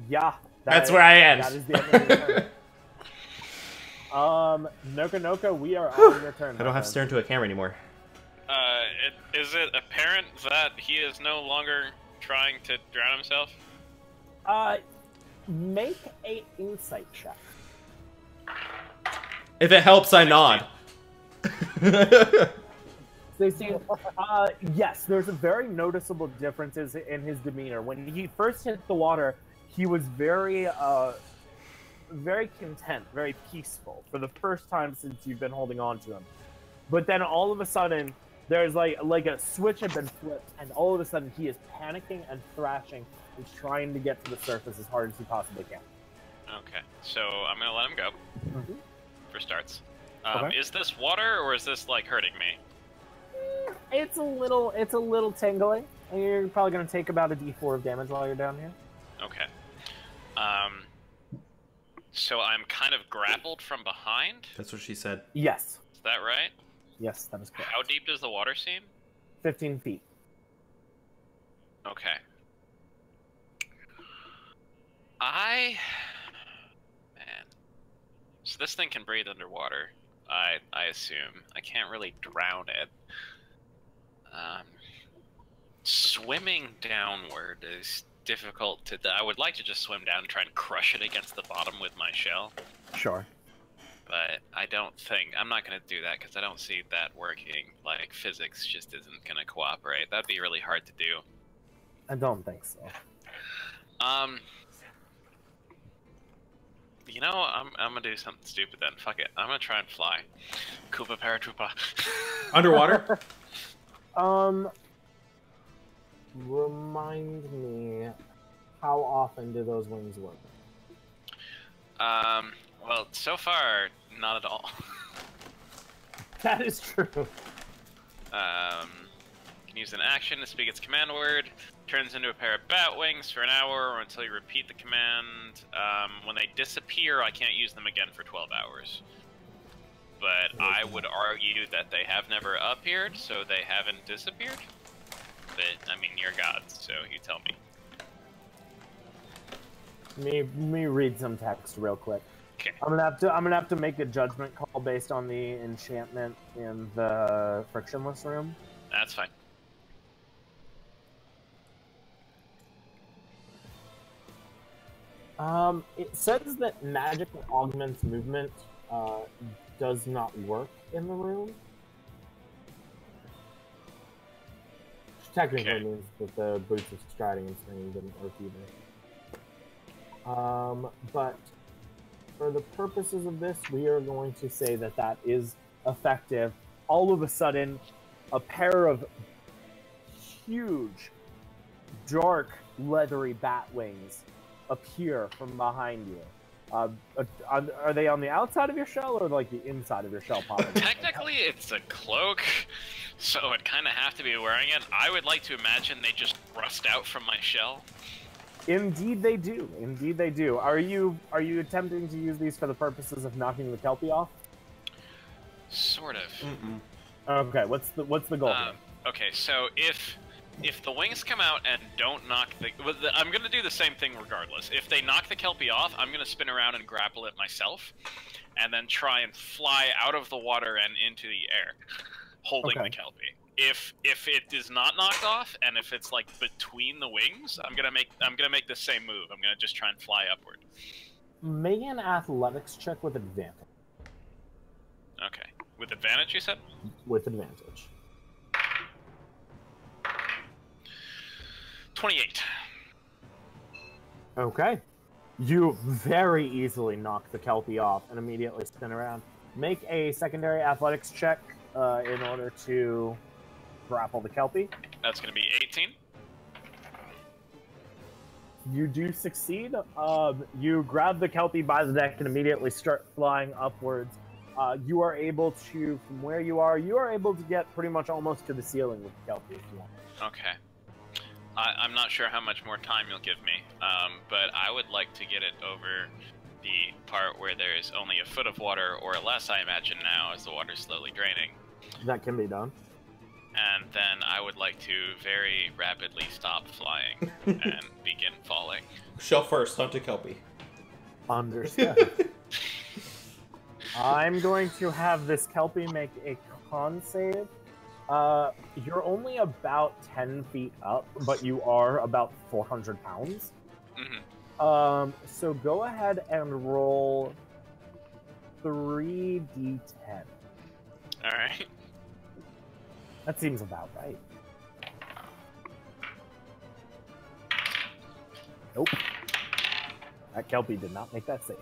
Speaker 2: Yeah.
Speaker 3: That's where I end.
Speaker 2: That is the end of your turn. Noko Noko, we are on your turn.
Speaker 3: I don't have to stare into a camera anymore.
Speaker 6: Is it apparent that he is no longer trying to drown himself?
Speaker 2: Make a insight check.
Speaker 3: If it helps, I nod.
Speaker 2: 16. Yes, there's a very noticeable differences in his demeanor. When he first hit the water, he was very content, very peaceful for the first time since you've been holding on to him. But then all of a sudden, there's like a switch had been flipped, and all of a sudden he is panicking and thrashing and trying to get to the surface as hard as he possibly can.
Speaker 6: Okay, so I'm gonna let him go for starts.
Speaker 2: Okay.
Speaker 6: Is this water or is this like hurting me?
Speaker 2: It's a little tingly. And you're probably gonna take about a d4 of damage while you're down here.
Speaker 6: Okay. So I'm kind of grappled from behind.
Speaker 3: That's what she said.
Speaker 2: Yes.
Speaker 6: Is that right?
Speaker 2: Yes, that is correct.
Speaker 6: How deep does the water seem?
Speaker 2: 15 feet.
Speaker 6: Okay. I So this thing can breathe underwater, I assume. I can't really drown it. Swimming downward is difficult to... I would like to just swim down and try and crush it against the bottom with my shell.
Speaker 2: Sure.
Speaker 6: But I don't think... I'm not going to do that because I don't see that working. Like, physics just isn't going to cooperate. That'd be really hard to do.
Speaker 2: I don't think so.
Speaker 6: You know, I'm gonna do something stupid then. Fuck it. I'm gonna try and fly. Koopa Paratroopa.
Speaker 3: Underwater?
Speaker 2: Remind me, how often do those wings work?
Speaker 6: Well, so far, not at all.
Speaker 2: That is true.
Speaker 6: Can use an action to speak its command word. Turns into a pair of bat wings for an hour or until you repeat the command. When they disappear, I can't use them again for 12 hours. But I would argue that they have never appeared, so they haven't disappeared. But, I mean, you're gods, so you tell me.
Speaker 2: Let me read some text real quick.
Speaker 6: Okay.
Speaker 2: I'm gonna have to make a judgment call based on the enchantment in the frictionless room.
Speaker 6: That's fine.
Speaker 2: It says that magic that augments movement does not work in the room. Which technically means that the boots of striding and swinging didn't work either. But for the purposes of this, we are going to say that that is effective. All of a sudden, a pair of huge, dark, leathery bat wings appear from behind you. Are they on the outside of your shell or like the inside of your shell?
Speaker 6: Technically, it's a cloak, so I'd kind of have to be wearing it. I would like to imagine they just thrust out from my shell.
Speaker 2: Indeed they do. Indeed they do. Are you attempting to use these for the purposes of knocking the Kelpie off?
Speaker 6: Sort of.
Speaker 2: Okay, what's the goal here?
Speaker 6: Okay, so if the wings come out and don't knock I'm gonna do the same thing regardless. If they knock the Kelpie off, I'm gonna spin around and grapple it myself, and then try and fly out of the water and into the air, holding the Kelpie. If it is not knocked off, and if it's like between the wings, I'm gonna make the same move. I'm gonna just try and fly upward.
Speaker 2: Make an athletics check with advantage.
Speaker 6: Okay, with advantage, you said?
Speaker 2: With advantage.
Speaker 6: 28.
Speaker 2: Okay. You very easily knock the Kelpie off and immediately spin around. Make a secondary athletics check in order to grapple the Kelpie.
Speaker 6: That's going to be 18.
Speaker 2: You do succeed. You grab the Kelpie by the neck and immediately start flying upwards. You are able to, from where you are able to get pretty much almost to the ceiling with the Kelpie if you want.
Speaker 6: Okay. I'm not sure how much more time you'll give me, but I would like to get it over the part where there's only a foot of water, or less, I imagine now, as the water's slowly draining.
Speaker 2: That can be done.
Speaker 6: And then I would like to very rapidly stop flying and begin falling.
Speaker 3: Shell first, hunt a Kelpie.
Speaker 2: Understood. I'm going to have this Kelpie make a con save. You're only about 10 feet up, but you are about 400 pounds.
Speaker 6: Mm-hmm.
Speaker 2: So go ahead and roll 3d10.
Speaker 6: Alright.
Speaker 2: That seems about right. Nope. That Kelpie did not make that save.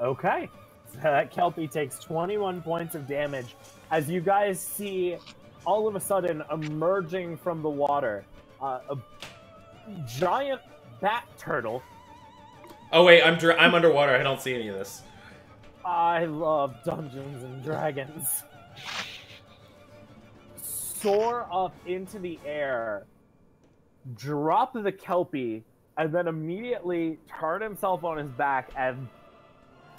Speaker 2: Okay. So that Kelpie takes 21 points of damage as you guys see all of a sudden emerging from the water a giant bat turtle.
Speaker 3: Oh wait, I'm underwater. I don't see any of this.
Speaker 2: I love Dungeons and Dragons. Soar up into the air, drop the Kelpie, and then immediately turn himself on his back and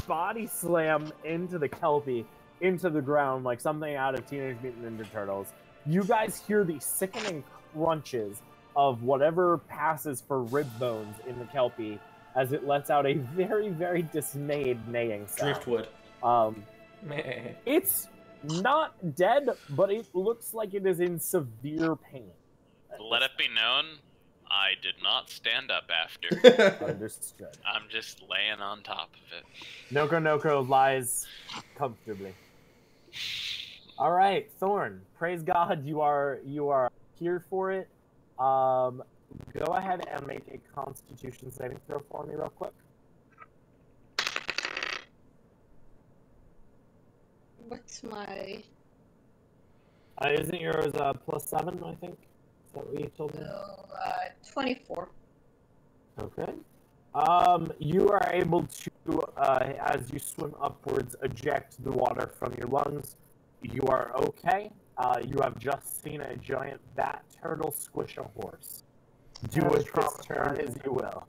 Speaker 2: body slam into the Kelpie into the ground like something out of Teenage Mutant Ninja Turtles. You guys hear the sickening crunches of whatever passes for rib bones in the Kelpie as it lets out a very, very dismayed neighing sound.
Speaker 3: Driftwood. Meh.
Speaker 2: It's not dead, but it looks like it is in severe pain.
Speaker 6: Let it be known, I did not stand up after.
Speaker 2: Understood.
Speaker 6: I'm just laying on top of it.
Speaker 2: Noko lies comfortably. All right, Thorn. Praise God, you are here for it. Go ahead and make a Constitution saving throw for me, real quick.
Speaker 5: What's my...
Speaker 2: Isn't yours +7? I think. Is that what you told me?
Speaker 5: 24.
Speaker 2: Okay. You are able to, as you swim upwards, eject the water from your lungs. You are okay. You have just seen a giant bat turtle squish a horse. Do with this turn as you will.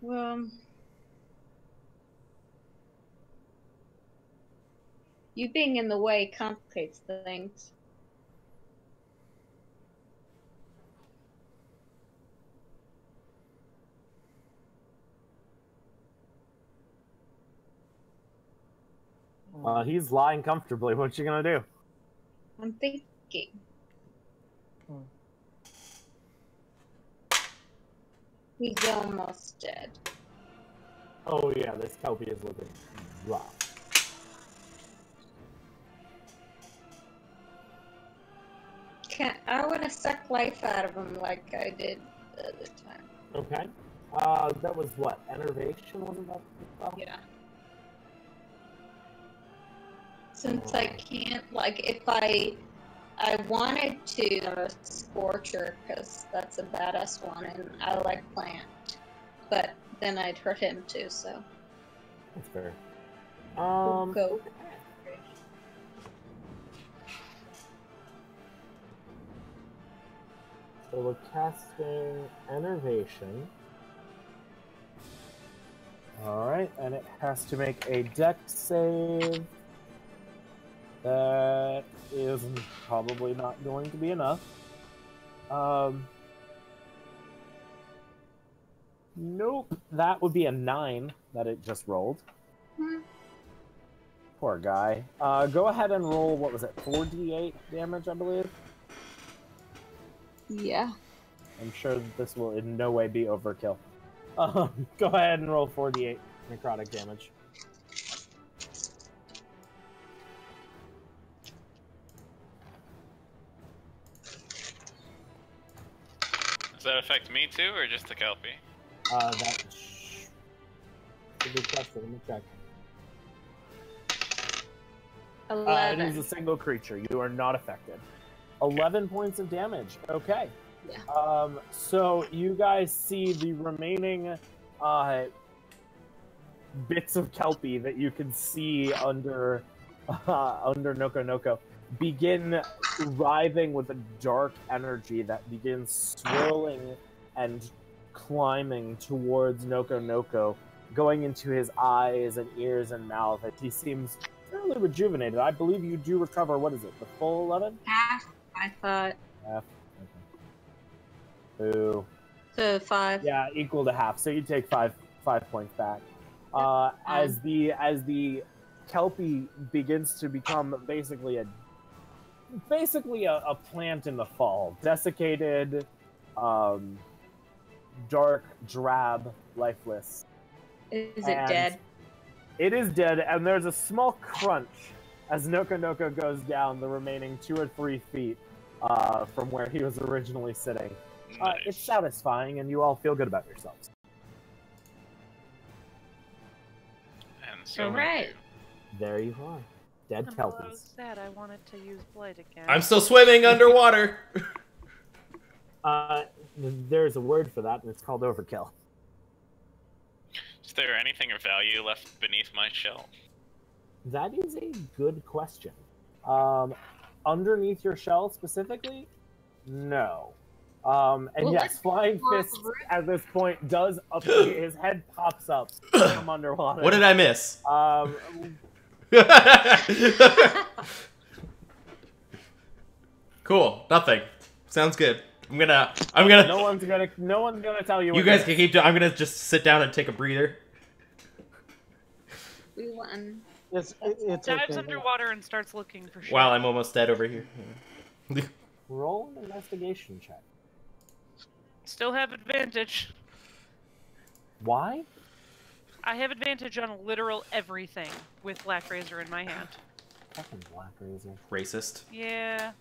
Speaker 5: Well... You being in the way complicates things.
Speaker 2: He's lying comfortably. What you gonna do?
Speaker 5: I'm thinking. He's almost dead.
Speaker 2: Oh yeah, this Kelpie is looking rough.
Speaker 5: I want to suck life out of him like I did the other time.
Speaker 2: Okay. That was what? Enervation, wasn't that?
Speaker 5: Yeah. Since I can't, like, if I wanted to Scorcher, because that's a badass one, and I like Plant, but then I'd hurt him too, so.
Speaker 2: That's fair.
Speaker 5: Go.
Speaker 2: So we're casting Enervation. Alright, and it has to make a Dex save. That is probably not going to be enough. Nope. That would be a 9 that it just rolled. Poor guy. Go ahead and roll, what was it, 4d8 damage, I believe?
Speaker 5: Yeah.
Speaker 2: I'm sure that this will in no way be overkill. Go ahead and roll 4d8 necrotic damage.
Speaker 6: Does that affect me too, or just the Kelpie?
Speaker 2: That's a good question. Let me check.
Speaker 5: 11.
Speaker 2: It is a single creature. You are not affected. 11 points of damage. Okay.
Speaker 5: Yeah.
Speaker 2: So you guys see the remaining bits of Kelpie that you can see under Noko begin writhing with a dark energy that begins swirling and climbing towards Noko, going into his eyes and ears and mouth. And he seems fairly rejuvenated. I believe you do recover, what is it, the full 11?
Speaker 5: Half, I thought.
Speaker 2: Half. Okay. Boo.
Speaker 5: So 5.
Speaker 2: Yeah, equal to half. So you take 5 points back. As the Kelpie begins to become basically a plant in the fall, desiccated, dark, drab, lifeless.
Speaker 5: Is it dead?
Speaker 2: It is dead, and there's a small crunch as Noko goes down the remaining 2 or 3 feet from where he was originally sitting.
Speaker 6: Nice.
Speaker 2: It's satisfying, and you all feel good about yourselves.
Speaker 6: And so
Speaker 5: All right.
Speaker 2: There you are. Dead
Speaker 4: I'm
Speaker 2: Kelpies.
Speaker 4: so sad I wanted to use Blight again.
Speaker 3: I'm still swimming underwater.
Speaker 2: There's a word for that, and it's called overkill.
Speaker 6: Is there anything of value left beneath my shell?
Speaker 2: That is a good question. Underneath your shell specifically, no. And
Speaker 5: Well,
Speaker 2: yes,
Speaker 5: let's
Speaker 2: Flying
Speaker 5: walk
Speaker 2: Fist
Speaker 5: through.
Speaker 2: at this point does appear. His head pops up from underwater.
Speaker 3: What did I miss?
Speaker 2: Um,
Speaker 3: Cool. Nothing. Sounds good. I'm gonna.
Speaker 2: No one's gonna tell you.
Speaker 3: You
Speaker 2: what
Speaker 3: guys
Speaker 2: it
Speaker 3: can
Speaker 2: is.
Speaker 3: keep. I'm gonna just sit down and take a breather.
Speaker 5: We won.
Speaker 1: It's
Speaker 4: Dives
Speaker 1: okay.
Speaker 4: underwater and starts looking for shit.
Speaker 3: Wow, I'm almost dead over here.
Speaker 2: Roll an investigation check.
Speaker 4: Still have advantage.
Speaker 2: Why?
Speaker 4: I have advantage on literal everything with Black Razor in my hand.
Speaker 2: Fucking Black Razor.
Speaker 3: Racist.
Speaker 4: Yeah.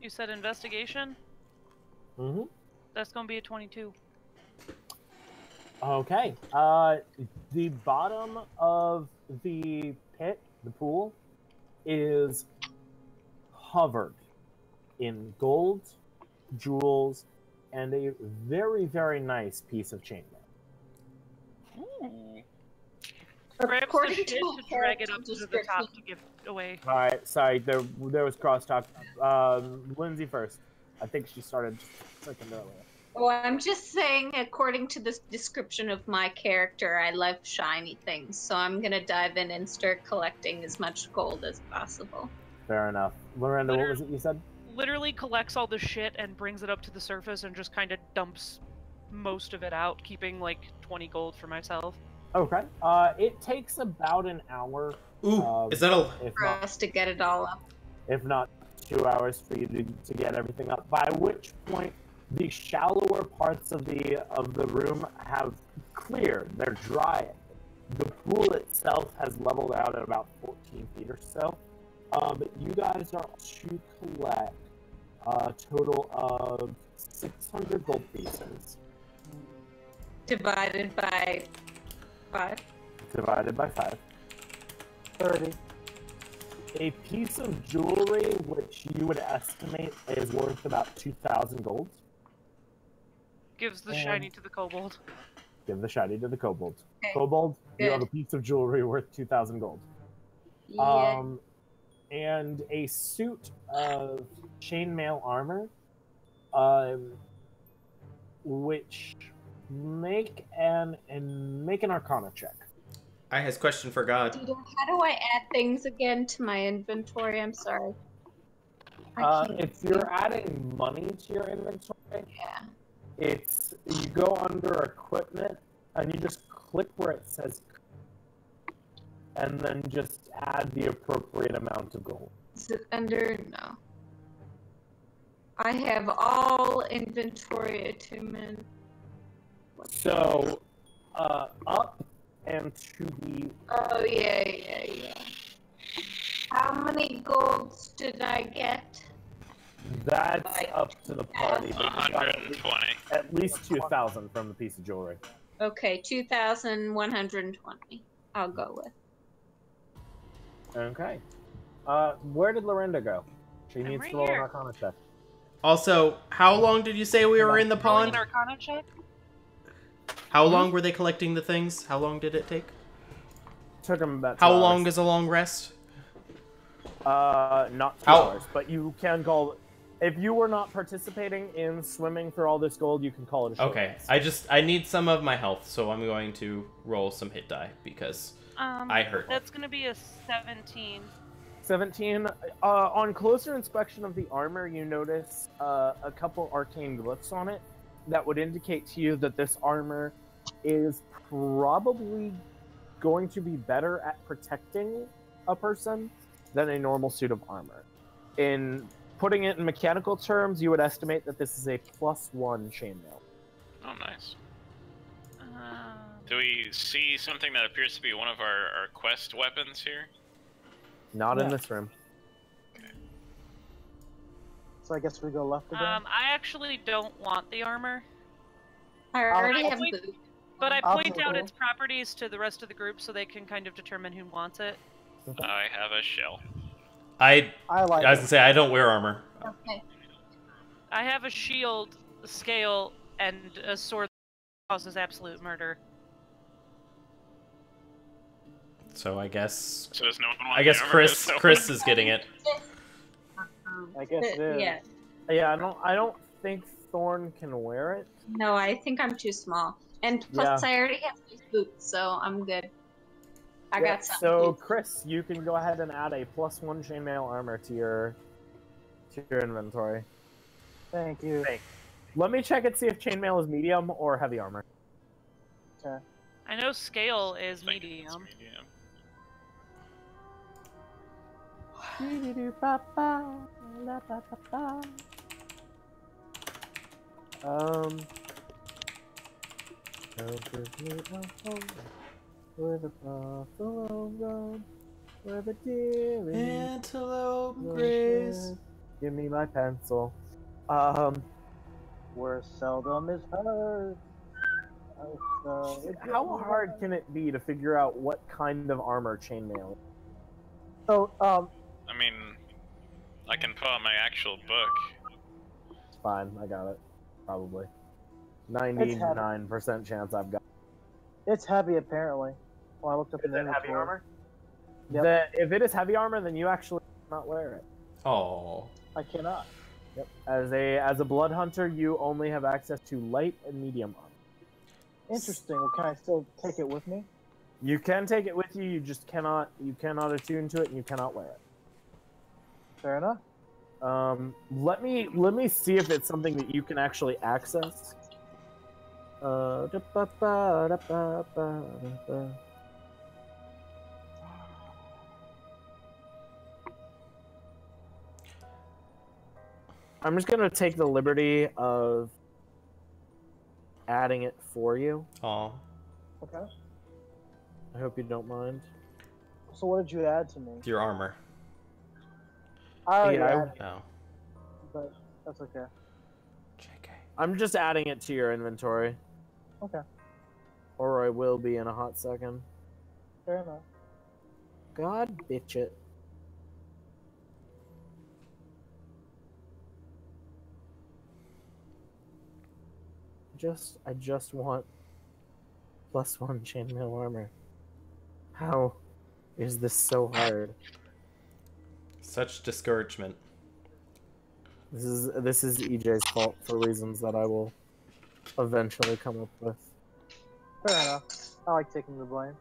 Speaker 4: You said investigation?
Speaker 2: Mm-hmm.
Speaker 4: That's gonna be a 22.
Speaker 2: Okay. The bottom of the pit, the pool, is covered in gold, jewels, and a very, very nice piece of chainmail.
Speaker 4: Grabs the
Speaker 5: According
Speaker 4: shit
Speaker 5: to
Speaker 4: to
Speaker 5: my
Speaker 4: drag it
Speaker 5: character
Speaker 4: up to the top to
Speaker 5: description,
Speaker 4: give it away.
Speaker 2: All right, sorry, there was crosstalk. Lindsay first. I think she started just a second earlier.
Speaker 5: well, I'm just saying, according to this description of my character, I love shiny things, so I'm gonna dive in and start collecting as much gold as possible.
Speaker 2: Fair enough. Miranda, what was it you said?
Speaker 4: Literally collects all the shit and brings it up to the surface and just kind of dumps most of it out, keeping like 20 gold for myself.
Speaker 2: Okay. It takes about an hour.
Speaker 3: Ooh, is that a?
Speaker 5: For us to get it all up.
Speaker 2: If not 2 hours for you to get everything up. By which point, the shallower parts of the room have cleared. They're dry. The pool itself has leveled out at about 14 feet or so. You guys are to collect a total of 600 gold pieces.
Speaker 5: Divided by 5.
Speaker 2: Divided by 5.
Speaker 1: 30.
Speaker 2: A piece of jewelry, which you would estimate is worth about 2,000 gold.
Speaker 4: Gives the
Speaker 2: And-
Speaker 4: shiny to the kobold.
Speaker 2: Give the shiny to the kobold.
Speaker 5: Okay.
Speaker 2: Kobold, you have a
Speaker 5: Good.
Speaker 2: piece of jewelry worth 2,000 gold.
Speaker 5: Yeah.
Speaker 2: And a suit of chainmail armor, which make an Arcana check.
Speaker 3: I has question for God.
Speaker 5: Dita, how do I add things again to my inventory? I'm sorry. I can't
Speaker 2: If you're adding money to your inventory,
Speaker 5: Yeah.
Speaker 2: it's you go under equipment and you just click where it says, and then just add the appropriate amount of gold.
Speaker 5: Is it under? No. I have all inventory attunement.
Speaker 2: So, up and to the
Speaker 5: Oh, yeah. How many golds did I get?
Speaker 2: that's up to the party. But you got
Speaker 6: 120.
Speaker 2: at least 2,000 from the piece of jewelry.
Speaker 5: Okay, 2,120. I'll go with.
Speaker 2: Okay. Where did Lorinda go? She
Speaker 4: I'm
Speaker 2: needs
Speaker 4: right
Speaker 2: to roll an
Speaker 4: here.
Speaker 2: Arcana check.
Speaker 3: Also, how long did you say we were in the
Speaker 4: Rolling
Speaker 3: pond?
Speaker 4: an Arcana check?
Speaker 3: How long were they collecting the things? How long did it take?
Speaker 2: Took him about 2
Speaker 3: How
Speaker 2: hours.
Speaker 3: long is a long rest?
Speaker 2: Not 2
Speaker 3: How-
Speaker 2: hours, but you can call. If you were not participating in swimming for all this gold, you can call it a short
Speaker 3: Okay,
Speaker 2: rest.
Speaker 3: I need some of my health, so I'm going to roll some hit die because I hurt.
Speaker 4: That's gonna be a 17.
Speaker 2: 17. On closer inspection of the armor, you notice a couple arcane glyphs on it that would indicate to you that this armor is probably going to be better at protecting a person than a normal suit of armor. In putting it in mechanical terms, you would estimate that this is a +1 chainmail.
Speaker 6: Oh, nice.
Speaker 4: Uh,
Speaker 6: Do we see something that appears to be one of our quest weapons here?
Speaker 2: Not in
Speaker 1: No.
Speaker 2: this room.
Speaker 1: So I guess we go left again.
Speaker 4: I actually don't want the armor,
Speaker 5: I already
Speaker 4: I'll
Speaker 5: have
Speaker 4: wait.
Speaker 5: boots.
Speaker 4: but I
Speaker 1: I'll
Speaker 4: point
Speaker 1: take
Speaker 4: out
Speaker 1: it.
Speaker 4: its properties to the rest of the group so they can kind of determine who wants it.
Speaker 6: I have a shell.
Speaker 3: I
Speaker 1: I like
Speaker 3: was
Speaker 1: it.
Speaker 3: gonna say I don't wear armor.
Speaker 5: Okay.
Speaker 4: I have a shield, a scale, and a sword that causes absolute murder.
Speaker 3: So I guess
Speaker 6: So does no one want
Speaker 3: I guess
Speaker 6: the armor?
Speaker 3: Chris
Speaker 6: So-
Speaker 3: Chris is getting it.
Speaker 1: I guess it is.
Speaker 5: Yeah.
Speaker 2: Yeah, I don't think Thorn can wear it.
Speaker 5: No, I think I'm too small. And plus,
Speaker 2: Yeah.
Speaker 5: I already have these boots, so I'm good. I
Speaker 2: Yeah,
Speaker 5: got something.
Speaker 2: so, Chris, you can go ahead and add a +1 chainmail armor to your inventory.
Speaker 1: Thank you.
Speaker 2: Thanks. Let me check and see if chainmail is medium or heavy armor.
Speaker 1: Okay.
Speaker 4: I know scale is
Speaker 6: I think it's
Speaker 4: medium.
Speaker 6: medium.
Speaker 2: Where the buffalo roam, where the deer is.
Speaker 3: Antelope graze.
Speaker 2: Give me my pencil.
Speaker 1: Where seldom is heard.
Speaker 2: How hard can it be to figure out what kind of armor chainmail is?
Speaker 1: So,
Speaker 6: I mean, I can pull out my actual book.
Speaker 2: It's fine, I got it. Probably. 99% chance I've got it.
Speaker 1: it's heavy apparently. Well, I looked up
Speaker 2: Is
Speaker 1: in the
Speaker 2: it heavy
Speaker 1: inventory.
Speaker 2: armor?
Speaker 1: Yep.
Speaker 2: If it is heavy armor, then you actually cannot wear it.
Speaker 3: Oh.
Speaker 1: I cannot.
Speaker 2: Yep. As a blood hunter, you only have access to light and medium armor.
Speaker 1: Interesting. Well, can I still take it with me?
Speaker 2: You can take it with you. You just cannot. You cannot attune to it, and you cannot wear it.
Speaker 1: Fair enough.
Speaker 2: Let me see if it's something that you can actually access. I'm just gonna take the liberty of adding it for you.
Speaker 3: Oh.
Speaker 1: Okay.
Speaker 2: I hope you don't mind.
Speaker 1: So what did you add to me?
Speaker 3: Your armor.
Speaker 1: I already
Speaker 2: Yeah,
Speaker 1: added,
Speaker 3: No.
Speaker 1: but that's okay.
Speaker 3: JK.
Speaker 2: I'm just adding it to your inventory.
Speaker 1: Okay.
Speaker 2: Or I will be in a hot second.
Speaker 1: Fair enough.
Speaker 2: God bitch it. I just want +1 chainmail armor. How is this so hard?
Speaker 3: Such discouragement.
Speaker 2: This is EJ's fault for reasons that I will eventually come up with.
Speaker 1: Fair enough. I like taking the blame.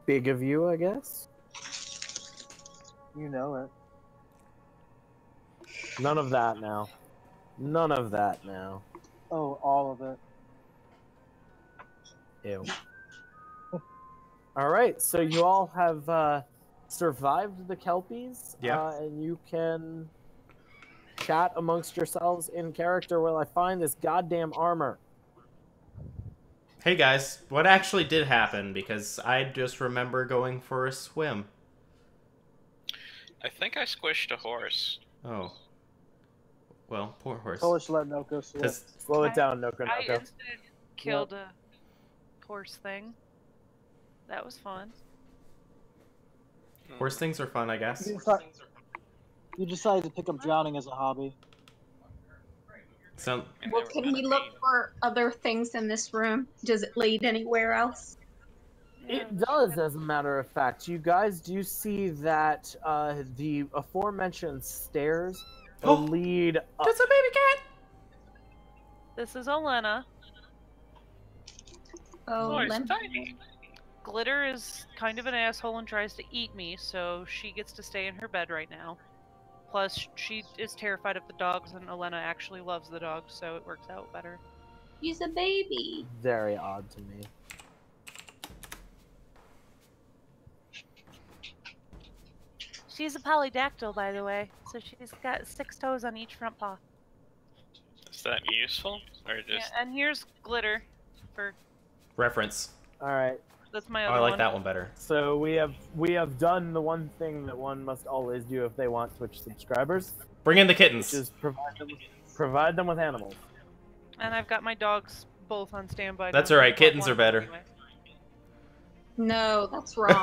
Speaker 2: Big of you, I guess.
Speaker 1: You know it.
Speaker 2: None of that now. None of that now.
Speaker 1: Oh, all of it.
Speaker 2: Ew. Alright, so you all have survived the Kelpies.
Speaker 3: Yeah.
Speaker 2: And you can chat amongst yourselves in character while I find this goddamn armor.
Speaker 3: Hey guys, what actually did happen? Because I just remember going for a swim.
Speaker 6: I think I squished a horse.
Speaker 3: Oh. Well, poor horse.
Speaker 1: Totally should let Noko swim.
Speaker 2: Slow it down, Noko
Speaker 4: I
Speaker 2: Noko.
Speaker 4: instant killed a horse thing. That was fun.
Speaker 3: Horse things are fun, I guess.
Speaker 1: You decided to pick up drowning as a hobby.
Speaker 3: So,
Speaker 5: Well, can we look for other things in this room? Does it lead anywhere else?
Speaker 2: It does, as a matter of fact. You guys do see that the aforementioned stairs lead up.
Speaker 3: That's a baby cat!
Speaker 4: This is Olena.
Speaker 5: Oh,
Speaker 6: it's
Speaker 5: Lem-
Speaker 6: tiny.
Speaker 4: Glitter is kind of an asshole and tries to eat me, so she gets to stay in her bed right now. Plus, she is terrified of the dogs, and Olena actually loves the dogs, so it works out better.
Speaker 5: He's a baby.
Speaker 2: Very odd to me.
Speaker 4: She's a polydactyl, by the way, so she's got 6 toes on each front paw.
Speaker 6: Is that useful? Or
Speaker 4: Yeah,
Speaker 6: just...
Speaker 4: and here's Glitter.
Speaker 3: Reference.
Speaker 2: Alright,
Speaker 4: That's my
Speaker 3: Oh,
Speaker 4: other
Speaker 3: I like
Speaker 4: one.
Speaker 3: that one better.
Speaker 2: so we have done the one thing that one must always do if they want Twitch subscribers,
Speaker 3: Bring in the
Speaker 2: which
Speaker 3: kittens.
Speaker 2: is provide them with animals.
Speaker 4: And I've got my dogs both on standby.
Speaker 3: That's
Speaker 4: doing
Speaker 3: alright,
Speaker 4: part
Speaker 3: kittens
Speaker 4: one
Speaker 3: are better.
Speaker 4: anyway.
Speaker 5: No, that's wrong.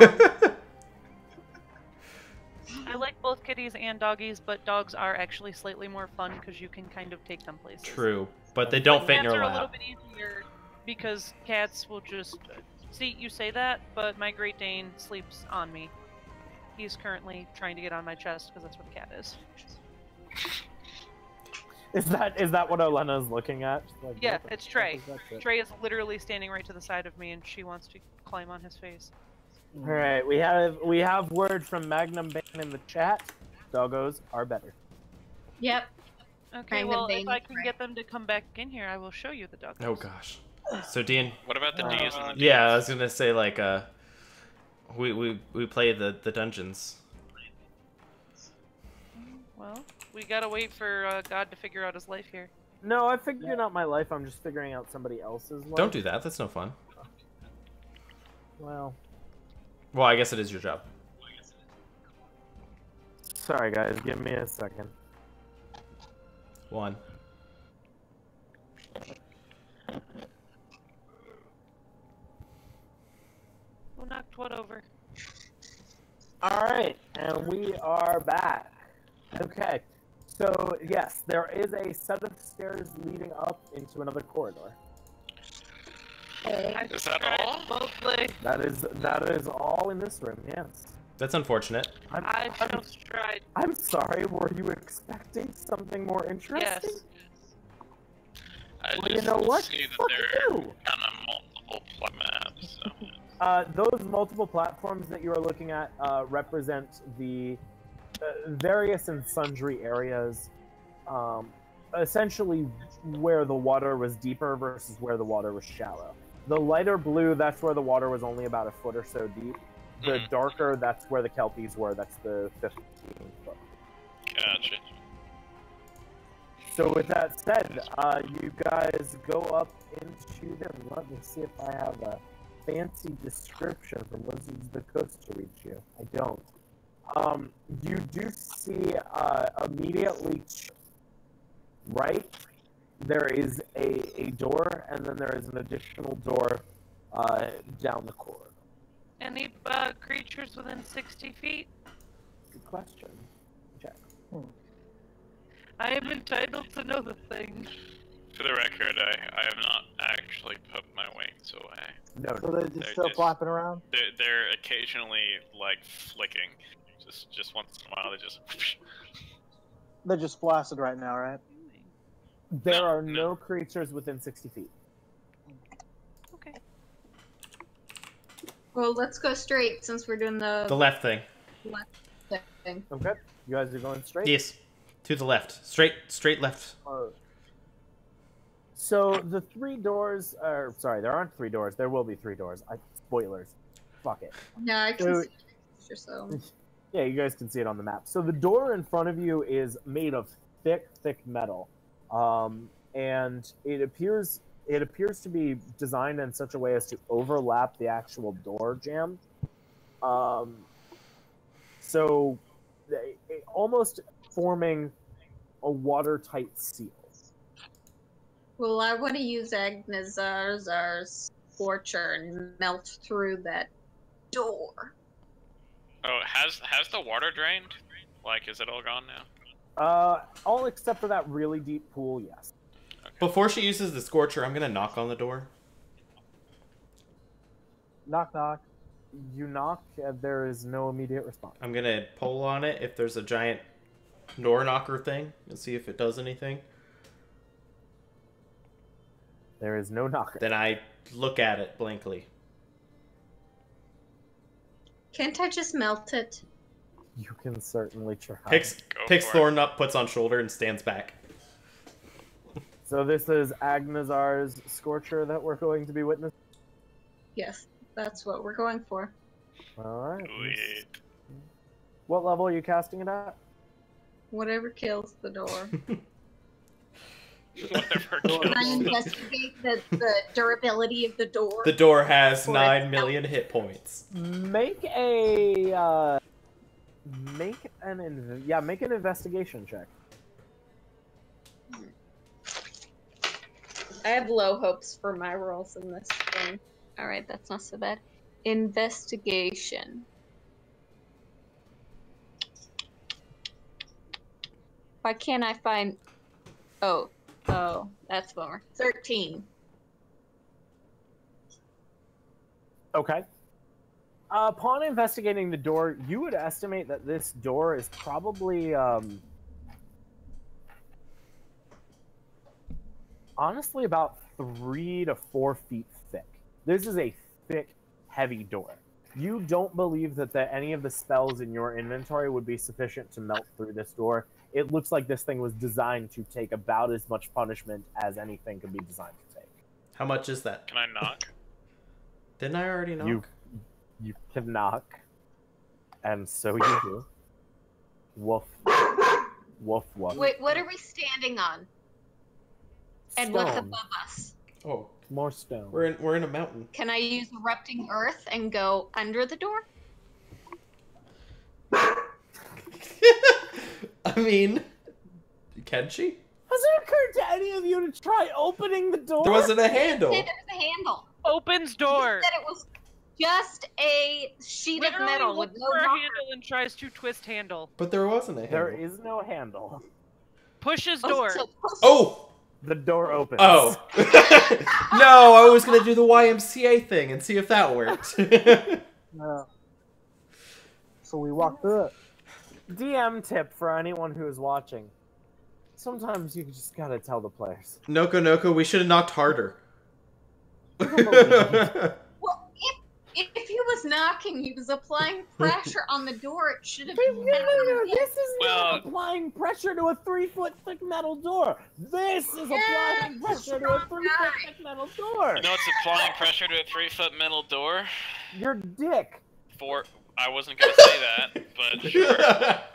Speaker 4: I like both kitties and doggies, but dogs are actually slightly more fun because you can kind of take them places.
Speaker 3: True, but they don't fit in
Speaker 4: Cats
Speaker 3: your
Speaker 4: are a little
Speaker 3: lap.
Speaker 4: bit easier because cats will just... See, you say that, but my Great Dane sleeps on me. He's currently trying to get on my chest because that's where the cat is.
Speaker 2: Is that what Olena's looking at? She's like,
Speaker 4: Yeah,
Speaker 2: what the
Speaker 4: it's
Speaker 2: fuck
Speaker 4: Trey.
Speaker 2: is that shit?
Speaker 4: Trey is literally standing right to the side of me, and she wants to climb on his face.
Speaker 2: All right, we have word from Magnum Bane in the chat. Doggos are better.
Speaker 5: Yep.
Speaker 4: Okay,
Speaker 5: Magnum
Speaker 4: well, if
Speaker 5: Bane
Speaker 4: I
Speaker 5: is
Speaker 4: can
Speaker 5: right.
Speaker 4: get them to come back in here, I will show you the dogs.
Speaker 3: Oh gosh. So Dean,
Speaker 6: What about the D's and the D's?
Speaker 3: yeah, I was gonna say like we play the dungeons.
Speaker 4: Well, we gotta wait for God to figure out his life here.
Speaker 2: No, I figured out my life. I'm just figuring out somebody else's life.
Speaker 3: Don't do that. That's no fun.
Speaker 2: Well,
Speaker 3: I guess it is your job.
Speaker 2: sorry guys, give me a second.
Speaker 3: 1.
Speaker 4: Who knocked what over?
Speaker 2: All right, and we are back. Okay, so yes, there is a set of stairs leading up into another corridor.
Speaker 5: Okay.
Speaker 6: Is that all?
Speaker 4: Mostly.
Speaker 2: That is all in this room. Yes.
Speaker 3: That's unfortunate.
Speaker 4: I shall stride.
Speaker 2: I'm sorry. Were you expecting something more interesting?
Speaker 4: Yes.
Speaker 6: I
Speaker 2: Well, you
Speaker 6: just
Speaker 2: know what?
Speaker 6: see that
Speaker 2: Fuck
Speaker 6: there are
Speaker 2: you.
Speaker 6: kind of multiple maps. So.
Speaker 2: Those multiple platforms that you are looking at represent the various and sundry areas, essentially where the water was deeper versus where the water was shallow. The lighter blue, that's where the water was only about a foot or so deep. The darker, that's where the kelpies were. That's the 15 foot.
Speaker 6: Gotcha.
Speaker 2: So with that said, you guys go up into them. Let me see if I have a fancy description from Wizards of the Coast to reach you. I don't. You do see immediately right, there is a door, and then there is an additional door down the corridor.
Speaker 4: Any creatures within 60 feet?
Speaker 2: Good question. Check.
Speaker 4: I am entitled to know the thing.
Speaker 6: For the record, I have not actually put my wings away.
Speaker 2: No,
Speaker 1: So they're
Speaker 6: They're
Speaker 1: still
Speaker 6: just-
Speaker 1: flopping around?
Speaker 6: They're occasionally like flicking. Just once in a while, they just.
Speaker 1: They're just flaccid right now, right?
Speaker 2: there are
Speaker 6: no.
Speaker 2: no creatures within 60 feet.
Speaker 4: Okay.
Speaker 5: Well, let's go straight since we're doing
Speaker 3: The
Speaker 5: the
Speaker 3: left thing.
Speaker 5: left thing.
Speaker 2: Okay, you guys are going straight.
Speaker 3: Yes. To the left. Straight left.
Speaker 2: So the 3 doors are sorry, there aren't 3 doors. There will be 3 doors. Spoilers. Fuck it.
Speaker 5: No, I can
Speaker 2: So-
Speaker 5: see it so.
Speaker 2: Yeah, you guys can see it on the map. So the door in front of you is made of thick metal, and it appears to be designed in such a way as to overlap the actual door jamb. So almost forming a watertight seal.
Speaker 5: Well, I want to use Agnazar's Scorcher and melt through that door.
Speaker 6: Oh, has the water drained? Like, is it all gone now?
Speaker 2: All except for that really deep pool, yes.
Speaker 3: Before she uses the Scorcher, I'm gonna knock on the door.
Speaker 1: Knock, knock.
Speaker 2: You knock, there is no immediate response.
Speaker 3: I'm gonna pull on it if there's a giant door knocker thing and see if it does anything.
Speaker 2: There is no knocker.
Speaker 3: Then I look at it blankly.
Speaker 5: Can't I just melt it?
Speaker 2: You can certainly try.
Speaker 3: Picks
Speaker 6: Go for it.
Speaker 3: Thorn up, puts on shoulder, and stands back.
Speaker 2: So this is Agnazar's Scorcher that we're going to be witnessing?
Speaker 5: Yes, that's what we're going for.
Speaker 2: Alright.
Speaker 6: Sweet.
Speaker 2: What level are you casting it at?
Speaker 5: Whatever kills the door.
Speaker 6: Whatever.
Speaker 5: Can I
Speaker 6: kills.
Speaker 5: investigate the durability of the door?
Speaker 3: The door has
Speaker 5: Or
Speaker 3: 9 million hit points.
Speaker 2: Make a make an investigation check.
Speaker 5: I have low hopes for my rolls in this game. Alright, that's not so bad. Investigation. Why can't I find... Oh, that's bummer. 13.
Speaker 2: Okay. Upon investigating the door, you would estimate that this door is probably honestly about 3 to 4 feet thick. This is a thick, heavy door. You don't believe that any of the spells in your inventory would be sufficient to melt through this door. It looks like this thing was designed to take about as much punishment as anything could be designed to take.
Speaker 3: How much is that?
Speaker 6: Can I knock?
Speaker 3: Didn't I already knock?
Speaker 2: You can knock, and so you do. Woof. Woof, woof.
Speaker 7: Wait, what are we standing on? And what's
Speaker 2: Stone.
Speaker 7: above us?
Speaker 3: Oh,
Speaker 2: More stone.
Speaker 3: we're in a mountain.
Speaker 7: Can I use erupting earth and go under the door?
Speaker 3: I mean, can she?
Speaker 2: Has it occurred to any of you to try opening the door?
Speaker 3: There wasn't a handle.
Speaker 7: Say there's a handle.
Speaker 4: Opens door.
Speaker 7: You said it was just a sheet of
Speaker 4: Literally
Speaker 7: metal with
Speaker 4: looks
Speaker 7: no
Speaker 4: for a
Speaker 7: knocker.
Speaker 4: handle and tries to twist handle.
Speaker 3: But there wasn't a handle.
Speaker 2: There is no handle.
Speaker 4: Pushes
Speaker 7: Oh,
Speaker 4: door.
Speaker 7: so push-
Speaker 3: Oh!
Speaker 2: The door opens.
Speaker 3: Oh. No, I was gonna do the YMCA thing and see if that worked.
Speaker 1: No. So we walk through it.
Speaker 2: DM tip for anyone who is watching. Sometimes you just gotta tell the players.
Speaker 3: Noko, we should have knocked harder.
Speaker 7: Well, if he was knocking, he was applying pressure on the door. It should have been.
Speaker 2: This is
Speaker 6: Well-
Speaker 2: not applying pressure to a 3-foot thick metal door. This is applying pressure to a 3-foot thick metal door.
Speaker 6: You know what's applying pressure to a 3-foot metal door?
Speaker 2: Your dick.
Speaker 6: I wasn't gonna say that, but sure.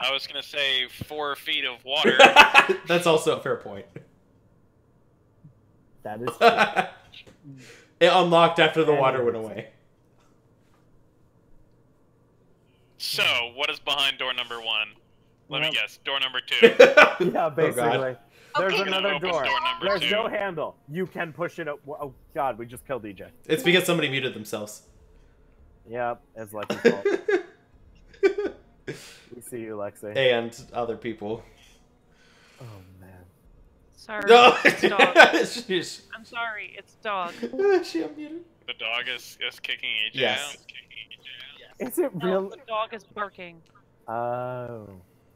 Speaker 6: I was gonna say 4 feet of water.
Speaker 3: That's also a fair point.
Speaker 2: That is true.
Speaker 3: It unlocked after the water went away.
Speaker 6: So, what is behind door number 1? Let me
Speaker 2: Yep.
Speaker 6: guess. Door number 2.
Speaker 2: Yeah, basically. There's
Speaker 7: Okay.
Speaker 2: another
Speaker 6: Opens
Speaker 2: door.
Speaker 6: door number
Speaker 2: There's
Speaker 6: 2.
Speaker 2: no handle. You can push it up. Oh god, we just killed EJ.
Speaker 3: It's because somebody muted themselves.
Speaker 2: Yep, it's Lexi's fault. We see you, Lexi.
Speaker 3: And other people.
Speaker 2: Oh man.
Speaker 4: Sorry.
Speaker 3: No!
Speaker 4: It's dog.
Speaker 3: She's-
Speaker 4: I'm sorry. It's dog.
Speaker 3: she unmuted.
Speaker 6: The dog is kicking AJ
Speaker 3: Yes.
Speaker 6: out.
Speaker 2: Is it
Speaker 4: No,
Speaker 2: real?
Speaker 4: the dog is barking.
Speaker 2: Oh.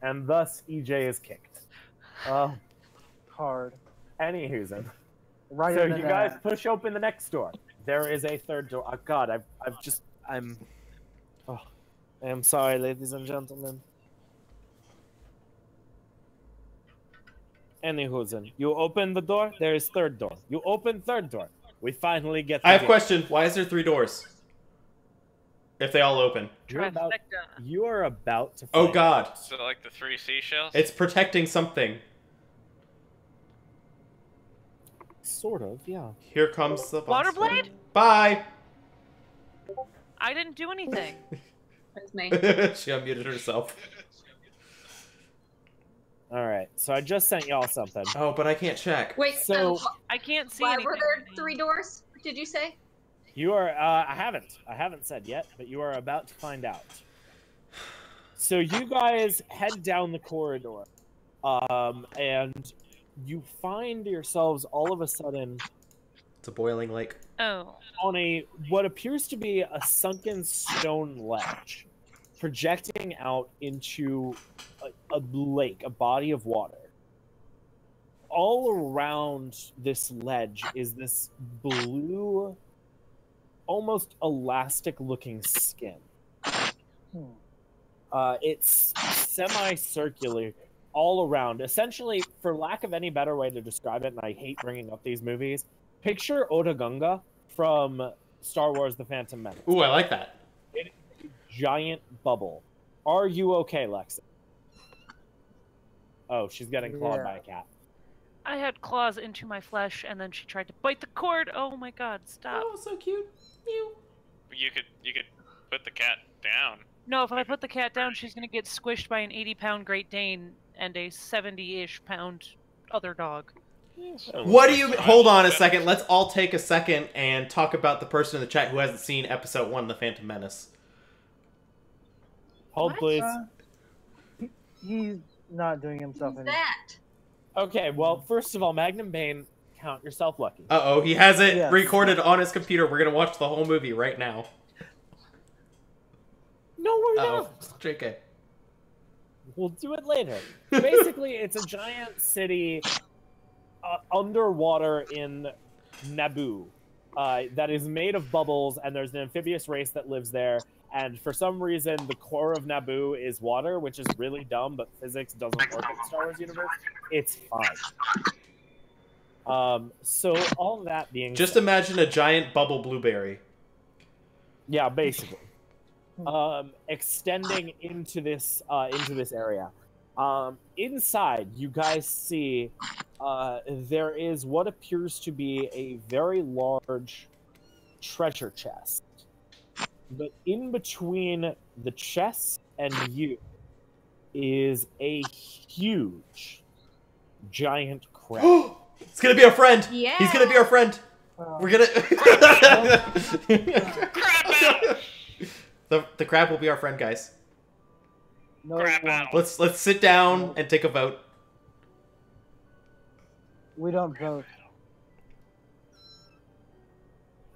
Speaker 2: And thus EJ is kicked. Oh.
Speaker 1: Hard.
Speaker 2: Anywho's.
Speaker 1: Right
Speaker 2: So
Speaker 1: in the
Speaker 2: you guys
Speaker 1: neck.
Speaker 2: push open the next door. There is a third door. Oh god, Oh, I'm sorry, ladies and gentlemen. Anywho's. You open the door, there is third door. You open third door. We finally get the
Speaker 3: I have a
Speaker 2: deal.
Speaker 3: question. Why is there 3 doors? If they all open.
Speaker 4: Trifecta.
Speaker 2: You are about to
Speaker 3: Oh
Speaker 2: find
Speaker 3: god.
Speaker 6: So, like the 3 seashells?
Speaker 3: It's protecting something.
Speaker 2: Sort of, yeah.
Speaker 3: Here comes the boss
Speaker 4: Waterblade?
Speaker 3: fight. Bye!
Speaker 4: I didn't do anything.
Speaker 7: That's me.
Speaker 3: She unmuted herself.
Speaker 2: Alright, so I just sent y'all something.
Speaker 3: Oh, but I can't check.
Speaker 7: Wait,
Speaker 2: So-
Speaker 7: so
Speaker 4: I can't see
Speaker 7: why
Speaker 4: anything.
Speaker 7: were there 3 doors? Did you say?
Speaker 2: You are, I haven't said yet, but you are about to find out. So you guys head down the corridor, and you find yourselves all of a sudden
Speaker 3: It's a boiling lake.
Speaker 4: Oh.
Speaker 2: on what appears to be a sunken stone ledge, projecting out into a lake, a body of water. All around this ledge is this blue, almost elastic-looking skin. It's semicircular all around. Essentially, for lack of any better way to describe it, and I hate bringing up these movies, picture Otogunga from Star Wars The Phantom Menace.
Speaker 3: Ooh, I like that.
Speaker 2: Giant bubble. Are you okay, Lexi? Oh, she's getting clawed
Speaker 1: Yeah.
Speaker 2: by a cat.
Speaker 4: I had claws into my flesh, and then she tried to bite the cord. Oh my god, stop.
Speaker 3: Oh, so cute. Mew.
Speaker 6: You could put the cat down.
Speaker 4: No, if I put the cat down, she's gonna get squished by an 80-pound Great Dane and a 70-ish pound other dog.
Speaker 3: What do you... Hold on a second. Let's all take a second and talk about the person in the chat who hasn't seen episode 1 of The Phantom Menace.
Speaker 2: Hold,
Speaker 4: What?
Speaker 2: please.
Speaker 1: He's not doing himself
Speaker 7: Who's
Speaker 1: any.
Speaker 7: that?
Speaker 2: Okay, well, first of all, Magnum Bane, count yourself lucky.
Speaker 3: Uh-oh, he has it
Speaker 1: Yes.
Speaker 3: recorded on his computer. We're gonna watch the whole movie right now.
Speaker 2: No, we're
Speaker 3: Uh-oh.
Speaker 2: not.
Speaker 3: JK.
Speaker 2: We'll do it later. Basically, it's a giant city underwater in Naboo that is made of bubbles, and there's an amphibious race that lives there. And for some reason, the core of Naboo is water, which is really dumb, but physics doesn't work in the Star Wars universe. It's fine. So all that being
Speaker 3: Just
Speaker 2: said,
Speaker 3: imagine a giant bubble blueberry.
Speaker 2: yeah, basically, extending into this area. Inside, you guys see there is what appears to be a very large treasure chest. But in between the chest and you is a huge, giant crab.
Speaker 3: It's gonna be our friend.
Speaker 7: Yeah.
Speaker 3: He's gonna be our friend. We're gonna. The crab will be our friend, guys.
Speaker 1: No,
Speaker 6: Crap
Speaker 1: it won't.
Speaker 6: out.
Speaker 3: Let's sit down and take a vote.
Speaker 1: We don't vote.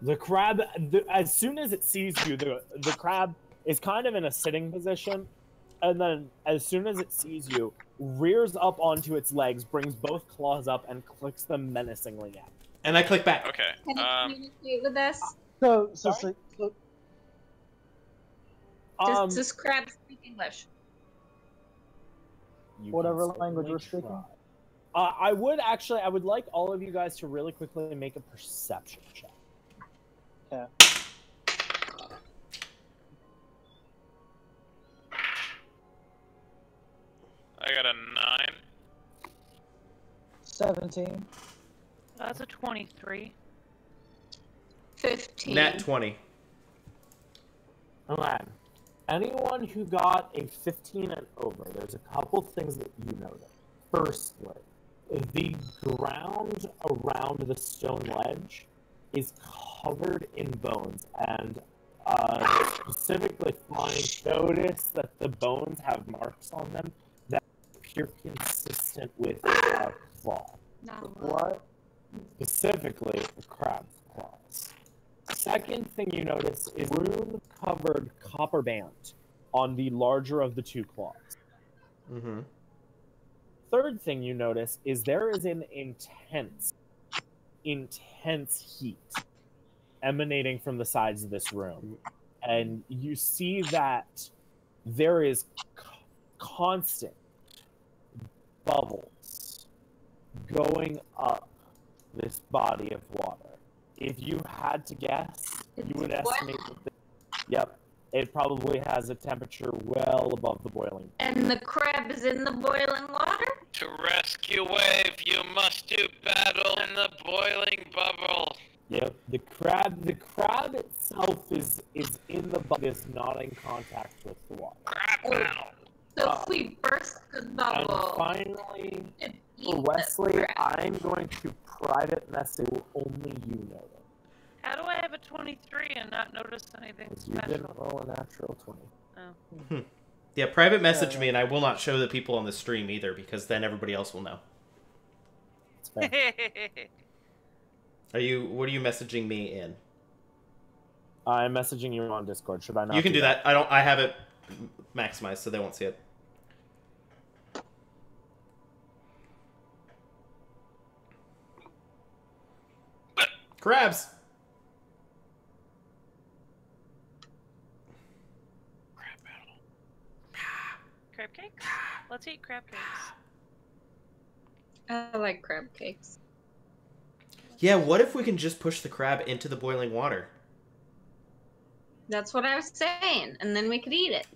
Speaker 2: The crab, as soon as it sees you, the crab is kind of in a sitting position, and then as soon as it sees you, rears up onto its legs, brings both claws up, and clicks them menacingly at you.
Speaker 3: And I click back.
Speaker 6: Okay.
Speaker 7: Can you communicate with us?
Speaker 1: So
Speaker 7: Does this crab speak English?
Speaker 2: You
Speaker 1: Whatever
Speaker 2: can
Speaker 1: language we're
Speaker 2: certainly
Speaker 1: speaking.
Speaker 2: try. I would like all of you guys to really quickly make a perception check.
Speaker 1: yeah.
Speaker 6: I got a 9.
Speaker 1: 17.
Speaker 4: That's a 23.
Speaker 5: 15.
Speaker 3: Nat 20.
Speaker 2: Alright. Anyone who got a 15 and over, there's a couple things that you notice. Firstly, the ground around the stone ledge is covered in bones, and specifically, notice that the bones have marks on them that appear consistent with a claw.
Speaker 7: No.
Speaker 1: What?
Speaker 2: Specifically, the crab's claws. Second thing you notice is rune-covered copper band on the larger of the two claws.
Speaker 3: Mm-hmm.
Speaker 2: Third thing you notice is there is an intense heat emanating from the sides of this room. And you see that there is constant bubbles going up this body of water. If you had to guess, you would estimate that yep, it probably has a temperature well above the boiling.
Speaker 5: And the crab is in the boiling water?
Speaker 6: To rescue wave, you must do battle in the boiling bubble.
Speaker 2: Yep, the crab itself is in the bubble, is not in contact with the water.
Speaker 6: Crap battle.
Speaker 5: So if we burst the
Speaker 2: And
Speaker 5: bubble,
Speaker 2: finally,
Speaker 5: it
Speaker 2: for
Speaker 5: eats
Speaker 2: Wesley,
Speaker 5: the crab.
Speaker 2: I'm going to private message only you know it.
Speaker 4: How do I have a 23 and not notice anything
Speaker 2: Because you didn't
Speaker 4: special?
Speaker 2: roll a natural 20.
Speaker 4: Oh.
Speaker 3: Yeah, private message me, and I will not show the people on the stream either, because then everybody else will know.
Speaker 2: It's fair.
Speaker 3: What are you messaging me in?
Speaker 2: I'm messaging you on Discord. Should I not?
Speaker 3: You can do that. I have it maximized, so they won't see it. Crabs.
Speaker 6: Crap battle.
Speaker 4: Crab cakes? Let's eat crab cakes.
Speaker 5: I like crab cakes.
Speaker 3: Yeah, what if we can just push the crab into the boiling water?
Speaker 5: That's what I was saying. And then we could eat it.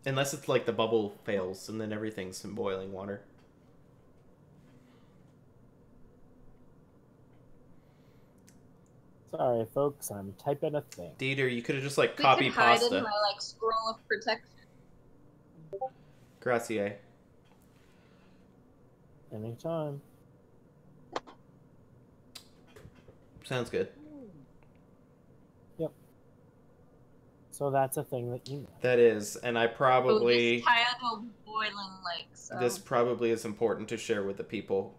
Speaker 3: Unless it's like the bubble fails, and then everything's in boiling water.
Speaker 2: Sorry, folks. I'm typing a thing.
Speaker 3: Dieter, you could have just like
Speaker 5: We
Speaker 3: copied
Speaker 5: could hide
Speaker 3: pasta.
Speaker 5: in my scroll of protection.
Speaker 3: Gracias.
Speaker 2: Anytime.
Speaker 3: Sounds good.
Speaker 2: Yep. So that's a thing that you know.
Speaker 3: That is, and I probably
Speaker 5: this title boiling lake. So.
Speaker 3: this probably is important to share with the people.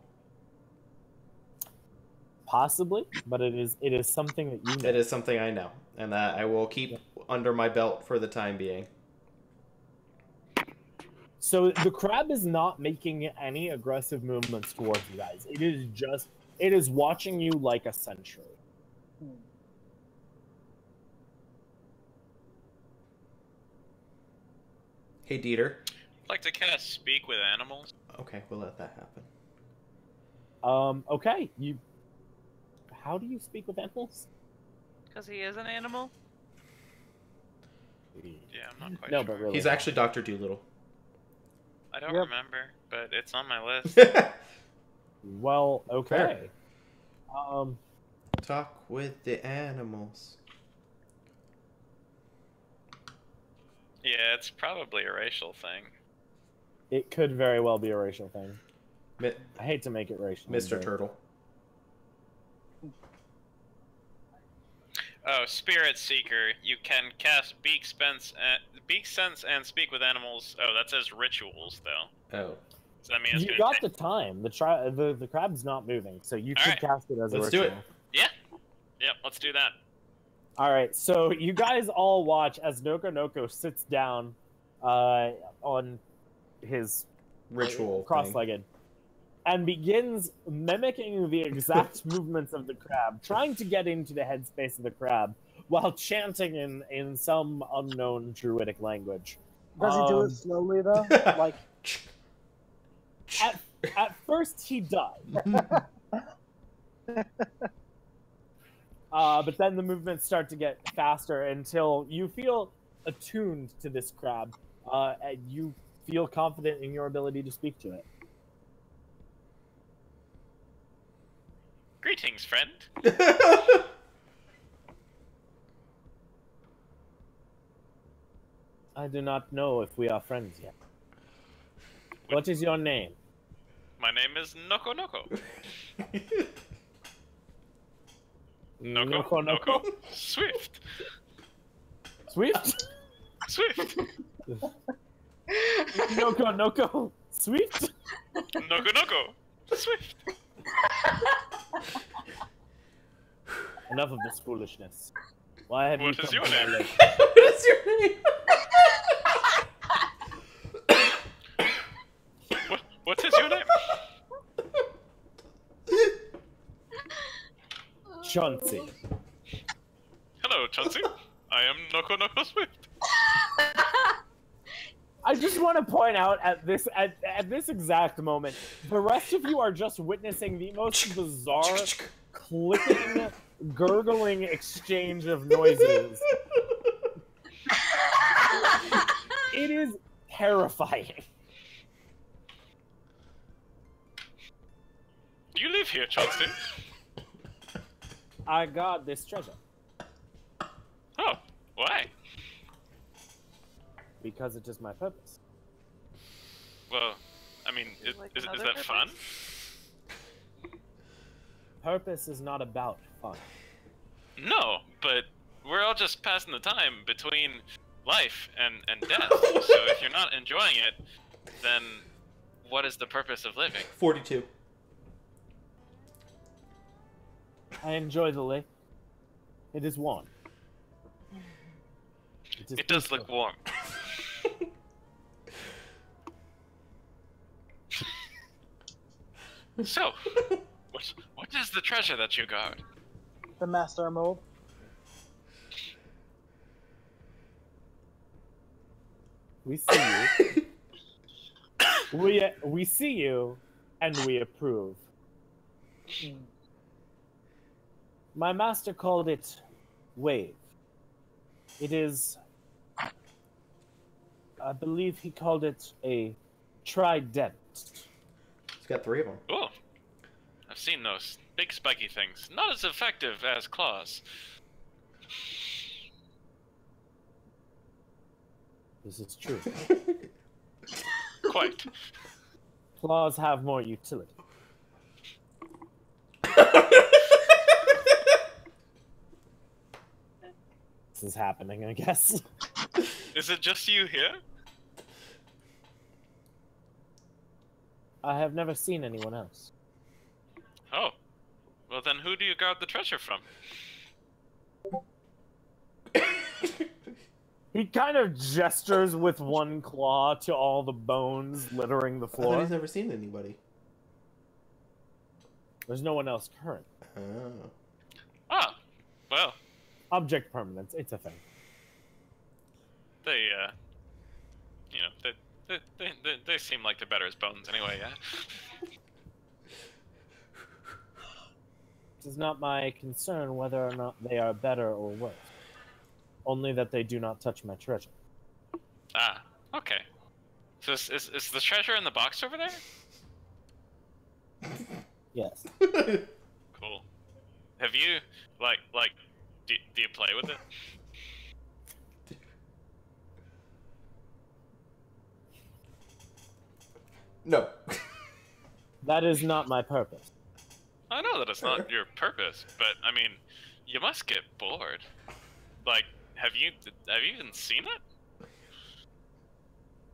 Speaker 2: Possibly, but it is something that you know.
Speaker 3: It is something I know, and that I will keep under my belt for the time being.
Speaker 2: So the crab is not making any aggressive movements towards you guys. It is watching you like a sentry.
Speaker 3: Hey, Dieter.
Speaker 6: I'd like to cast Speak with Animals.
Speaker 3: Okay, we'll let that happen.
Speaker 2: Okay. How do you speak with animals?
Speaker 4: Because he is an animal.
Speaker 6: Yeah, I'm not quite
Speaker 2: No,
Speaker 6: sure.
Speaker 2: but really.
Speaker 3: He's actually Dr. Doolittle.
Speaker 6: I don't
Speaker 1: Yep.
Speaker 6: remember, but it's on my list.
Speaker 2: Well, okay.
Speaker 3: Talk with the animals.
Speaker 6: Yeah, it's probably a racial thing.
Speaker 2: It could very well be a racial thing.
Speaker 3: Mi-
Speaker 2: I hate to make it racial.
Speaker 3: Mr.
Speaker 2: but-
Speaker 3: Turtle.
Speaker 6: Oh, Spirit Seeker. You can cast Beak Sense and Speak with Animals. Oh, that says rituals, though.
Speaker 3: Oh.
Speaker 6: So that means
Speaker 2: You got the time. The crab's not moving, so you could
Speaker 6: Alright.
Speaker 2: cast it as a
Speaker 3: Let's do
Speaker 2: ritual.
Speaker 3: it.
Speaker 6: Yeah. Yep, let's do that.
Speaker 2: All right, so you guys all watch as Noko sits down on his
Speaker 3: Ritual thing.
Speaker 2: cross-legged and begins mimicking the exact movements of the crab, trying to get into the headspace of the crab while chanting in some unknown druidic language.
Speaker 1: Does he do it slowly though? Like
Speaker 2: At first he does. But then the movements start to get faster until you feel attuned to this crab, and you feel confident in your ability to speak to it.
Speaker 6: Greetings, friend.
Speaker 2: I do not know if we are friends yet. What is your name?
Speaker 6: My name is Noko Noko. Noko. Swift.
Speaker 2: Swift?
Speaker 6: Swift.
Speaker 2: Noko. Swift?
Speaker 6: Noko. Swift.
Speaker 2: Enough of this foolishness. Why have
Speaker 6: What
Speaker 2: you
Speaker 6: is
Speaker 2: come
Speaker 6: your
Speaker 2: to my
Speaker 6: name?
Speaker 2: lake?
Speaker 3: What is your name?
Speaker 6: What is your name?
Speaker 2: Chauncey.
Speaker 6: Hello, Chauncey. I am Noko Swift.
Speaker 2: I just want to point out at this exact moment, the rest of you are just witnessing the most bizarre, clicking, gurgling exchange of noises. It is terrifying.
Speaker 6: Do you live here, Chauncey?
Speaker 2: I got this treasure
Speaker 6: Oh, why?
Speaker 2: because it is my purpose.
Speaker 6: Well, I mean,
Speaker 4: Like
Speaker 6: is
Speaker 4: another
Speaker 6: that fun?
Speaker 2: Purpose is not about fun.
Speaker 6: No, but we're all just passing the time between life and death. So if you're not enjoying it, then what is the purpose of living?
Speaker 3: 42.
Speaker 2: I enjoy the lake. It is warm.
Speaker 6: It does look warm. So, what is the treasure that you guard?
Speaker 1: the Master Mold.
Speaker 2: We see you. we see you, and we approve. My master called it wave. It is, I believe he called it a trident.
Speaker 3: He's got 3 of them.
Speaker 6: Oh, I've seen those big spiky things. Not as effective as claws.
Speaker 2: This is true.
Speaker 6: Quite.
Speaker 2: Claws have more utility. This is happening, I guess.
Speaker 6: Is it just you here?
Speaker 2: I have never seen anyone else.
Speaker 6: Oh. Well, then who do you guard the treasure from?
Speaker 2: He kind of gestures with one claw to all the bones littering the
Speaker 3: I thought
Speaker 2: floor.
Speaker 3: he's never seen anybody.
Speaker 2: There's no one else current.
Speaker 3: Oh.
Speaker 6: Oh, well,
Speaker 2: Object permanence, it's a thing.
Speaker 6: they, you know, they seem like they're better as bones anyway, yeah?
Speaker 2: It is not my concern whether or not they are better or worse. Only that they do not touch my treasure.
Speaker 6: Ah, okay. So is the treasure in the box over there?
Speaker 2: Yes.
Speaker 6: Cool. Have you, do you play with it?
Speaker 3: No.
Speaker 6: That
Speaker 2: is not my purpose.
Speaker 6: I know that it's not your purpose, but I mean, you must get bored. Like, have you even seen it?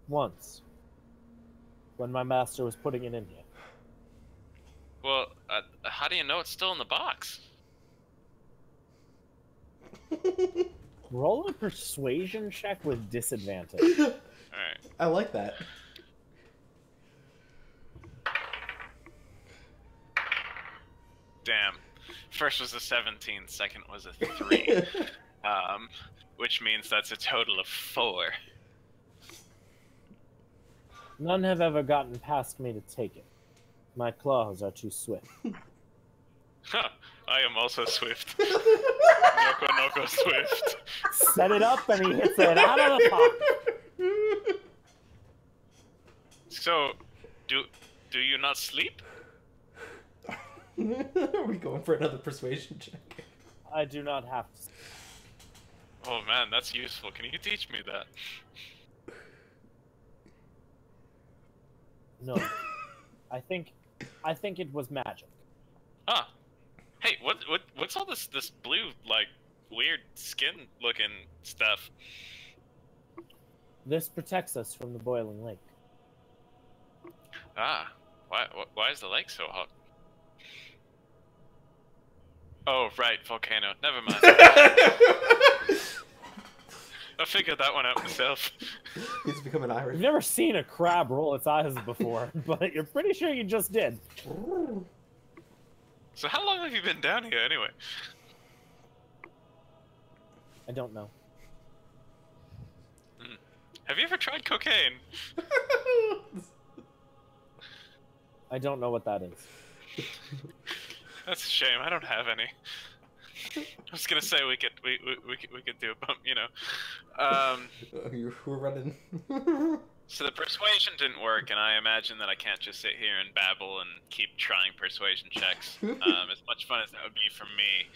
Speaker 2: Once. When my master was putting it in here.
Speaker 6: Well, how do you know it's still in the box?
Speaker 2: Roll a persuasion check with disadvantage.
Speaker 6: Alright.
Speaker 3: I like that.
Speaker 6: Damn. First was a 17, second was a 3. Which means that's a total of 4.
Speaker 2: None have ever gotten past me to take it. My claws are too swift.
Speaker 6: Huh. I am also swift. Noko swift.
Speaker 2: Set it up and he hits it out of the park.
Speaker 6: So, do you not sleep?
Speaker 3: Are we going for another persuasion check?
Speaker 2: I do not have to.
Speaker 6: Oh man, that's useful. Can you teach me that?
Speaker 2: No. I think it was magic.
Speaker 6: Ah. Hey, what's all this blue, like, weird skin looking stuff?
Speaker 2: This protects us from the boiling lake.
Speaker 6: Ah. Why is the lake so hot? Oh, right, volcano. Never mind. I figured that one out myself.
Speaker 3: He's become an Irish.
Speaker 2: You've never seen a crab roll its eyes before, but you're pretty sure you just did.
Speaker 6: So how long have you been down here, anyway?
Speaker 2: I don't know.
Speaker 6: Have you ever tried cocaine?
Speaker 2: I don't know what that is.
Speaker 6: That's a shame. I don't have any. I was gonna say we could do a bump, you know.
Speaker 3: We're running.
Speaker 6: So the persuasion didn't work, and I imagine that I can't just sit here and babble and keep trying persuasion checks. As much fun as that would be for me.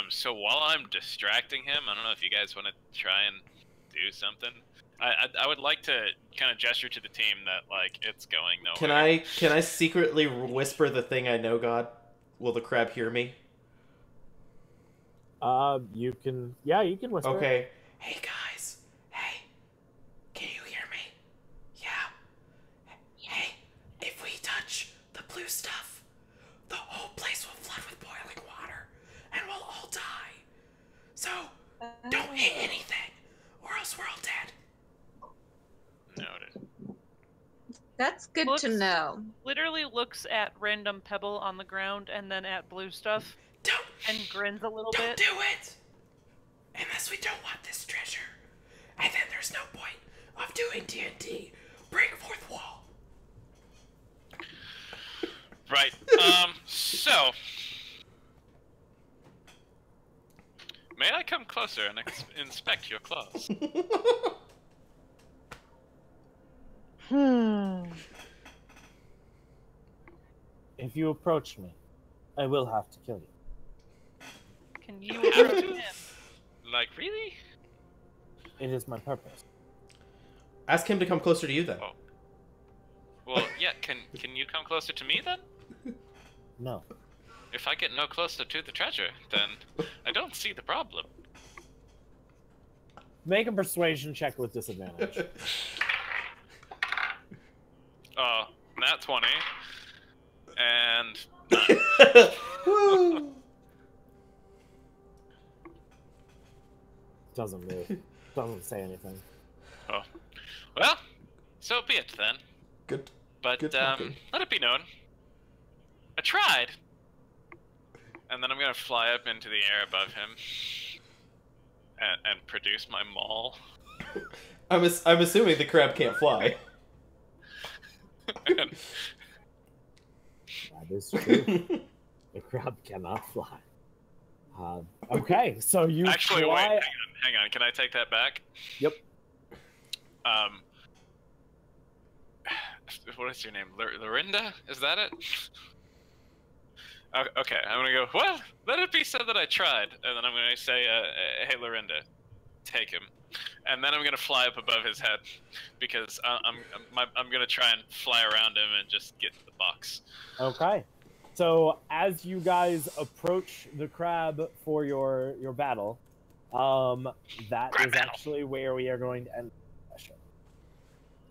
Speaker 6: So while I'm distracting him, I don't know if you guys want to try and do something. I would like to kind of gesture to the team that, like, it's going nowhere.
Speaker 3: Can I secretly whisper the thing I know, God? Will the crab hear me?
Speaker 2: You can. Yeah, you can whisper.
Speaker 3: Okay. Hey guys. Hey. Can you hear me? Yeah. Hey. If we touch the blue stuff, the whole place will flood with boiling water, and we'll all die. So don't hit anything, or else we're all dead.
Speaker 6: Noted.
Speaker 5: That's good to know.
Speaker 4: Literally looks at random pebble on the ground and then at blue stuff. And grins a little bit.
Speaker 3: Don't do it! Unless we don't want this treasure. And then there's no point of doing D&D. Break fourth wall.
Speaker 6: Right. So... May I come closer and inspect your claws?
Speaker 2: If you approach me, I will have to kill you.
Speaker 4: Can you approach him?
Speaker 6: Like, really?
Speaker 2: It is my purpose.
Speaker 3: Ask him to come closer to you then.
Speaker 6: Oh. Well, yeah, can you come closer to me then?
Speaker 2: No.
Speaker 6: If I get no closer to the treasure, then I don't see the problem.
Speaker 2: Make a persuasion check with disadvantage.
Speaker 6: Oh, nat 20. And...
Speaker 2: Doesn't move. Doesn't say anything.
Speaker 6: Oh. Well, so be it then.
Speaker 8: Good.
Speaker 6: But
Speaker 8: Good talking.
Speaker 6: let it be known. I tried. And then I'm gonna fly up into the air above him and produce my maul.
Speaker 8: I'm assuming the crab can't fly.
Speaker 2: That is true. The crab cannot fly. Okay, so you
Speaker 6: Actually,
Speaker 2: fly...
Speaker 6: wait, hang on. Can I take that back?
Speaker 2: Yep.
Speaker 6: What is your name? Lorinda? Is that it? Okay, I'm gonna go, well, let it be said that I tried. And then I'm gonna say, hey, Lorinda, take him. And then I'm gonna fly up above his head, because I'm gonna try and fly around him and just get the box.
Speaker 2: Okay. So as you guys approach the crab for your battle, that
Speaker 6: Crab
Speaker 2: is
Speaker 6: battle.
Speaker 2: actually where we are going to end the session.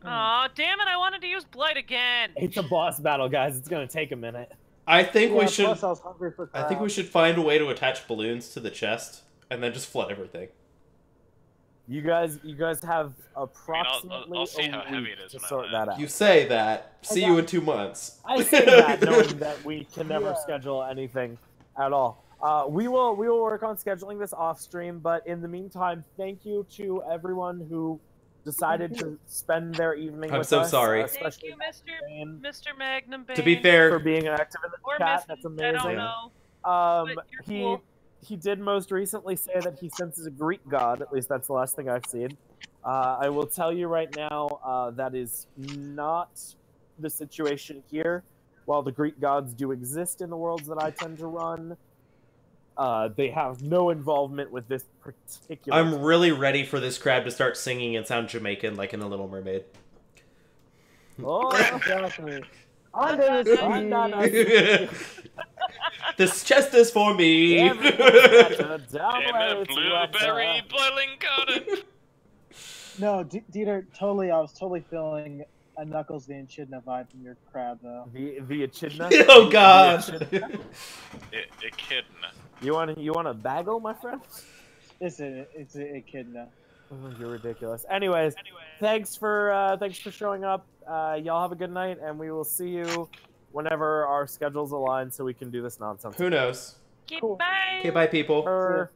Speaker 4: Aw, damn it! I wanted to use Blight again.
Speaker 2: It's a boss battle, guys. It's gonna take a minute.
Speaker 8: I think we should.
Speaker 1: Plus I was hungry for
Speaker 8: I think we
Speaker 1: crab.
Speaker 8: should find a way to attach balloons to the chest and then just flood everything.
Speaker 2: You guys have approximately
Speaker 6: I'll see
Speaker 2: a
Speaker 6: how
Speaker 2: week
Speaker 6: heavy it is
Speaker 2: to
Speaker 6: when I
Speaker 2: sort
Speaker 6: land.
Speaker 2: that out.
Speaker 8: You say that. See you in 2 months.
Speaker 2: I say that knowing that we can never
Speaker 1: Yeah.
Speaker 2: schedule anything at all. We will work on scheduling this off stream, but in the meantime, thank you to everyone who decided to spend their evening
Speaker 8: I'm
Speaker 2: with
Speaker 8: so
Speaker 2: us.
Speaker 8: sorry.
Speaker 4: Thank
Speaker 2: Especially
Speaker 4: you,
Speaker 2: Bane,
Speaker 4: Mr. Magnum Bane.
Speaker 8: To be
Speaker 2: for
Speaker 8: fair,
Speaker 2: being active in the
Speaker 4: Or
Speaker 2: chat.
Speaker 4: Mrs.
Speaker 2: That's
Speaker 4: I
Speaker 2: amazing.
Speaker 4: don't know. But you're cool.
Speaker 2: He did most recently say that he senses a Greek god. At least that's the last thing I've seen. I will tell you right now, that is not the situation here. While the Greek gods do exist in the worlds that I tend to run, they have no involvement with this particular...
Speaker 8: I'm really ready for this crab to start singing and sound Jamaican like in The Little Mermaid.
Speaker 2: Oh,
Speaker 1: Exactly. Under the sea.
Speaker 8: This chest is for me.
Speaker 6: In a blueberry boiling garden.
Speaker 1: No, Dieter, totally. I was totally feeling a Knuckles the Echidna vibe from your crab, though.
Speaker 2: The echidna.
Speaker 8: Oh God!
Speaker 6: Echidna.
Speaker 2: You want a bagel, my friend?
Speaker 1: It's an Echidna.
Speaker 2: Oh, you're ridiculous. Anyways, thanks for showing up. Y'all have a good night, and we will see you whenever our schedules align so we can do this nonsense.
Speaker 8: Who knows?
Speaker 4: Bye.
Speaker 8: Okay, bye, people.